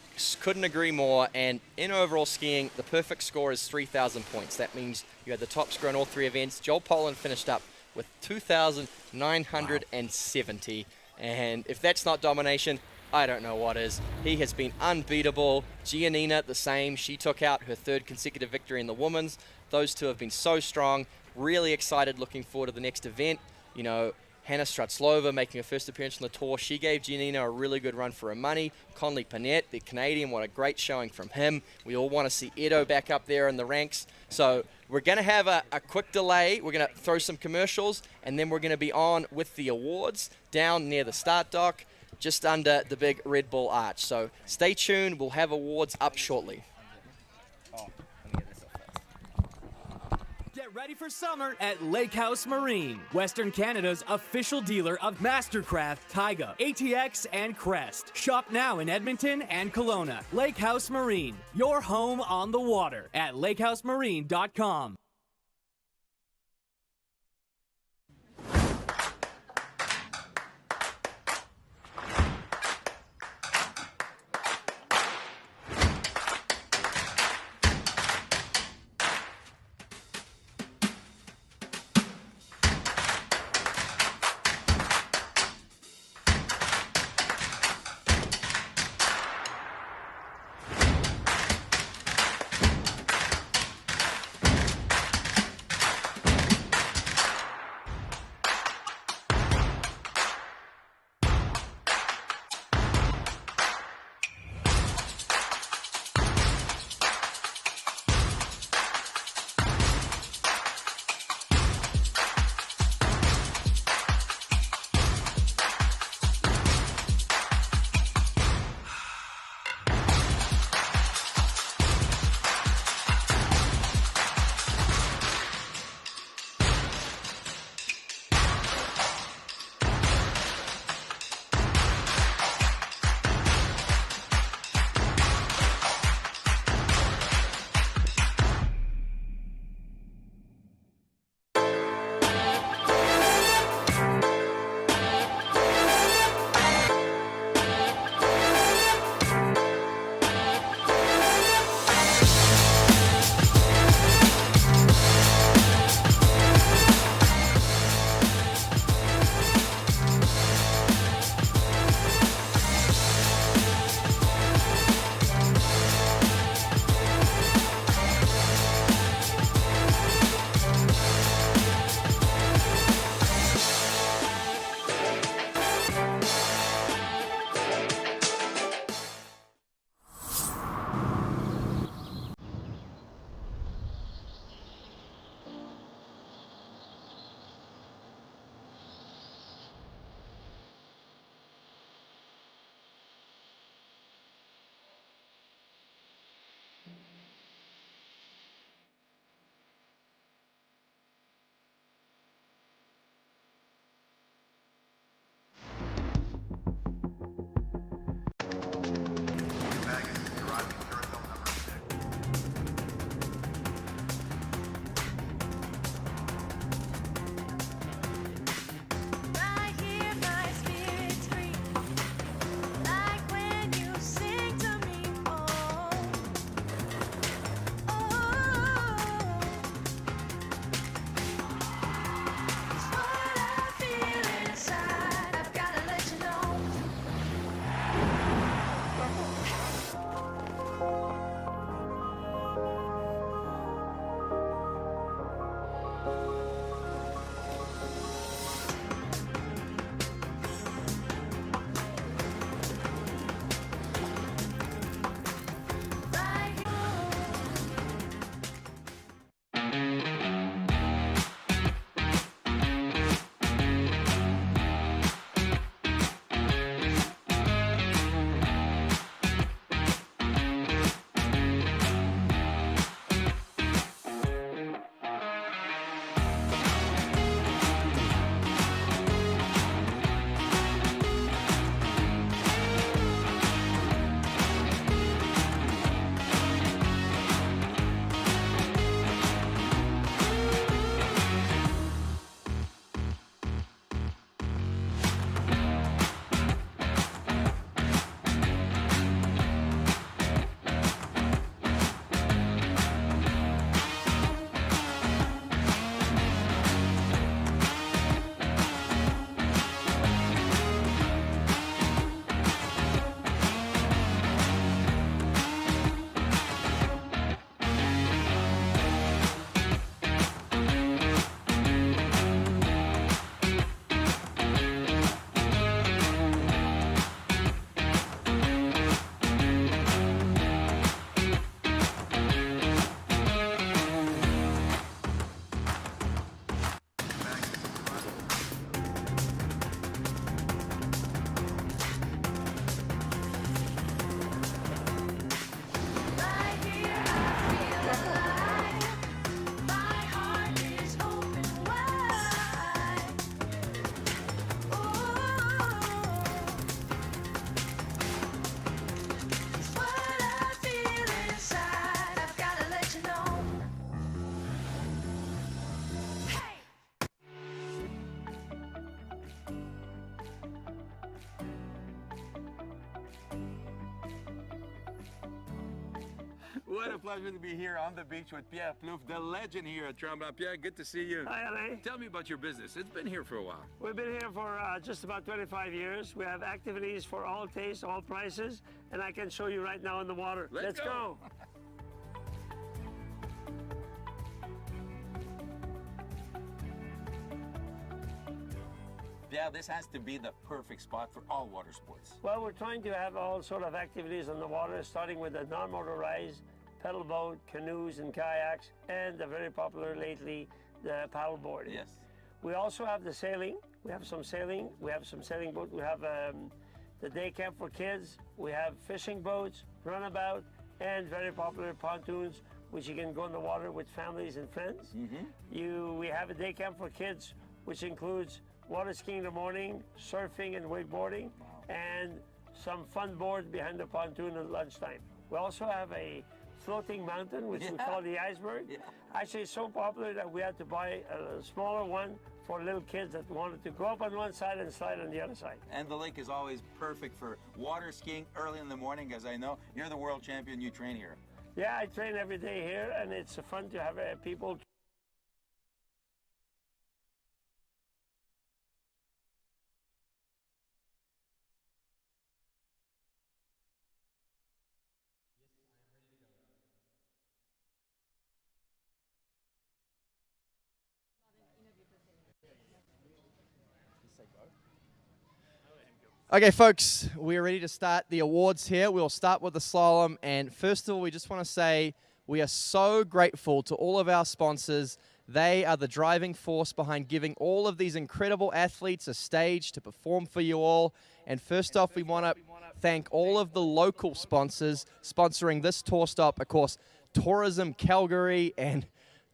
couldn't agree more. And in overall skiing, the perfect score is 3,000 points. That means you had the top score in all three events. Joel Poland finished up with 2,970. Wow. And if that's not domination, I don't know what is. He has been unbeatable. Gianina, the same. She took out her third consecutive victory in the women's. Those two have been so strong. Really excited, looking forward to the next event. You know, Hannah Stratlova making her first appearance on the tour. She gave Gianina a really good run for her money. Connley Pette, the Canadian, what a great showing from him. We all want to see Edo back up there in the ranks. So we're going to have a quick delay. We're going to throw some commercials, and then we're going to be on with the awards down near the start dock, just under the big Red Bull arch. So stay tuned. We'll have awards up shortly. Get ready for summer at Lake House Marine, Western Canada's official dealer of Mastercraft, Taiga, ATX, and Crest. Shop now in Edmonton and Kelowna. Lake House Marine, your home on the water at lakehousemarine.com. What a pleasure to be here on the beach with Pierre Plouffe, the legend here at Tremblant. Pierre, good to see you. Hi, Alain. Tell me about your business. It's been here for a while. We've been here for just about 25 years. We have activities for all tastes, all prices, and I can show you right now in the water. Let's go. Yeah, this has to be the perfect spot for all water sports. Well, we're trying to have all sort of activities on the water, starting with the non-motorized pedal boat, canoes and kayaks, and the very popular lately, the paddle board. Yes. We also have the sailing. We have some sailing. We have some sailing boat. We have the day camp for kids. We have fishing boats, runabout, and very popular pontoons, which you can go in the water with families and friends. We have a day camp for kids, which includes water skiing in the morning, surfing and wakeboarding, and some fun boards behind the pontoon at lunchtime. We also have a floating mountain, which we call the iceberg. Actually, it's so popular that we had to buy a smaller one for little kids that wanted to go up on one side and slide on the other side. And the lake is always perfect for water skiing early in the morning, as I know you're the world champion, you train here. Yeah, I train every day here, and it's fun to have people. Okay, folks, we're ready to start the awards here. We'll start with the slalom. And first of all, we just want to say we are so grateful to all of our sponsors. They are the driving force behind giving all of these incredible athletes a stage to perform for you all. And first off, we want to thank all of the local sponsors sponsoring this tour stop. Of course, Tourism Calgary. And,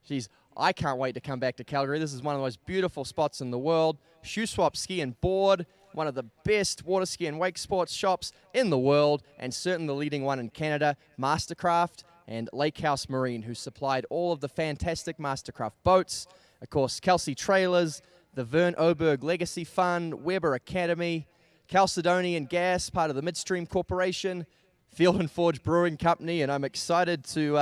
geez, I can't wait to come back to Calgary. This is one of the most beautiful spots in the world. Shoe Swap Ski and Board, one of the best water ski and wake sports shops in the world, and certainly the leading one in Canada, Mastercraft and Lake House Marine, who supplied all of the fantastic Mastercraft boats. Of course, Kelsey Trailers, the Vern Oberg Legacy Fund, Weber Academy, Chalcedonian Gas, part of the Midstream Corporation, Field and Forge Brewing Company, and I'm excited to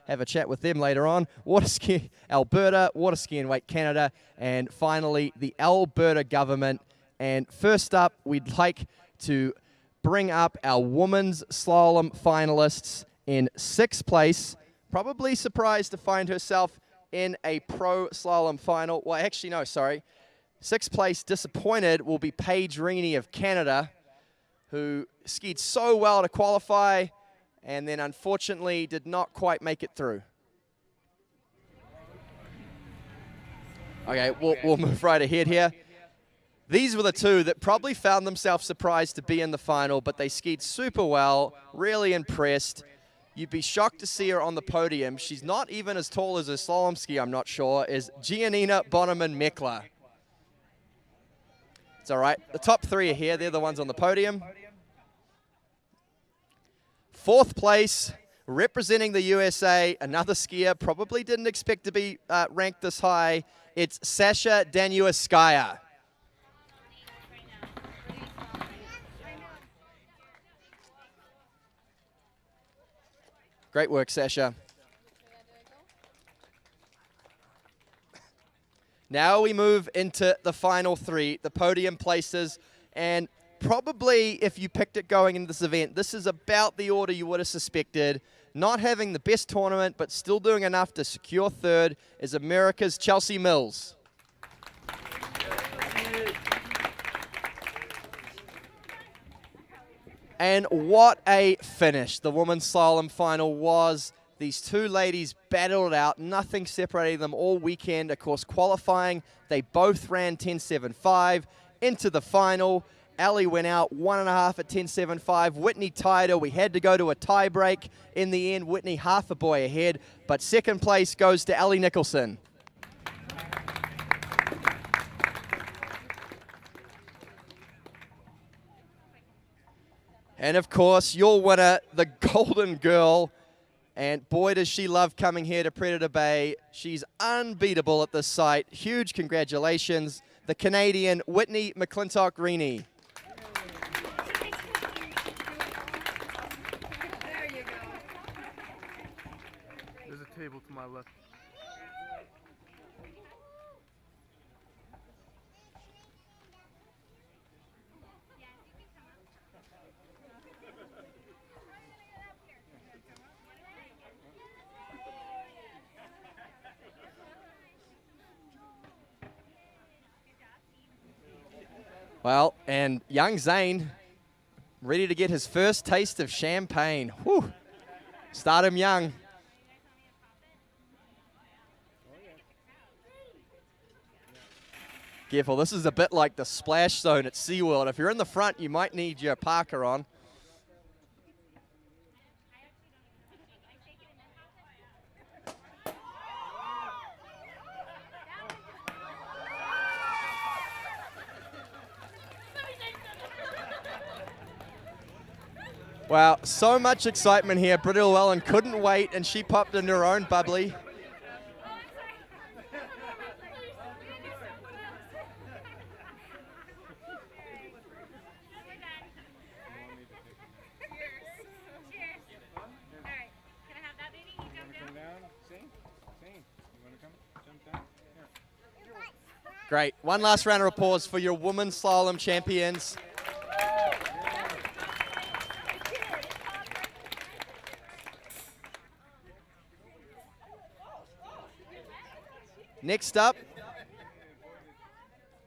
have a chat with them later on. WaterSki Alberta, WaterSki and Wake Canada, and finally the Alberta government. And first up, we'd like to bring up our women's slalom finalists in 6th place. Probably surprised to find herself in a pro slalom final. Well, actually, no, sorry. 6th place disappointed will be Paige Reinie of Canada, who skied so well to qualify and then unfortunately did not quite make it through. Okay, we'll move right ahead here. These were the two that probably found themselves surprised to be in the final, but they skied super well, really impressed. You'd be shocked to see her on the podium. She's not even as tall as a slalom ski, I'm not sure, is Gianina Bonaman Meckler. It's all right. The top 3 are here. They're the ones on the podium. 4th place, representing the USA, another skier, probably didn't expect to be ranked this high. It's Sasha Daniel Skaya. Great work, Sasha. Now we move into the final 3, the podium places, and probably if you picked it going into this event, this is about the order you would have suspected. Not having the best tournament, but still doing enough to secure 3rd is America's Chelsea Mills. And what a finish the women's slalom final was. These two ladies battled it out, nothing separating them all weekend. Of course, qualifying, they both ran 10.75 into the final. Ali went out 1.5 at 10.75. Whitney tied her. We had to go to a tie break. In the end, Whitney half a boy ahead, but 2nd place goes to Ali Nicholson. And of course, your winner, the Golden Girl. And boy, does she love coming here to Predator Bay. She's unbeatable at this site. Huge congratulations. The Canadian Whitney McClintock-Reinie. table to my left. Well, and young Zane ready to get his first taste of champagne. Whew. Start him young. Careful, this is a bit like the splash zone at SeaWorld. If you're in the front, you might need your parka on. Wow, so much excitement here. Britta Llewellyn couldn't wait, and she popped in her own bubbly. Great. One last round of applause for your women's slalom champions. Next up,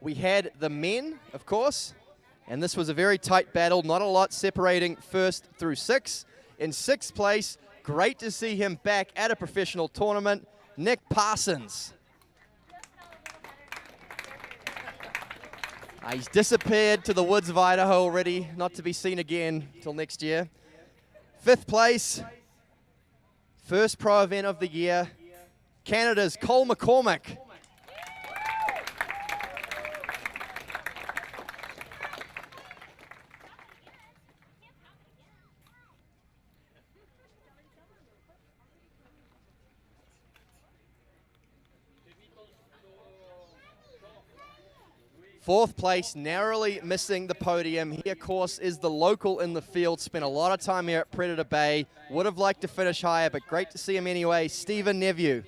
we had the men, of course, and this was a very tight battle, not a lot separating first through six. In sixth place, great to see him back at a professional tournament, Nick Parsons. He's disappeared to the woods of Idaho already, not to be seen again till next year. Fifth place, first pro event of the year, Canada's Cole McCormick. Fourth place, narrowly missing the podium. He, of course, is the local in the field. Spent a lot of time here at Predator Bay. Would have liked to finish higher, but great to see him anyway. Stephen Neveu.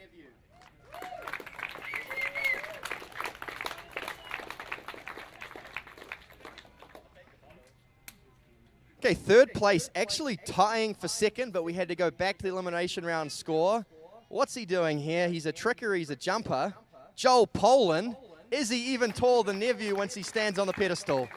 Okay, third place, actually tying for second, but we had to go back to the elimination round score. What's he doing here? He's a tricker, he's a jumper. Joel Poland. Is he even taller than Neveu once he stands on the pedestal?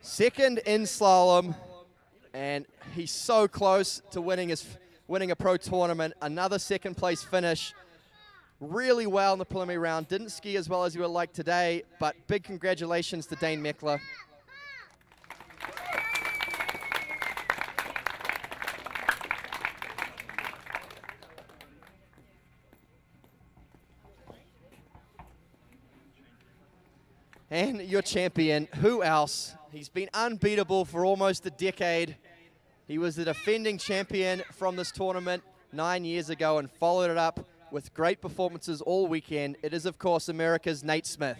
Second in slalom, and he's so close to winning a pro tournament. Another second place finish. Really well in the preliminary round. Didn't ski as well as you would like today, but big congratulations to Dane Meckler. And your champion, who else? He's been unbeatable for almost a decade. He was the defending champion from this tournament 9 years ago and followed it up with great performances all weekend. It is, of course, America's Nate Smith.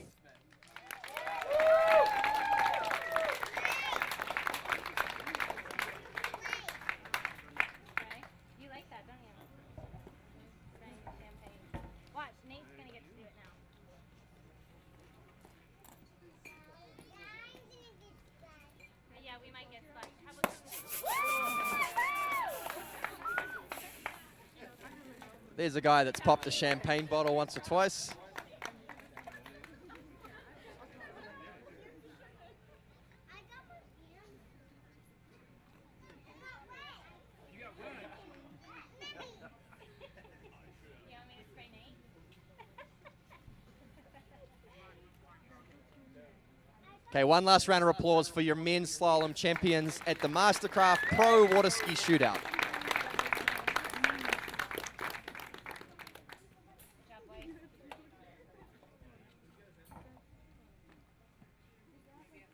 There's a guy that's popped a champagne bottle once or twice. Okay, one last round of applause for your men's slalom champions at the Mastercraft Pro Water Ski Shootout.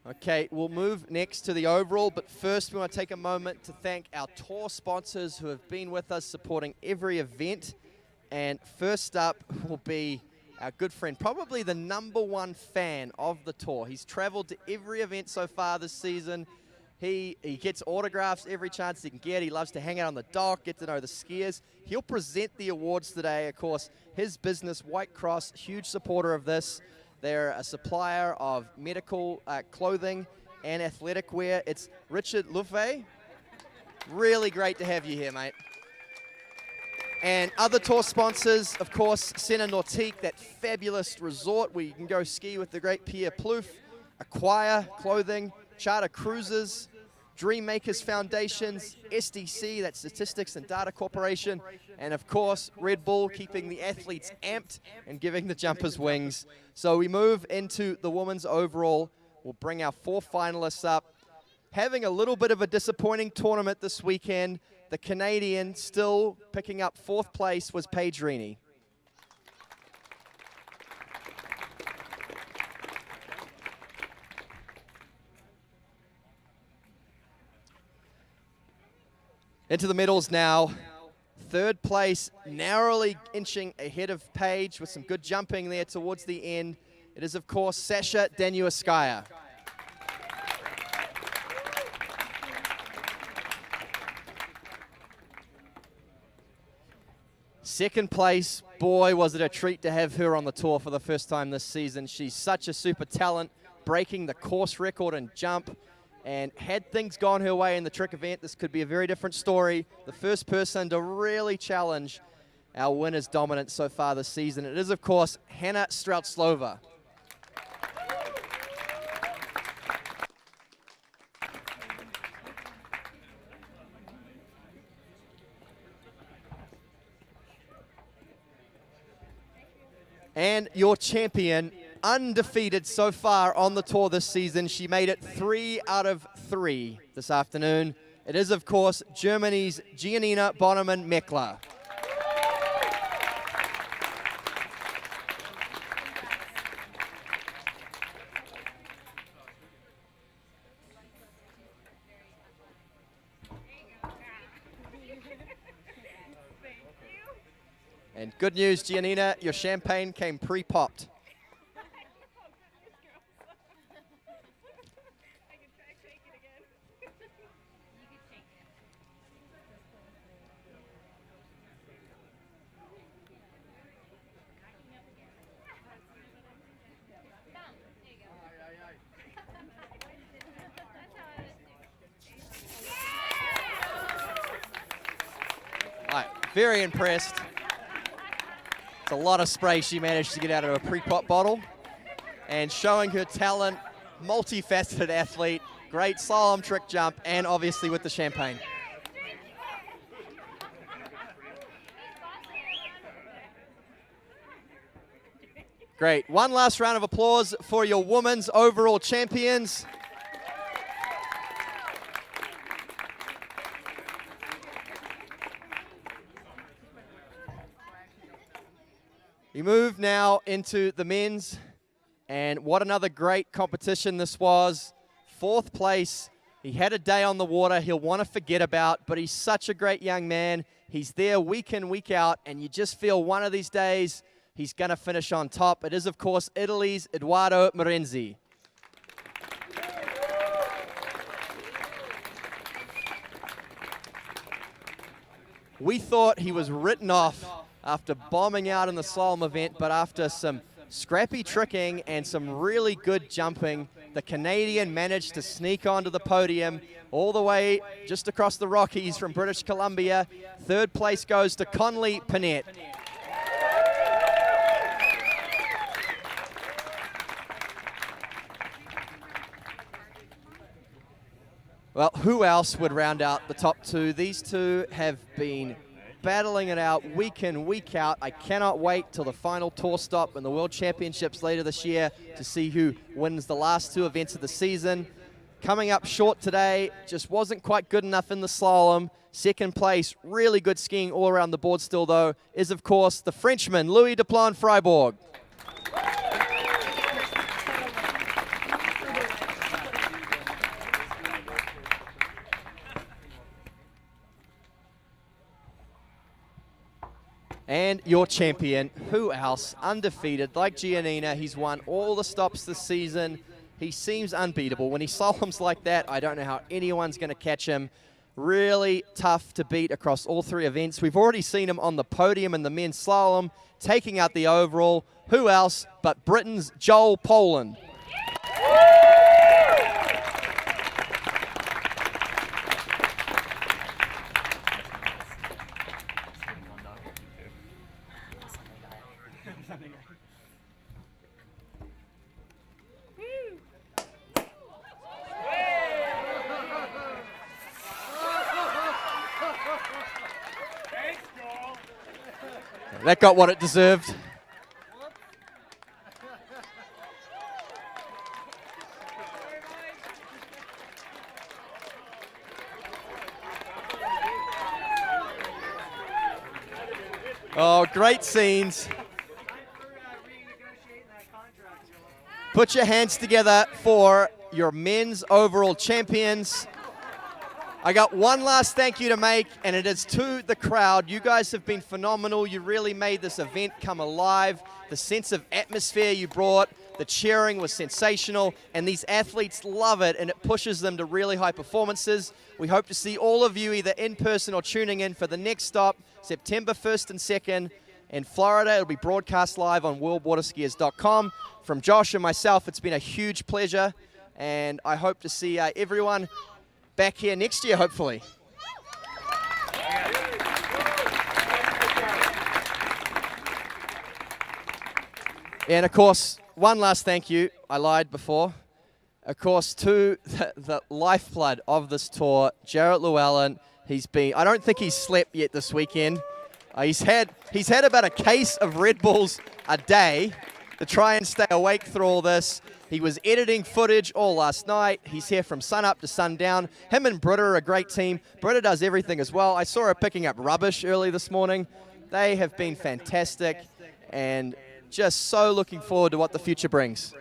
Okay, we'll move next to the overall, but first we want to take a moment to thank our tour sponsors who have been with us supporting every event. And first up will be our good friend, probably the #1 fan of the tour. He's traveled to every event so far this season. He gets autographs every chance he can get. He loves to hang out on the dock, get to know the skiers. He'll present the awards today. Of course, his business, White Cross, huge supporter of this. They're a supplier of medical clothing and athletic wear. It's Richard Luffey. Really great to have you here, mate. And other tour sponsors, of course, Sena Nautique, that fabulous resort where you can go ski with the great Pierre Plouffe, Acquire Clothing, Charter Cruises, Dreammakers Foundations, SDC, that's Statistics and Data Corporation, and of course, Red Bull, keeping the athletes amped and giving the jumpers wings. So we move into the women's overall. We'll bring our 4 finalists up. Having a little bit of a disappointing tournament this weekend, the Canadian still picking up 4th place was Paige Reinie. Into the medals now. 3rd place, narrowly inching ahead of Paige with some good jumping there towards the end. It is, of course, Sasha Daniel Skaya. Second place, boy, was it a treat to have her on the tour for the first time this season. She's such a super talent, breaking the course record and jump. And had things gone her way in the trick event, this could be a very different story. The first person to really challenge our winner's dominance so far this season. It is, of course, Hannah Stratlova. And your champion, undefeated so far on the tour this season. She made it 3 out of 3 this afternoon. It is, of course, Germany's Gianina Bonaman-Meckler. And good news, Gianina, your champagne came pre-popped. Very impressed. It's a lot of spray she managed to get out of a pre-pop bottle. And showing her talent, multifaceted athlete, great slalom trick jump, and obviously with the champagne. Great. One last round of applause for your women's overall champions. We move now into the men's, and what another great competition this was. 4th place. He had a day on the water he'll want to forget about, but he's such a great young man. He's there week in, week out, and you just feel one of these days he's going to finish on top. It is, of course, Italy's Eduardo Morenzi. We thought he was written off after bombing out in the slalom event, but after some scrappy tricking and some really good jumping, the Canadian managed to sneak onto the podium all the way just across the Rockies from British Columbia. 3rd place goes to Connley Pette. Well, who else would round out the top 2? These two have been battling it out week in, week out. I cannot wait till the final tour stop and the World Championships later this year to see who wins the last 2 events of the season. Coming up short today, just wasn't quite good enough in the slalom. 2nd place, really good skiing all around the board still though, is of course the Frenchman, Louis Duplan-Fribourg. And your champion, who else? Undefeated, like Gianina. He's won all the stops this season. He seems unbeatable. When he slaloms like that, I don't know how anyone's going to catch him. Really tough to beat across all 3 events. We've already seen him on the podium in the men's slalom, taking out the overall. Who else but Britain's Joel Poland? That got what it deserved. Oh, great scenes. Put your hands together for your men's overall champions. I got one last thank you to make, and it is to the crowd. You guys have been phenomenal. You really made this event come alive. The sense of atmosphere you brought, the cheering was sensational, and these athletes love it, and it pushes them to really high performances. We hope to see all of you either in person or tuning in for the next stop, September 1st and 2nd in Florida. It'll be broadcast live on WorldWaterSkiers.com. From Josh and myself, it's been a huge pleasure, and I hope to see everyone back here next year, hopefully. And of course, one last thank you. I lied before. Of course, to the lifeblood of this tour, Jarrett Llewellyn. I don't think he's slept yet this weekend. He's had about a case of Red Bulls a day to try and stay awake through all this. He was editing footage all last night. He's here from sun up to sundown. Him and Britta are a great team. Britta does everything as well. I saw her picking up rubbish early this morning. They have been fantastic, and just so looking forward to what the future brings.